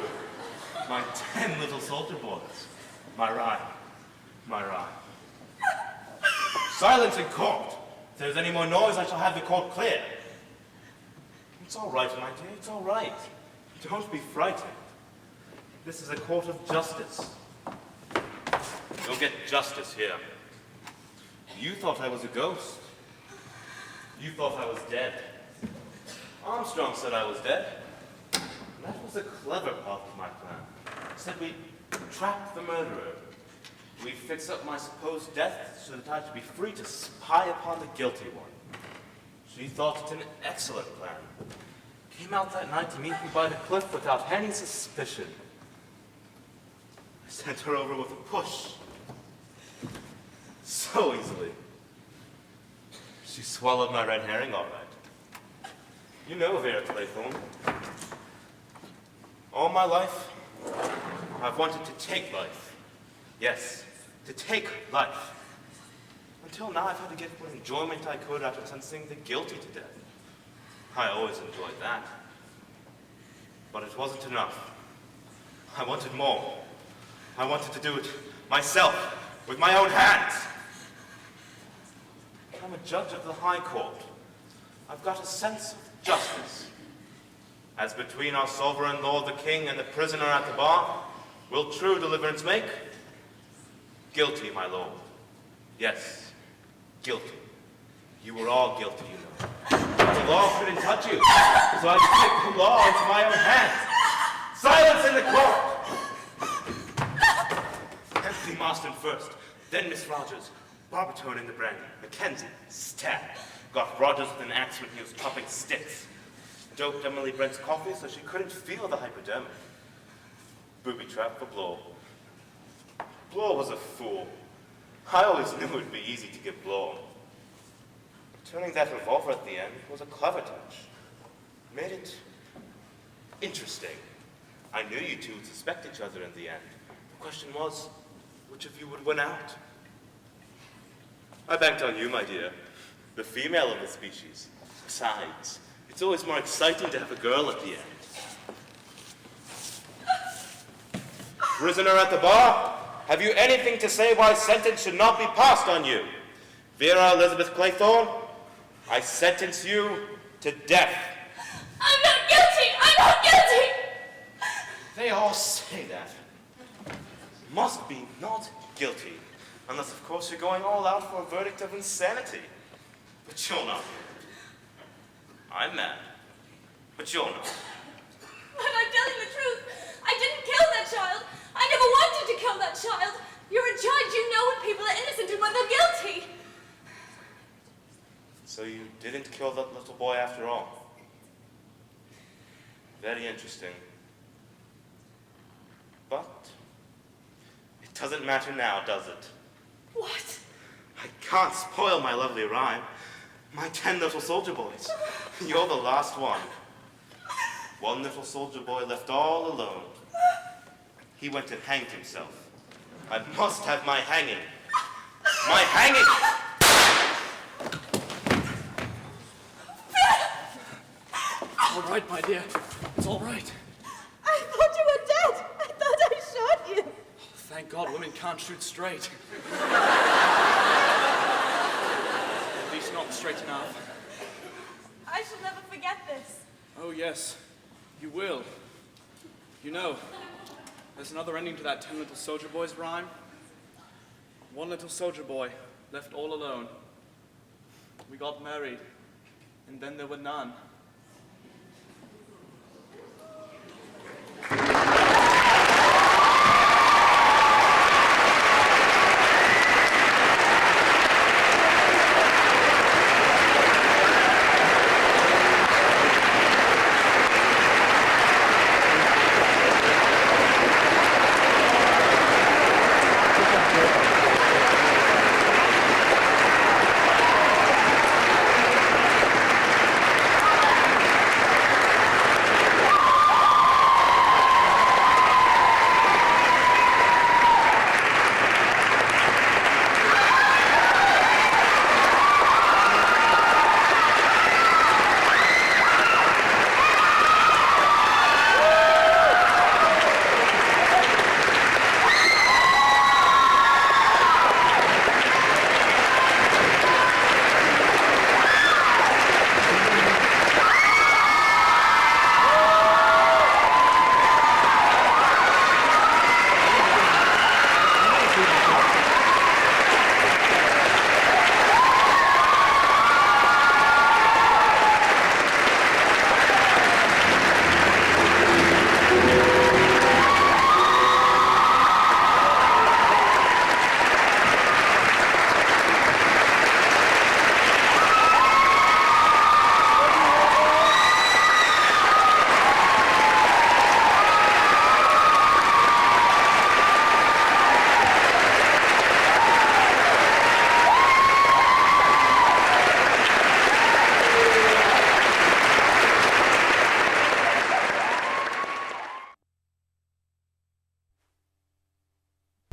Speaker 9: My 10 little soldier boys. My rhyme. Silence in court. If there's any more noise, I shall have the court clear. It's all right, my dear, it's all right. Don't be frightened. This is a court of justice. You'll get justice here. You thought I was a ghost. You thought I was dead. Armstrong said I was dead. That was a clever part of my plan. Said we'd trap the murderer. We'd fix up my supposed death so that I should be free to spy upon the guilty one. She thought it an excellent plan. Came out that night to meet me by the cliff without any suspicion. I sent her over with a push. So easily. She swallowed my red herring all right. You know Vera Claythorne. All my life, I've wanted to take life. Yes, to take life. Until now, I've had to get what enjoyment I could out of sentencing the guilty to death. I always enjoyed that. But it wasn't enough. I wanted more. I wanted to do it myself, with my own hands. I'm a judge of the High Court. I've got a sense of justice. As between our sovereign lord the king and the prisoner at the bar, will true deliverance make? Guilty, my lord. Yes, guilty. You were all guilty, you know. But the law couldn't touch you, so I took the law into my own hands. Silence in the court! Empty Marsdon first, then Miss Rogers, Barbertone in the brandy, MacKenzie, stab. Got Rogers with an axe when he was chopping sticks. Doped Emily Brent's coffee so she couldn't feel the hypodermic. Booby trap for Blore. Blore was a fool. I always knew it would be easy to get Blore. Turning that revolver at the end was a clever touch. Made it interesting. I knew you two would suspect each other in the end. question was, which of you would win out? I banked on you, my dear. The female of the species. Besides, it's always more exciting to have a girl at the end. Prisoner at the bar, have you anything to say why sentence should not be passed on you? Vera Elizabeth Claythorne, I sentence you to death.
Speaker 5: I'm not guilty! I'm not guilty!
Speaker 9: They all say that. Must be not guilty. Unless, of course, you're going all out for a verdict of insanity. But you're not. I'm mad. But you're not.
Speaker 5: But I'm telling the truth. I didn't kill that child. I never wanted to kill that child. You're a judge. You know when people are innocent and when they're guilty.
Speaker 9: So you didn't kill that little boy after all? Very interesting. But it doesn't matter now, does it?
Speaker 5: What?
Speaker 9: I can't spoil my lovely rhyme. My 10 little soldier boys. You're the last one. One little soldier boy left all alone. He went and hanged himself. I must have my hanging. My hanging!
Speaker 4: All right, my dear. It's all right.
Speaker 1: I thought you were dead. I thought I shot you.
Speaker 4: Thank God women can't shoot straight. At least not straight enough.
Speaker 5: I shall never forget this.
Speaker 4: Oh, yes. You will. You know, there's another ending to that 10 little soldier boys rhyme. One little soldier boy left all alone. We got married, and then there were none.